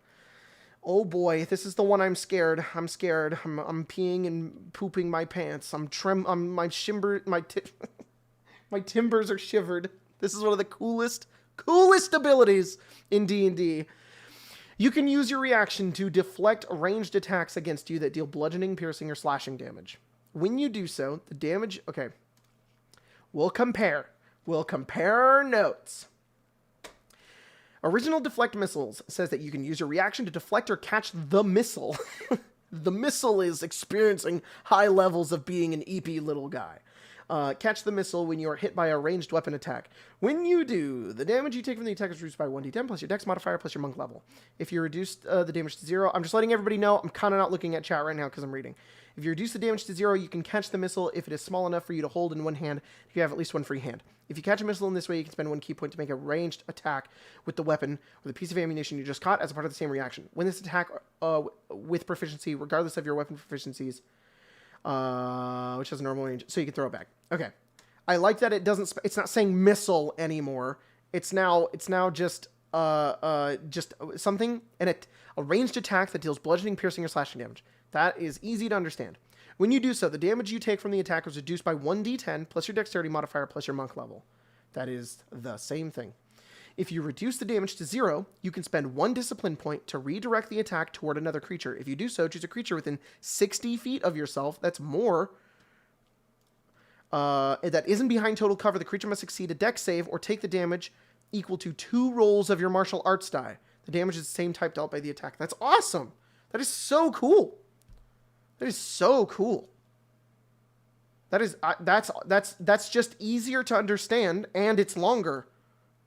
Oh boy, this is the one I'm scared. I'm scared. I'm peeing and pooping my pants. My timbers are shivered. This is one of the coolest abilities in D&D. You can use your reaction to deflect ranged attacks against you that deal bludgeoning, piercing, or slashing damage. When you do so, the damage... Okay. We'll compare our notes. Original Deflect Missiles says that you can use your reaction to deflect or catch the missile. The missile is experiencing high levels of being an EP little guy. Catch the missile when you are hit by a ranged weapon attack. When you do, the damage you take from the attack is reduced by 1d10 plus your dex modifier plus your monk level. If you reduce the damage to 0, I'm just letting everybody know, I'm kind of not looking at chat right now because I'm reading. If you reduce the damage to 0, you can catch the missile if it is small enough for you to hold in one hand if you have at least one free hand. If you catch a missile in this way, you can spend 1 key point to make a ranged attack with the weapon or the piece of ammunition you just caught as a part of the same reaction. When this attack with proficiency, regardless of your weapon proficiencies, which has a normal range, so you can throw it back. Okay. I like that it doesn't, it's not saying missile anymore. It's now just something, and a ranged attack that deals bludgeoning, piercing, or slashing damage. That is easy to understand. When you do so, the damage you take from the attack is reduced by 1d10 plus your dexterity modifier plus your monk level. That is the same thing. If you reduce the damage to 0, you can spend 1 discipline point to redirect the attack toward another creature. If you do so, choose a creature within 60 feet of yourself. That's more. That isn't behind total cover. The creature must succeed a dex save or take the damage equal to 2 rolls of your martial arts die. The damage is the same type dealt by the attack. That's awesome. That is so cool. That is so cool. That's just easier to understand, and it's longer.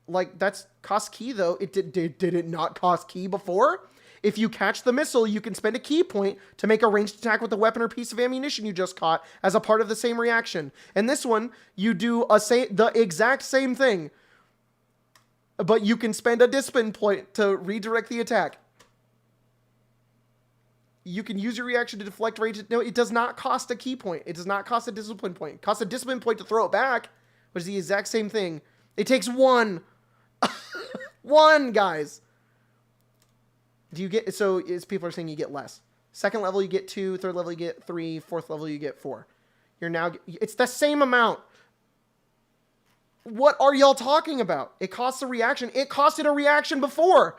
Like, that's cost key, though. Did it not cost key before? If you catch the missile, you can spend a key point to make a ranged attack with the weapon or piece of ammunition you just caught as a part of the same reaction. And this one, you do the exact same thing, but you can spend a discipline point to redirect the attack. You can use your reaction to deflect range. No, it does not cost a key point. It does not cost a discipline point. It costs a discipline point to throw it back, which is the exact same thing. It takes 1. 1, guys. Do you get, so as people are saying, you get less. Second level, you get 2. Third level, you get 3. Fourth level, you get 4. It's the same amount. What are y'all talking about? It costs a reaction. It costed a reaction before.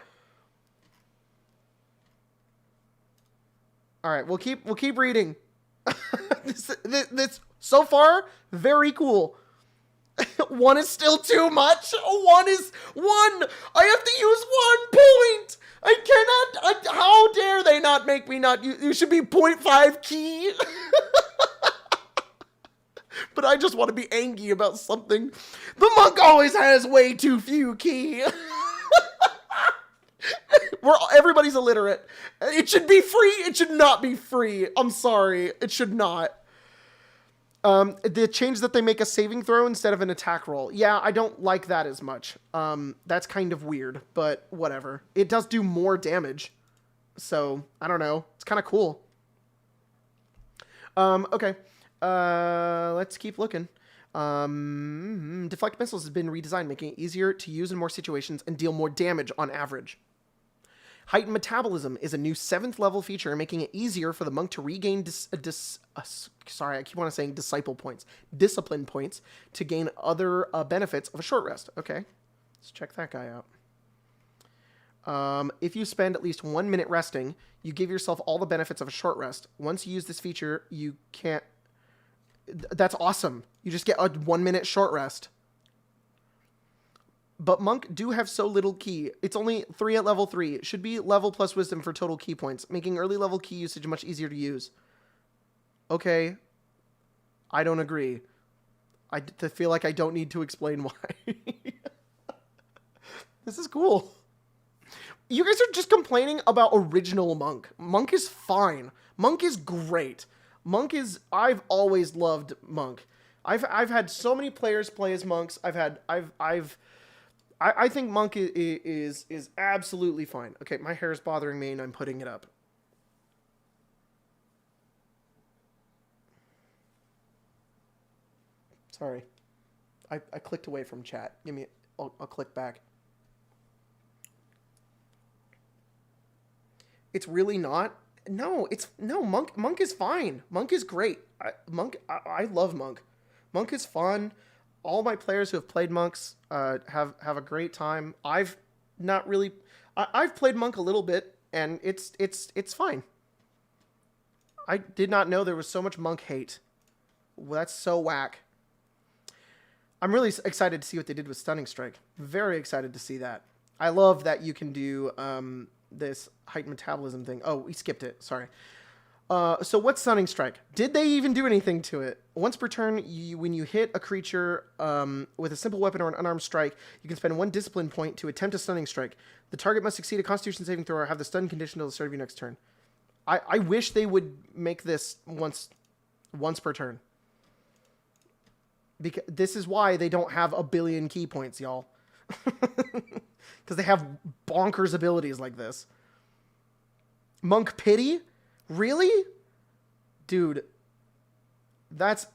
All right, we'll keep reading. this so far, very cool. 1 is still too much. 1 is 1. I have to use 1 point. I cannot. How dare they not make me not use? You should be 0.5 key. But I just want to be angry about something. The monk always has way too few key. Everybody's illiterate. It should be free. It should not be free. I'm sorry. It should not. The change that they make a saving throw instead of an attack roll. Yeah, I don't like that as much. That's kind of weird, but whatever. It does do more damage. So, I don't know. It's kind of cool. Okay. Let's keep looking. Deflect Missiles has been redesigned, making it easier to use in more situations and deal more damage on average. Heightened Metabolism is a new 7th level feature, making it easier for the monk to regain discipline points to gain other benefits of a short rest. Okay, let's check that guy out. If you spend at least 1 minute resting, you give yourself all the benefits of a short rest. Once you use this feature, you can't... That's awesome. You just get a 1 minute short rest. But Monk do have so little key. It's only 3 at level 3. It should be level plus wisdom for total key points, making early level key usage much easier to use. Okay. I don't agree. I feel like I don't need to explain why. This is cool. You guys are just complaining about original Monk. Monk is fine. Monk is great. I've always loved Monk. I've had so many players play as monks. I think Monk is absolutely fine. Okay, my hair is bothering me and I'm putting it up. Sorry. I clicked away from chat. I'll click back. It's really not. No, Monk is fine. Monk is great. I love Monk. Monk is fun. All my players who have played Monks have a great time. I've not really. I've played Monk a little bit, and it's fine. I did not know there was so much Monk hate. Well, that's so whack. I'm really excited to see what they did with Stunning Strike. Very excited to see that. I love that you can do this heightened metabolism thing. Oh, we skipped it. Sorry. So what's Stunning Strike? Did they even do anything to it? Once per turn, when you hit a creature with a simple weapon or an unarmed strike, you can spend 1 discipline point to attempt a Stunning Strike. The target must succeed a Constitution saving throw or have the stun condition until the start of your next turn. I wish they would make this once per turn. Because this is why they don't have a billion key points, y'all. Because they have bonkers abilities like this. Monk Pity? Really? Dude. That's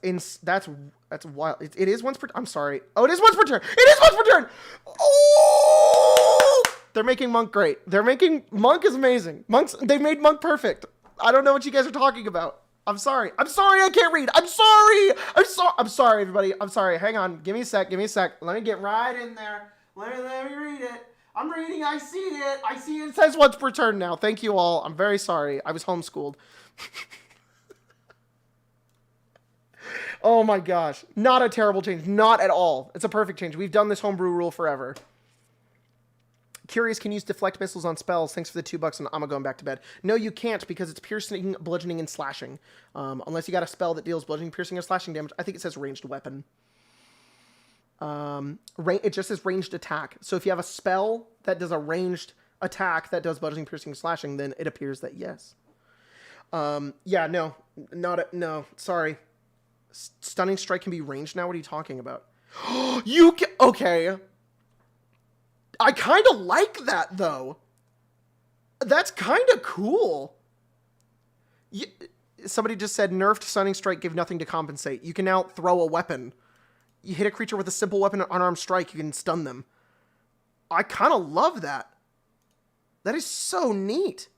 wild. It is once per... I'm sorry. Oh, it is once per turn. It is once per turn! Oh! They're making Monk great. Monk is amazing. They made Monk perfect. I don't know what you guys are talking about. I'm sorry. I'm sorry I can't read. I'm sorry, everybody. I'm sorry. Hang on. Give me a sec. Let me get right in there. Let me read it. I'm reading. I see it. It says once per turn now. Thank you all. I'm very sorry. I was homeschooled. Oh my gosh. Not a terrible change. Not at all. It's a perfect change. We've done this homebrew rule forever. Curious can use deflect missiles on spells. Thanks for the $2 and I'm going back to bed. No, you can't because it's piercing, bludgeoning, and slashing. Unless you got a spell that deals bludgeoning, piercing, or slashing damage. I think it says ranged weapon. It just says ranged attack. So if you have a spell that does a ranged attack that does bludgeoning, piercing, and slashing, then it appears that yes. Yeah, no. No, sorry. Stunning Strike can be ranged now? What are you talking about? You can... Okay. I kind of like that, though. That's kind of cool. Somebody just said, nerfed Stunning Strike, give nothing to compensate. You can now throw a weapon. You hit a creature with a simple weapon or unarmed strike, you can stun them. I kind of love that. That is so neat.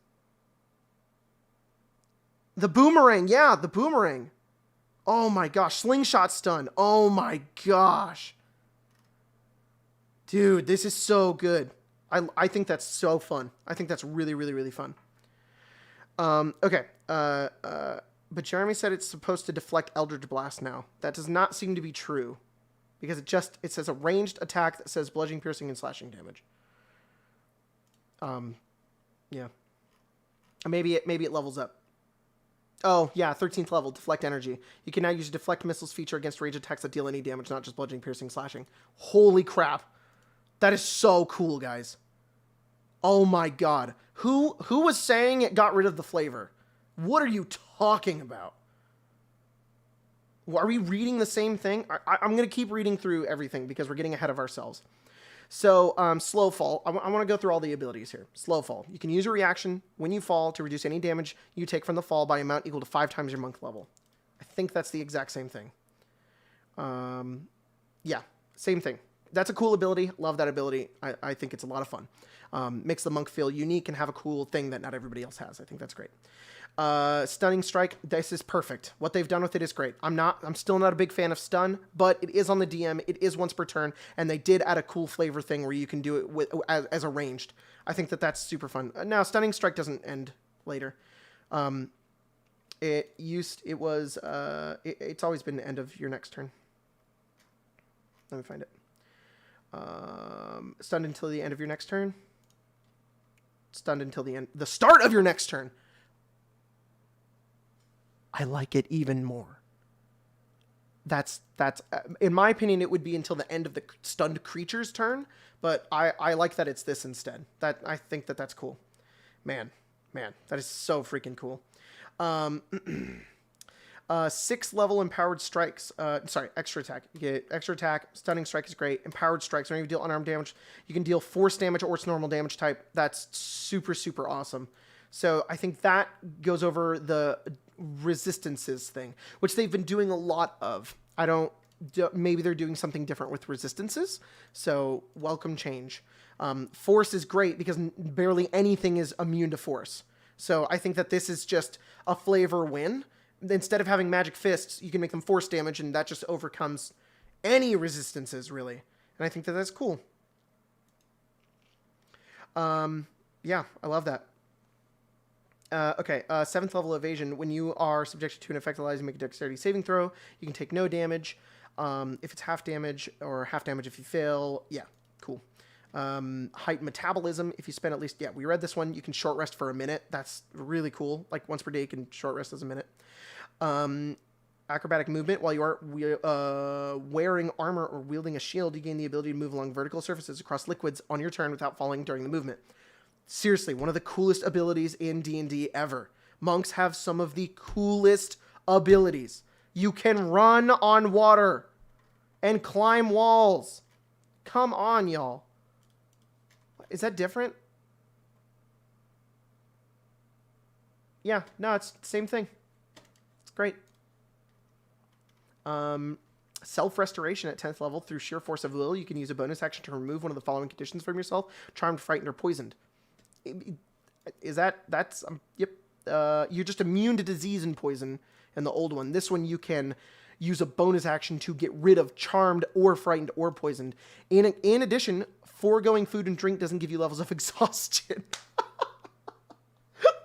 The boomerang, yeah, the boomerang. Oh my gosh, slingshot stun. Oh my gosh. Dude, this is so good. I think that's so fun. I think that's really, really, really fun. Okay. But Jeremy said it's supposed to deflect Eldritch Blast now. That does not seem to be true. Because it says a ranged attack that says bludgeoning, piercing, and slashing damage. Yeah. Maybe it levels up. Oh, yeah, 13th level, Deflect Energy. You can now use a Deflect Missiles feature against range attacks that deal any damage, not just bludgeoning, piercing, slashing. Holy crap. That is so cool, guys. Oh my god. Who was saying it got rid of the flavor? What are you talking about? Are we reading the same thing? I'm going to keep reading through everything because we're getting ahead of ourselves. So, Slow Fall. I want to go through all the abilities here. Slow Fall. You can use a reaction when you fall to reduce any damage you take from the fall by amount equal to 5 times your monk level. I think that's the exact same thing. Yeah, same thing. that's a cool ability. Love that ability. I think it's a lot of fun. Makes the monk feel unique and have a cool thing that not everybody else has. I think that's great. Stunning Strike, this is perfect. What they've done with it is great. I'm still not a big fan of stun, but it is on the DM. It is once per turn, and they did add a cool flavor thing where you can do it with as a ranged. I think that that's super fun. Now, Stunning Strike doesn't end later. It's always been the end of your next turn. Let me find it. Stunned until the end of your next turn. Stunned until the start of your next turn. I like it even more. That's in my opinion, it would be until the end of the stunned creature's turn, but I like that it's this instead. I think that that's cool. Man, that is so freaking cool. 6th level empowered strikes. Extra attack. You get extra attack. Stunning strike is great. Empowered strikes. When you deal unarmed damage, you can deal force damage or its normal damage type. That's super, super awesome. So I think that goes over the resistances thing, which they've been doing a lot of. Maybe they're doing something different with resistances. So welcome change. Force is great because barely anything is immune to force. So I think that this is just a flavor win. Instead of having magic fists, you can make them force damage, and that just overcomes any resistances, really. And I think that that's cool. Yeah, I love that. Okay, 7th level evasion. When you are subjected to an effect that allows you to make a dexterity saving throw, you can take no damage. If it's half damage, or half damage if you fail, yeah, cool. Heightened metabolism. If you spend at least, we read this one. You can short rest for a minute. That's really cool. Like once per day, you can short rest as a minute. Acrobatic movement. While you are wearing armor or wielding a shield, you gain the ability to move along vertical surfaces across liquids on your turn without falling during the movement. Seriously, one of the coolest abilities in D&D ever. Monks have some of the coolest abilities. You can run on water and climb walls. Come on, y'all. Is that different? Yeah, no, it's the same thing. It's great. Self-restoration at 10th level. Through sheer force of will, you can use a bonus action to remove one of the following conditions from yourself: charmed, frightened, or poisoned. Yep. You're just immune to disease and poison in the old one. This one you can use a bonus action to get rid of charmed or frightened or poisoned. In addition, foregoing food and drink doesn't give you levels of exhaustion.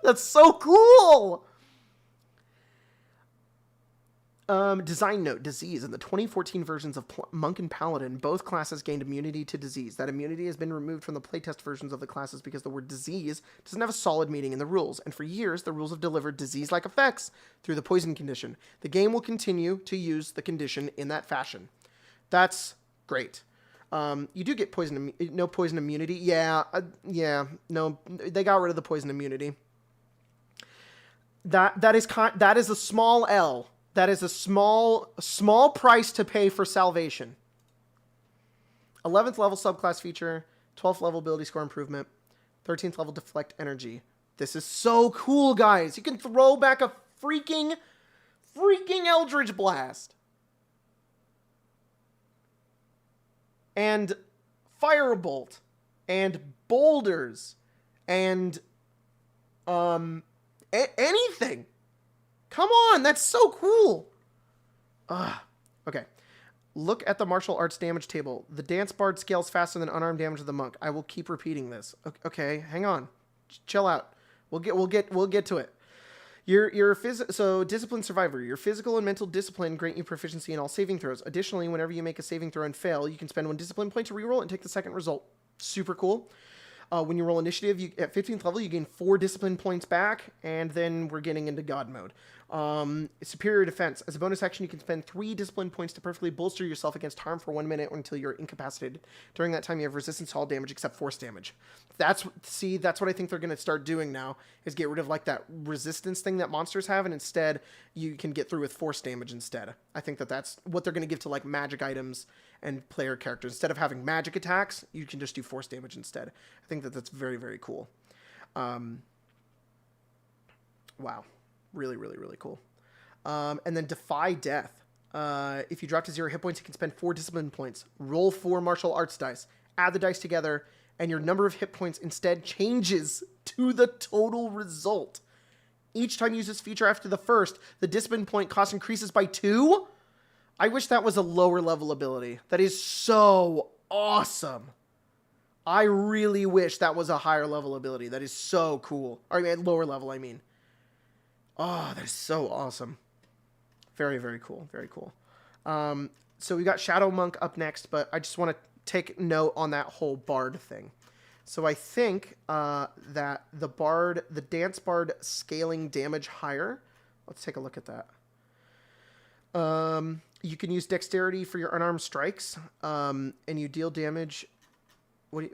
That's so cool! Design note, disease. In the 2014 versions of Monk and Paladin, both classes gained immunity to disease. That immunity has been removed from the playtest versions of the classes because the word disease doesn't have a solid meaning in the rules, and for years, the rules have delivered disease-like effects through the poison condition. The game will continue to use the condition in that fashion. That's great. You do get no poison immunity. No, they got rid of the poison immunity. That is a small L. That is a small price to pay for salvation. 11th level subclass feature, 12th level ability score improvement, 13th level deflect energy. This is so cool, guys. You can throw back a freaking Eldritch Blast. And Firebolt. And boulders. And anything. Come on, that's so cool. Okay. Look at the martial arts damage table. The dance bard scales faster than unarmed damage of the monk. I will keep repeating this. Okay, hang on. Chill out. We'll get to it. So disciplined survivor. Your physical and mental discipline grant you proficiency in all saving throws. Additionally, whenever you make a saving throw and fail, you can spend 1 discipline point to reroll and take the second result. Super cool. When you roll initiative, at 15th level, you gain 4 discipline points back, and then we're getting into God mode. Superior defense. As a bonus action, you can spend 3 discipline points to perfectly bolster yourself against harm for 1 minute or until you're incapacitated. During that time, you have resistance to all damage except force damage. That's what I think they're going to start doing now, is get rid of like that resistance thing that monsters have, and instead you can get through with force damage instead. I think that's what they're going to give to like magic items and player characters. Instead of having magic attacks, you can just do force damage instead. I think that's very, very cool. Wow. Really, really, really cool. And then Defy Death. If you drop to 0 hit points, you can spend 4 discipline points. Roll 4 martial arts dice. Add the dice together, and your number of hit points instead changes to the total result. Each time you use this feature after the first, the discipline point cost increases by 2. I wish that was a lower level ability. That is so awesome. I really wish that was a higher level ability. That is so cool. Or lower level, I mean. Oh, that is so awesome. Very, very cool. Very cool. So we got Shadow Monk up next, but I just want to take note on that whole Bard thing. So I think that the Dance Bard scaling damage higher. Let's take a look at that. You can use Dexterity for your unarmed strikes, and you deal damage. Well,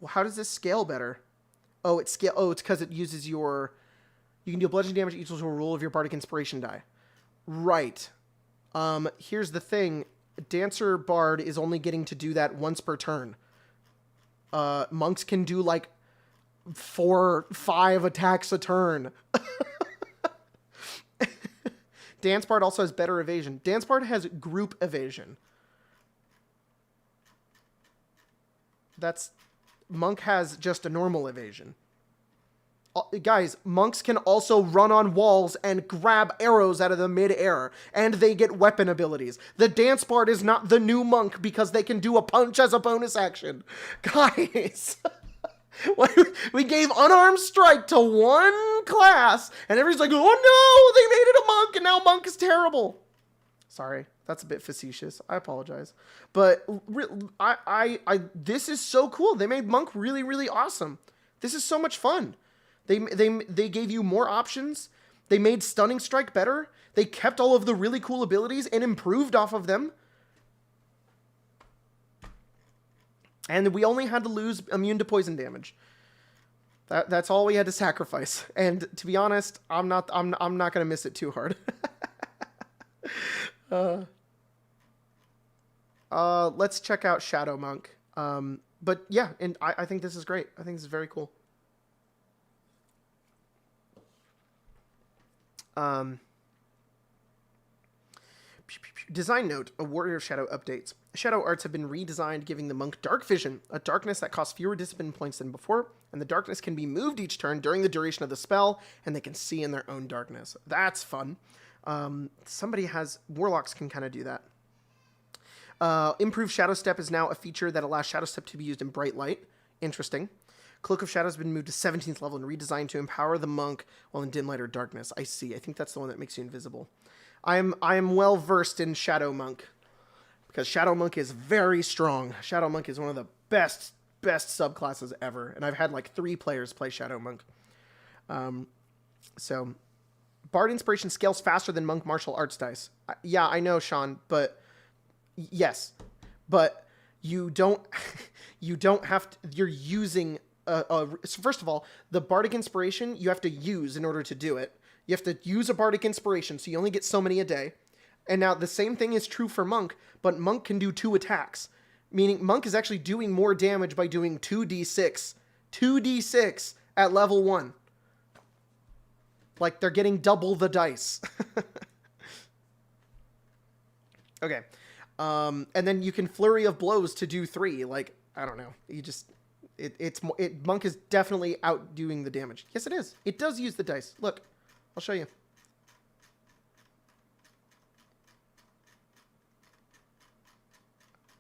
how does this scale better? Oh, it's because it uses you can deal bludgeoning damage equal to a roll of your Bardic Inspiration die. Right. Here's the thing. Dancer Bard is only getting to do that once per turn. Monks can do like 4, 5 attacks a turn. Dance Bard also has better evasion. Dance Bard has group evasion. Monk has just a normal evasion. Guys, monks can also run on walls and grab arrows out of the mid-air, and they get weapon abilities. The Dance Bard is not the new monk because they can do a punch as a bonus action. Guys, we gave Unarmed Strike to one class, and everybody's like, oh no, they made it a monk, and now monk is terrible. Sorry, that's a bit facetious. I apologize. But this is so cool. They made monk really, really awesome. This is so much fun. They gave you more options. They made Stunning Strike better. They kept all of the really cool abilities and improved off of them. And we only had to lose immune to poison damage. That's all we had to sacrifice. And to be honest, I'm not going to miss it too hard. Let's check out Shadow Monk. But yeah, and I think this is great. I think this is very cool. Design note, a Warrior Shadow updates. Shadow arts have been redesigned, giving the monk dark vision, a darkness that costs fewer discipline points than before, and the darkness can be moved each turn during the duration of the spell, and they can see in their own darkness. That's fun. Warlocks can kind of do that. Improved Shadow Step is now a feature that allows Shadow Step to be used in bright light. Interesting. Cloak of Shadow has been moved to 17th level and redesigned to empower the monk while in dim light or darkness. I see. I think that's the one that makes you invisible. I am well versed in Shadow Monk because Shadow Monk is very strong. Shadow Monk is one of the best subclasses ever, and I've had like 3 players play Shadow Monk. So Bard Inspiration scales faster than Monk martial arts dice. Yeah, I know, Sean, but yes, but you don't have to. You're using. First of all, the Bardic Inspiration you have to use in order to do it. You have to use a Bardic Inspiration, so you only get so many a day. And now the same thing is true for Monk, but Monk can do 2 attacks. Meaning Monk is actually doing more damage by doing 2d6. 2d6 at level 1. Like, they're getting double the dice. Okay. And then you can Flurry of Blows to do 3. Like, I don't know. You just... Monk is definitely outdoing the damage. Yes, it is. It does use the dice. Look, I'll show you.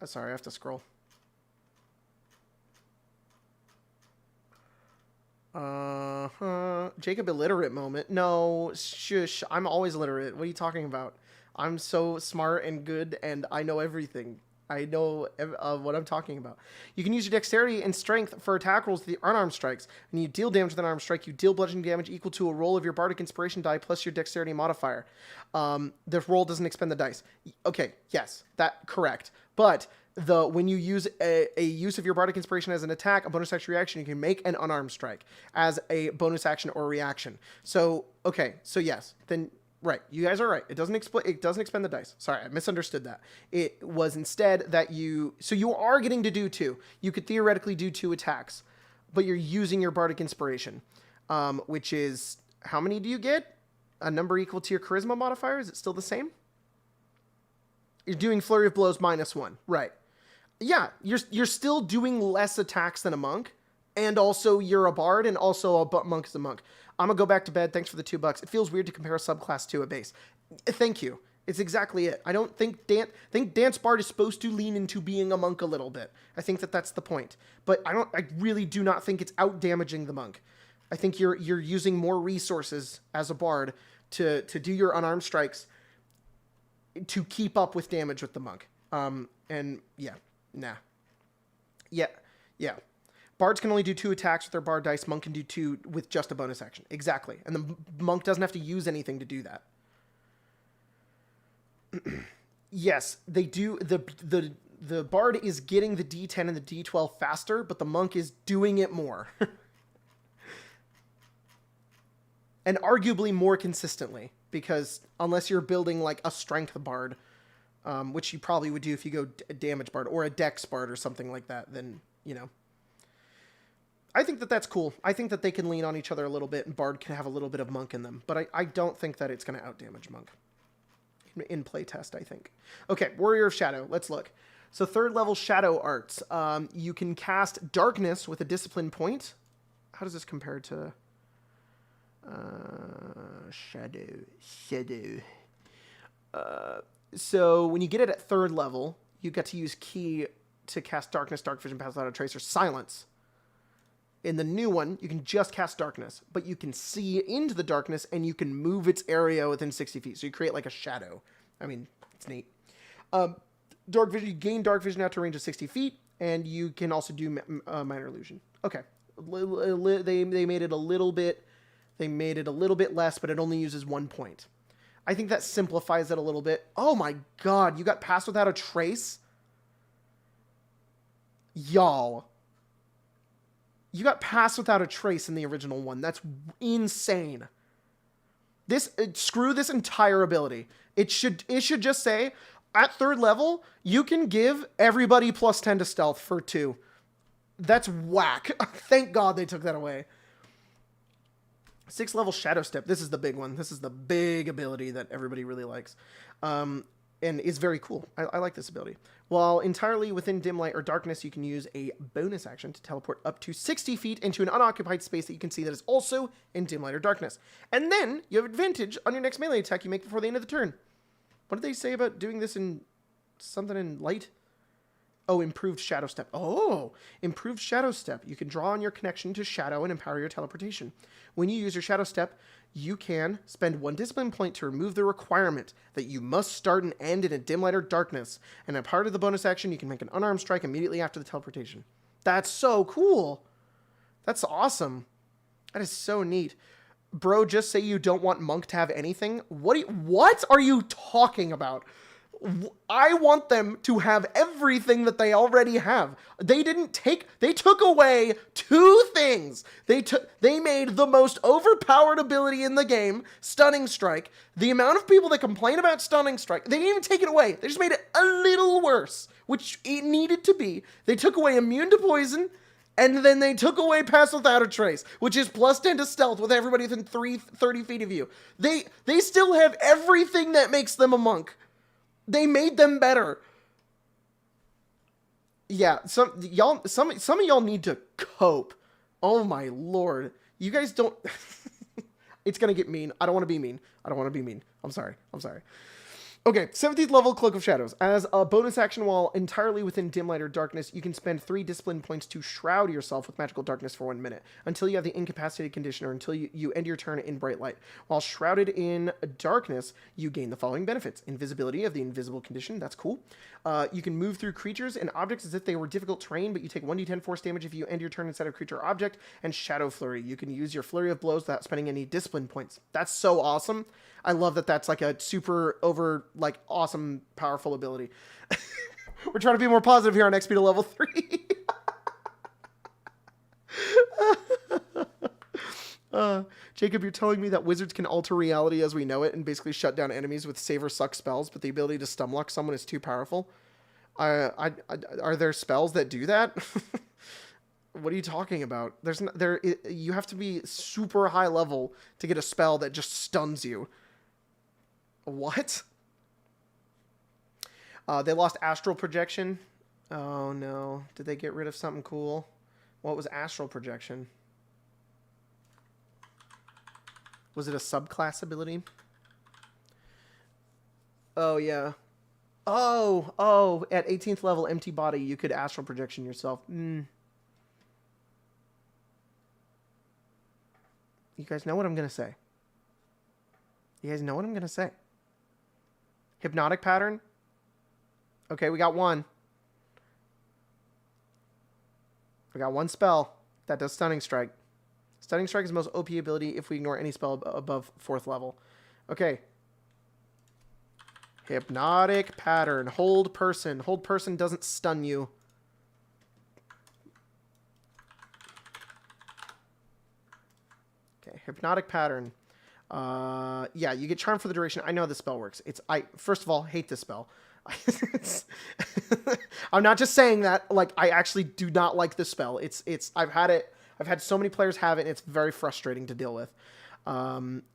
Sorry, I have to scroll. Jacob illiterate moment. No, shush. I'm always illiterate. What are you talking about? I'm so smart and good, and I know everything. I know what I'm talking about. You can use your dexterity and strength for attack rolls with the unarmed strikes. When you deal damage with an armed strike, you deal bludgeoning damage equal to a roll of your Bardic Inspiration die plus your dexterity modifier. The roll doesn't expend the dice. Okay, yes, that correct. But when you use a use of your Bardic Inspiration as an attack, a bonus action reaction, you can make an unarmed strike as a bonus action or reaction. So, okay, so yes, then... Right, you guys are right. It doesn't expend the dice. Sorry, I misunderstood that. It was instead that you are getting to do 2. You could theoretically do 2 attacks, but you're using your Bardic Inspiration, which is How many do you get? A number equal to your charisma modifier? Is it still the same? You're doing flurry of blows -1. Right. Yeah, you're still doing less attacks than a monk. And also you're a bard, and also a monk is a monk. I'm going to go back to bed. Thanks for the $2. It feels weird to compare a subclass to a base. Thank you. It's exactly it. I don't think Dance Bard is supposed to lean into being a monk a little bit. I think that's the point. But I really do not think it's out damaging the monk. I think you're using more resources as a bard to do your unarmed strikes to keep up with damage with the monk. And yeah. Nah. Yeah. Bards can only do 2 attacks with their bard dice. Monk can do 2 with just a bonus action. Exactly. And the monk doesn't have to use anything to do that. Yes, they do. The bard is getting the D10 and the D12 faster, but the monk is doing it more. And arguably more consistently, because unless you're building like a strength bard, which you probably would do if you go damage bard or a dex bard or something like that, then, you know. I think that's cool. I think that they can lean on each other a little bit, and bard can have a little bit of monk in them. But I don't think that it's going to outdamage monk. In playtest, I think. Okay, Warrior of Shadow. Let's look. So 3rd level Shadow Arts. You can cast Darkness with a discipline point. How does this compare to... Shadow. So when you get it at 3rd level, you get to use Key to cast Darkness, Dark Vision, Pass Without a Trace, or Silence. In the new one, you can just cast Darkness, but you can see into the darkness, and you can move its area within 60 feet. So you create like a shadow. I mean, it's neat. Dark Vision, you gain Dark Vision out to a range of 60 feet, and you can also do Minor Illusion. Okay. They made it a little bit... They made it a little bit less, but it only uses 1 point. I think that simplifies it a little bit. Oh my god, you got Pass Without a Trace? Y'all. You got Pass Without a Trace in the original one. That's insane. Screw this entire ability. It should just say, at 3rd level, you can give everybody +10 to stealth for 2. That's whack. Thank God they took that away. 6th level Shadow Step. This is the big one. This is the big ability that everybody really likes. And is very cool. I like this ability. While entirely within dim light or darkness, you can use a bonus action to teleport up to 60 feet into an unoccupied space that you can see that is also in dim light or darkness. And then you have advantage on your next melee attack you make before the end of the turn. What did they say about doing this in something in light? Oh, improved Shadow Step. Oh, improved Shadow Step. You can draw on your connection to Shadow and empower your teleportation. When you use your Shadow Step, you can spend 1 discipline point to remove the requirement that you must start and end in a dim light or darkness. And a part of the bonus action, you can make an unarmed strike immediately after the teleportation. That's so cool. That's awesome. That is so neat. Bro, just say you don't want Monk to have anything? What are you talking about? I want them to have everything that they already have. They took away 2 things. They made the most overpowered ability in the game, Stunning Strike. The amount of people that complain about Stunning Strike, they didn't even take it away. They just made it a little worse, which it needed to be. They took away Immune to Poison, and then they took away Pass Without a Trace, which is +10 to stealth with everybody within 30 feet of you. They still have everything that makes them a monk. They made them better. Yeah, some of y'all need to cope. Oh my lord. You guys don't... It's gonna get mean. I don't want to be mean. I'm sorry. Okay, 17th level Cloak of Shadows. As a bonus action while entirely within dim light or darkness, you can spend 3 discipline points to shroud yourself with magical darkness for 1 minute, until you have the incapacitated condition or until you end your turn in bright light. While shrouded in darkness, you gain the following benefits. Invisibility of the invisible condition, that's cool. You can move through creatures and objects as if they were difficult terrain, but you take 1d10 force damage if you end your turn inside a creature or object. And Shadow Flurry. You can use your Flurry of Blows without spending any discipline points. That's so awesome. I love that that's like a super awesome, powerful ability. We're trying to be more positive here on XP to level 3. Jacob, you're telling me that wizards can alter reality as we know it and basically shut down enemies with save or suck spells, but the ability to stunlock someone is too powerful? Are there spells that do that? What are you talking about? You have to be super high level to get a spell that just stuns you. What? They lost astral projection. Oh no. Did they get rid of something cool? What was astral projection? Was it a subclass ability? Oh yeah. Oh, at 18th level empty body you could astral projection yourself. You guys know what I'm going to say. You guys know what I'm going to say. Hypnotic pattern. Okay, we got one. We got one spell that does Stunning Strike. Stunning Strike is the most OP ability if we ignore any spell above 4th level. Okay. Hypnotic pattern. Hold person. Hold person doesn't stun you. Okay, hypnotic pattern. Yeah, you get charm for the duration. I know this spell works. I first of all hate this spell. I'm not just saying that. Like, I actually do not like this spell. I've had so many players have it, and it's very frustrating to deal with.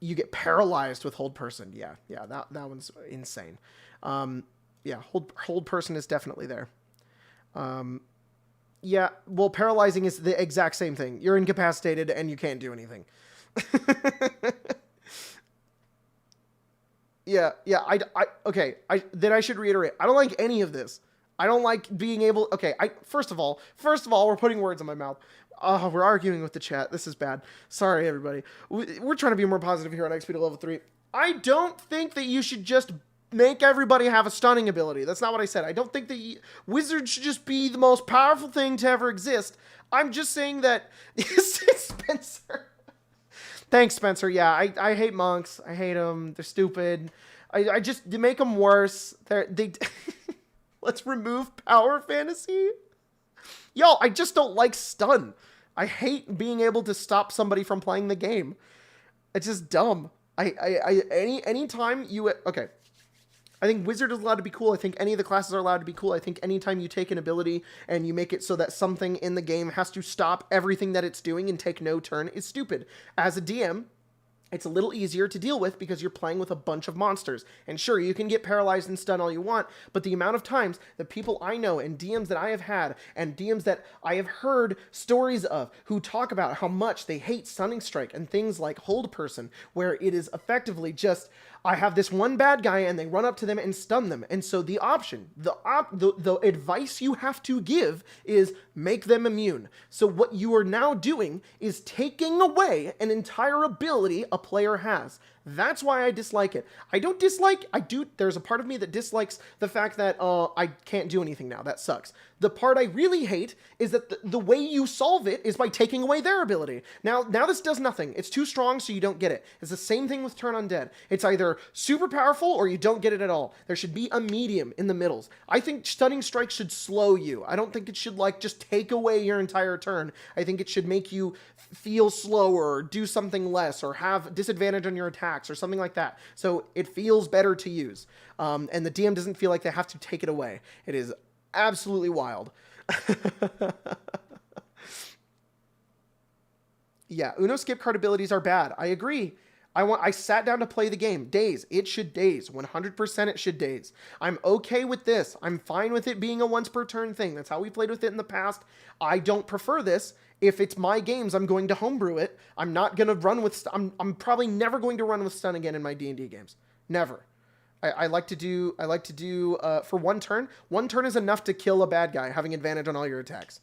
You get paralyzed with hold person. Yeah, that one's insane. Yeah, hold person is definitely there. Yeah, well, paralyzing is the exact same thing. You're incapacitated and you can't do anything. Yeah, okay, then I should reiterate. I don't like any of this. I don't like being able, okay, first of all, we're putting words in my mouth. Oh, we're arguing with the chat. This is bad. Sorry, everybody. We're trying to be more positive here on XP to level 3. I don't think that you should just make everybody have a stunning ability. That's not what I said. I don't think that wizards should just be the most powerful thing to ever exist. I'm just saying that Spencer. Thanks, Spencer. Yeah, I hate monks. I hate them. They're stupid. I just to make them worse. They let's remove power fantasy. Yo, I just don't like stun. I hate being able to stop somebody from playing the game. It's just dumb. Anytime you okay. I think wizard is allowed to be cool. I think any of the classes are allowed to be cool. I think anytime you take an ability and you make it so that something in the game has to stop everything that it's doing and take no turn is stupid. As a DM, it's a little easier to deal with because you're playing with a bunch of monsters. And sure, you can get paralyzed and stunned all you want, but the amount of times that people I know and DMs that I have had and DMs that I have heard stories of who talk about how much they hate Stunning Strike and things like Hold Person, where it is effectively just, I have this one bad guy and they run up to them and stun them. And so the option, the advice you have to give is make them immune. So what you are now doing is taking away an entire ability a player has. That's why I dislike it. There's a part of me that dislikes the fact that I can't do anything now. That sucks. The part I really hate is that the way you solve it is by taking away their ability. Now this does nothing. It's too strong, so you don't get it. It's the same thing with Turn Undead. It's either super powerful or you don't get it at all. There should be a medium in the middles. I think Stunning Strike should slow you. I don't think it should just take away your entire turn. I think it should make you feel slower or do something less or have disadvantage on your attacks or something like that. So it feels better to use. And the DM doesn't feel like they have to take it away. It is absolutely wild. Yeah, Uno skip card abilities are bad. I agree. I sat down to play the game. Daze. It should daze. 100% it should daze. I'm okay with this. I'm fine with it being a once per turn thing. That's how we played with it in the past. I don't prefer this. If it's my games, I'm going to homebrew it. I'm not going to run with... I'm probably never going to run with stun again in my D&D games. Never. I like to do for one turn. One turn is enough to kill a bad guy, having advantage on all your attacks.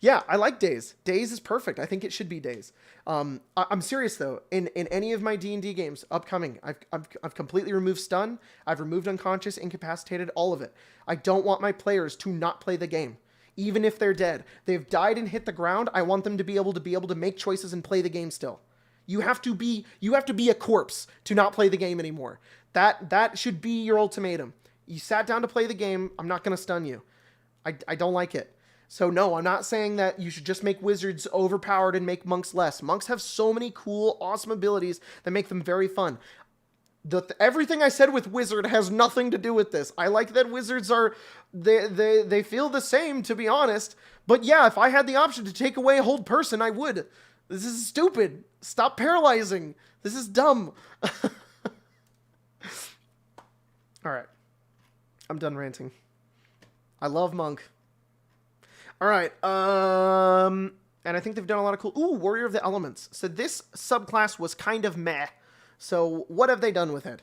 Yeah, I like Daze. Daze is perfect. I think it should be Daze. I'm serious though. In any of my D&D games upcoming, I've completely removed stun. I've removed unconscious, incapacitated, all of it. I don't want my players to not play the game. Even if they're dead. They've died and hit the ground. I want them to be able to make choices and play the game still. You have to be a corpse to not play the game anymore. That should be your ultimatum. You sat down to play the game. I'm not going to stun you. I don't like it. So no, I'm not saying that you should just make wizards overpowered and make monks less. Monks have so many cool, awesome abilities that make them very fun. Everything I said with wizard has nothing to do with this. I like that wizards are, they feel the same, to be honest. But yeah, if I had the option to take away hold person, I would. This is stupid. Stop paralyzing. This is dumb. All right. I'm done ranting. I love monk. All right. And I think they've done a lot of cool... Ooh, Warrior of the Elements. So this subclass was kind of meh. So what have they done with it?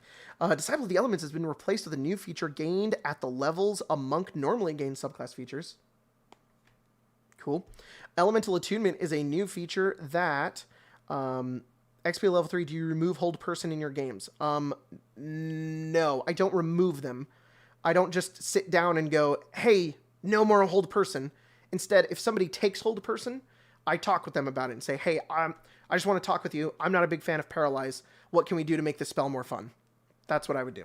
Disciple of the Elements has been replaced with a new feature gained at the levels a monk normally gains subclass features. Cool. Elemental Attunement is a new feature that... XP level 3, do you remove hold person in your games? No, I don't remove them. I don't just sit down and go, hey, no more hold person. Instead, if somebody takes hold person, I talk with them about it and say, hey, I just want to talk with you. I'm not a big fan of Paralyze. What can we do to make this spell more fun? That's what I would do.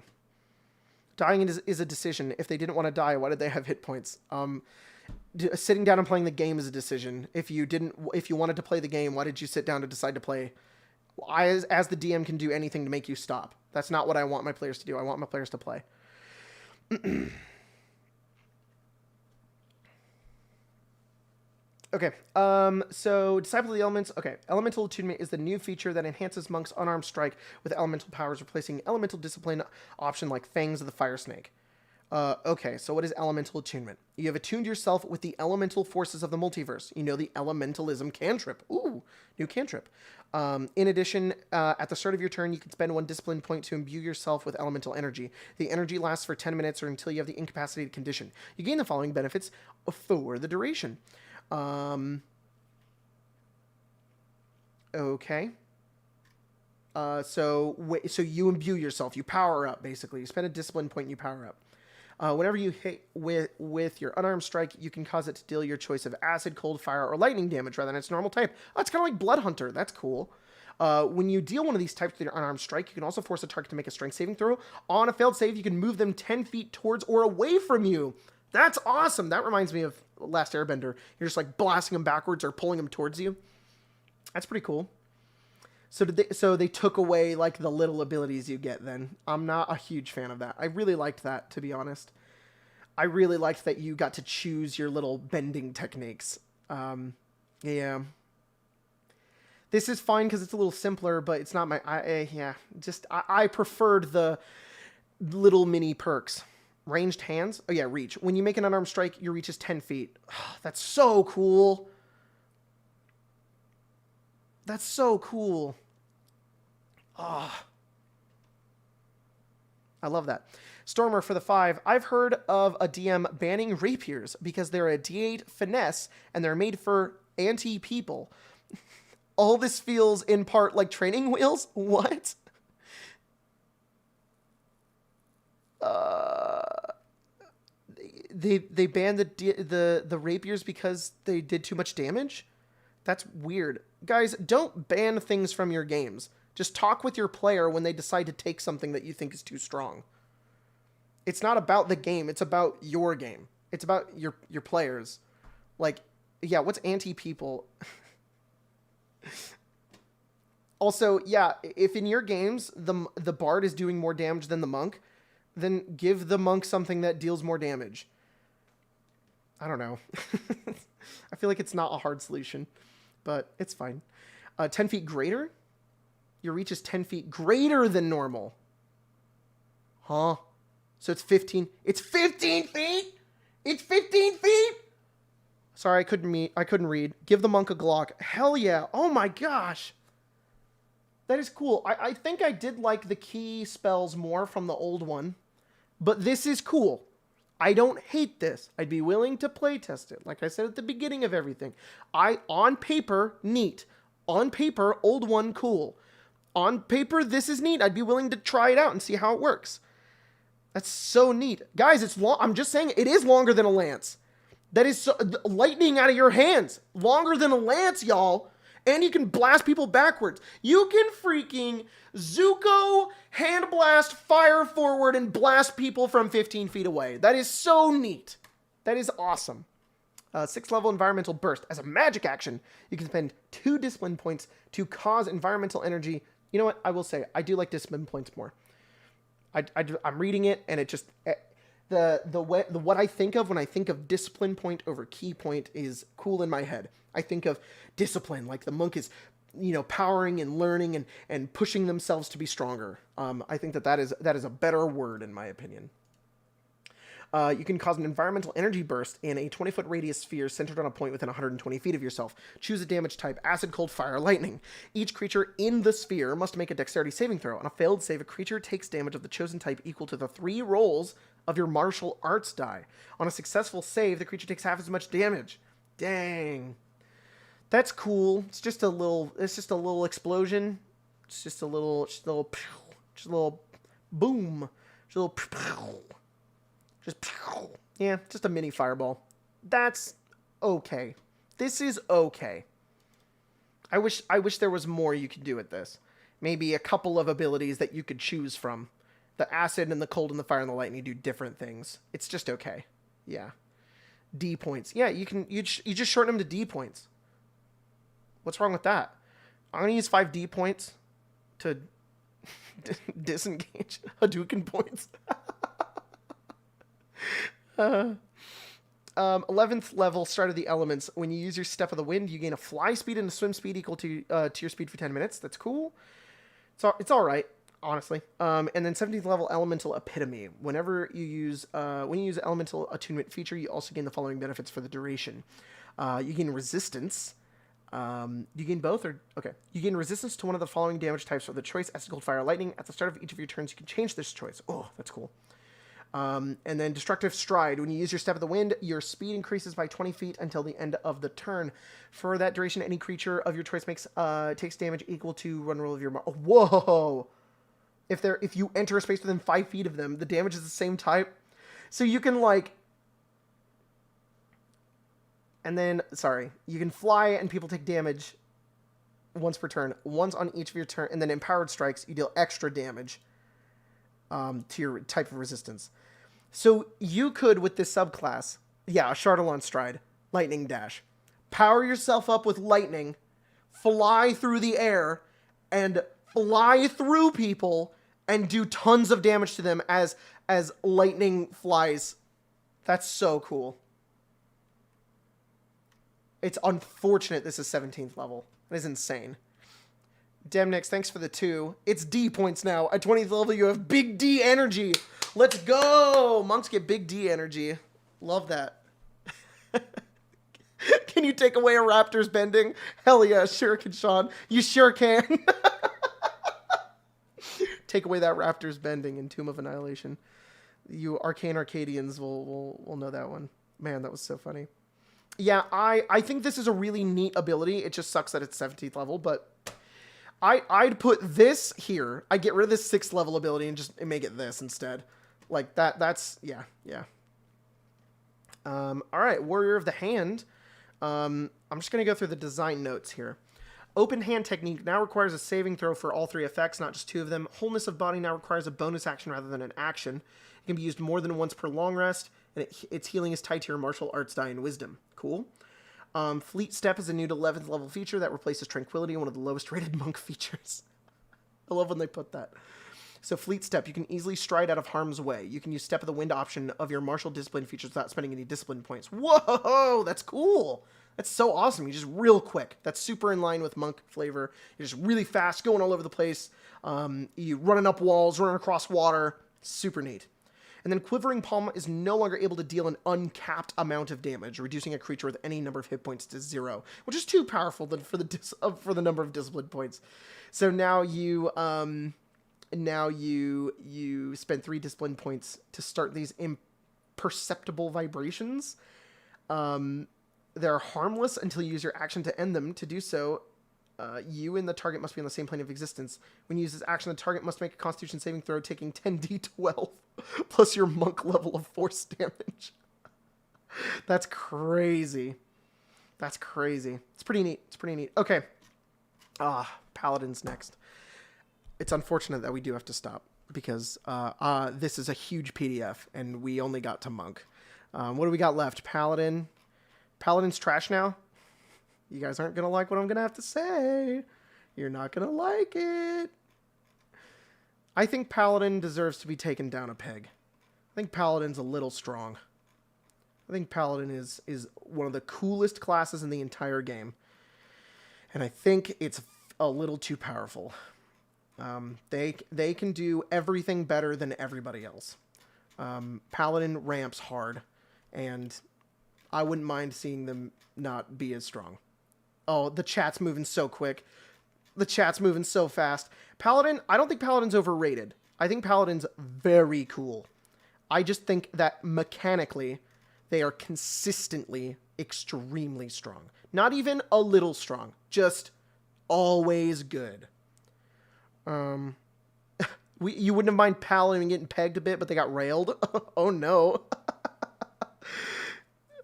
Dying is a decision. If they didn't want to die, why did they have hit points? Sitting down and playing the game is a decision. If you wanted to play the game, why did you sit down to decide to play? I, as the DM, can do anything to make you stop. That's not what I want my players to do. I want my players to play. Okay, so Disciple of the Elements. Okay, Elemental Attunement is the new feature that enhances monks' unarmed strike with elemental powers, replacing elemental discipline option like Fangs of the Fire Snake. Okay, so what is Elemental Attunement? You have attuned yourself with the elemental forces of the multiverse. You know the Elementalism cantrip. Ooh, new cantrip. In addition, at the start of your turn, you can spend 1 discipline point to imbue yourself with elemental energy. The energy lasts for 10 minutes or until you have the incapacitated condition. You gain the following benefits for the duration. Okay. So you imbue yourself. You power up, basically. You spend a discipline point and you power up. Whenever you hit with your unarmed strike, you can cause it to deal your choice of acid, cold, fire, or lightning damage rather than its normal type. Oh, it's kind of like Blood Hunter. That's cool. When you deal one of these types with your unarmed strike, you can also force a target to make a strength saving throw. On a failed save, you can move them 10 feet towards or away from you. That's awesome. That reminds me of Last Airbender. You're just like blasting them backwards or pulling them towards you. That's pretty cool. So they took away like the little abilities you get then. I'm not a huge fan of that. I really liked that, to be honest. I really liked that you got to choose your little bending techniques. Yeah. This is fine because it's a little simpler, but it's not my... I preferred the little mini perks. Ranged hands? Oh yeah, reach. When you make an unarmed strike, your reach is 10 feet. Oh, that's so cool. That's so cool. Ah. Oh. I love that. Stormer for the 5. I've heard of a DM banning rapiers because they're a D8 finesse and they're made for anti-people. All this feels in part like training wheels? What? They banned the rapiers because they did too much damage? That's weird. Guys, don't ban things from your games. Just talk with your player when they decide to take something that you think is too strong. It's not about the game. It's about your game. It's about your players. Like, yeah, what's anti-people? Also, yeah, if in your games the bard is doing more damage than the monk, then give the monk something that deals more damage. I don't know. I feel like it's not a hard solution, but it's fine. 10 feet greater? Your reach is 10 feet greater than normal. Huh? So it's 15. It's 15 feet? It's 15 feet? Sorry, I couldn't read. Give the monk a Glock. Hell yeah. Oh my gosh. That is cool. I think I did like the key spells more from the old one, but this is cool. I don't hate this. I'd be willing to play test it. Like I said at the beginning of everything. On paper, neat. On paper, old one, cool. On paper, this is neat. I'd be willing to try it out and see how it works. That's so neat. Guys, it's long. I'm just saying, it is longer than a lance. That is lightning out of your hands. Longer than a lance, y'all. And you can blast people backwards. You can freaking Zuko hand blast, fire forward, and blast people from 15 feet away. That is so neat. That is awesome. 6th level environmental burst. As a magic action, you can spend 2 discipline points to cause environmental energy. You know what? I will say, I do like discipline points more. I'm reading it, and it just what I think of when I think of discipline point over key point is cool in my head. I think of discipline, like the monk is, powering and learning and pushing themselves to be stronger. I think that is a better word in my opinion. You can cause an environmental energy burst in a 20-foot radius sphere centered on a point within 120 feet of yourself. Choose a damage type: acid, cold, fire, lightning. Each creature in the sphere must make a dexterity saving throw. On a failed save, a creature takes damage of the chosen type equal to the 3 rolls of your martial arts die. On a successful save, the creature takes half as much damage. Dang. That's cool. It's just a little explosion. It's just a little boom. Just a little just a mini fireball. That's okay. This is okay. I wish there was more you could do with this. Maybe a couple of abilities that you could choose from. The acid and the cold and the fire and the lightning do different things. It's just okay. Yeah. D points. Yeah, you just shorten them to D points. What's wrong with that? I'm going to use 5 D points to disengage Hadouken points. 11th level, Start of the Elements. When you use your Step of the Wind, you gain a fly speed and a swim speed equal to your speed for 10 minutes. That's cool. It's all right, honestly. And then 17th level, Elemental Epitome. When you use Elemental Attunement feature, you also gain the following benefits for the duration. You gain resistance. You gain both, or okay. You gain resistance to one of the following damage types of the choice: acid, cold, fire, lightning. At the start of each of your turns, you can change this choice. Oh, that's cool. And then Destructive Stride. When you use your Step of the Wind, your speed increases by 20 feet until the end of the turn. For that duration, any creature of your choice takes damage equal to one roll of your... Whoa! If you enter a space within 5 feet of them, the damage is the same type. So you can, And then, you can fly and people take damage once per turn. Once on each of your turn. And then Empowered Strikes, you deal extra damage to your type of resistance. So you could, with this subclass, Chardalon Stride, Lightning Dash, power yourself up with lightning, fly through the air, and fly through people, and do tons of damage to them as lightning flies. That's so cool. It's unfortunate this is 17th level. That is insane. Demnix, thanks for the 2. It's D points now. At 20th level, you have big D energy. Let's go! Monks get big D energy. Love that. Can you take away a raptor's bending? Hell yeah, sure can, Sean. You sure can. Take away that raptor's bending in Tomb of Annihilation. You arcane Arcadians will know that one. Man, that was so funny. Yeah, I think this is a really neat ability. It just sucks that it's 17th level, but I'd put this here. I'd get rid of this 6th level ability and just make it this instead. Like that's yeah. All right, Warrior of the Hand. I'm just gonna go through the design notes here. Open Hand technique now requires a saving throw for all 3 effects, not just 2 of them. Wholeness of Body now requires a bonus action rather than an action. It can be used more than once per long rest, and its healing is tied to your martial arts die and wisdom. Cool. Fleet Step is a new 11th level feature that replaces Tranquility, one of the lowest rated monk features. I love when they put that. So Fleet Step, you can easily stride out of harm's way. You can use Step of the Wind option of your martial discipline features without spending any discipline points. Whoa, that's cool. That's so awesome. You're just real quick. That's super in line with monk flavor. You're just really fast, going all over the place. You running up walls, running across water. Super neat. And then Quivering Palm is no longer able to deal an uncapped amount of damage, reducing a creature with any number of hit points to 0, which is too powerful for the number of discipline points. So now you spend 3 discipline points to start these imperceptible vibrations. They're harmless until you use your action to end them. To do so, you and the target must be on the same plane of existence. When you use this action, the target must make a Constitution saving throw, taking 10d12 plus your monk level of force damage. That's crazy. That's crazy. It's pretty neat. Okay. Paladin's next. It's unfortunate that we do have to stop because this is a huge PDF and we only got to monk. What do we got left? Paladin. Paladin's trash now. You guys aren't going to like what I'm going to have to say. You're not going to like it. I think Paladin deserves to be taken down a peg. I think Paladin's a little strong. I think Paladin is one of the coolest classes in the entire game. And I think it's a little too powerful. They can do everything better than everybody else. Paladin ramps hard, and I wouldn't mind seeing them not be as strong. Oh, the chat's moving so quick. The chat's moving so fast. Paladin, I don't think Paladin's overrated. I think Paladin's very cool. I just think that mechanically, they are consistently extremely strong. Not even a little strong. Just always good. You wouldn't have mind Paladin getting pegged a bit, but they got railed. Oh no.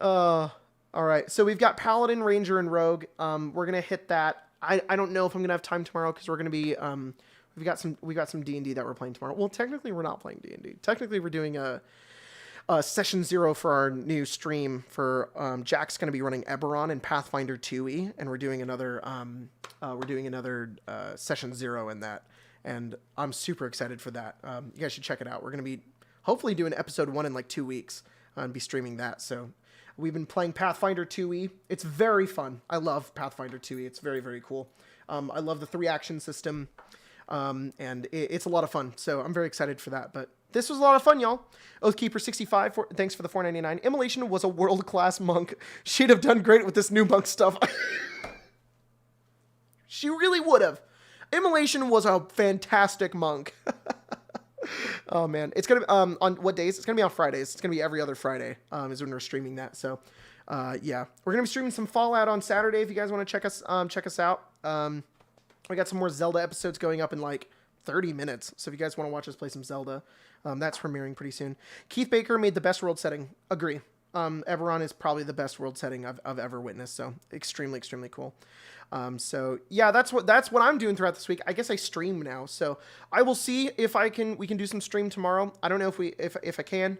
All right, so we've got Paladin, Ranger, and Rogue. We're gonna hit that. I don't know if I'm gonna have time tomorrow because we're gonna be we got some D&D that we're playing tomorrow. Well, technically we're not playing D&D. Technically we're doing a session 0 for our new stream. For Jack's gonna be running Eberron and Pathfinder 2e, and we're doing another session 0 in that. And I'm super excited for that. You guys should check it out. We're going to be hopefully doing episode 1 in like 2 weeks and be streaming that. So we've been playing Pathfinder 2e. It's very fun. I love Pathfinder 2e. It's very, very cool. I love the 3 action system. And it's a lot of fun. So I'm very excited for that. But this was a lot of fun, y'all. Oathkeeper65, thanks for the $4.99. Immolation was a world-class monk. She'd have done great with this new monk stuff. She really would have. Immolation was a fantastic monk. Oh man, it's gonna on what days? It's gonna be on Fridays. It's gonna be every other Friday is when we're streaming that. So yeah, we're gonna be streaming some Fallout on Saturday. If you guys want to check us out, we got some more Zelda episodes going up in like 30 minutes. So if you guys want to watch us play some Zelda, that's premiering pretty soon. Keith Baker made the best world setting. Agree. Eberron is probably the best world setting I've ever witnessed. So extremely, extremely cool. So yeah, that's what I'm doing throughout this week. I guess I stream now, so I will see if we can do some stream tomorrow. I don't know if I can,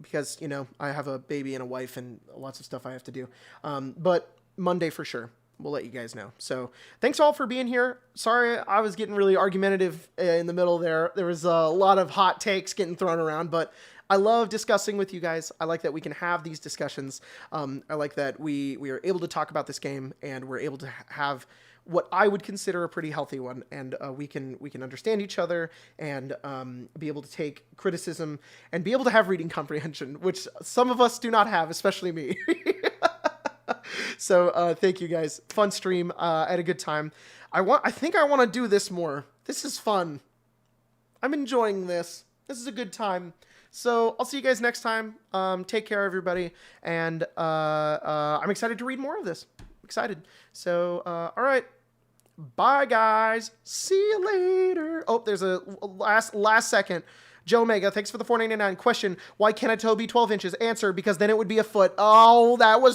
because, you know, I have a baby and a wife and lots of stuff I have to do. But Monday for sure. We'll let you guys know. So thanks all for being here. Sorry, I was getting really argumentative in the middle there. There was a lot of hot takes getting thrown around, but I love discussing with you guys. I like that we can have these discussions. I like that we are able to talk about this game, and we're able to have what I would consider a pretty healthy one. And we can understand each other and be able to take criticism and be able to have reading comprehension, which some of us do not have, especially me. So thank you guys. Fun stream. I had a good time. I think I want to do this more. This is fun. I'm enjoying this. This is a good time. So I'll see you guys next time. Take care, everybody. And I'm excited to read more of this. Excited. So, all right. Bye, guys. See you later. Oh, there's a last second. Joe Mega, thanks for the $4.99. Question, why can't a toe be 12 inches? Answer, because then it would be a foot. Oh, that was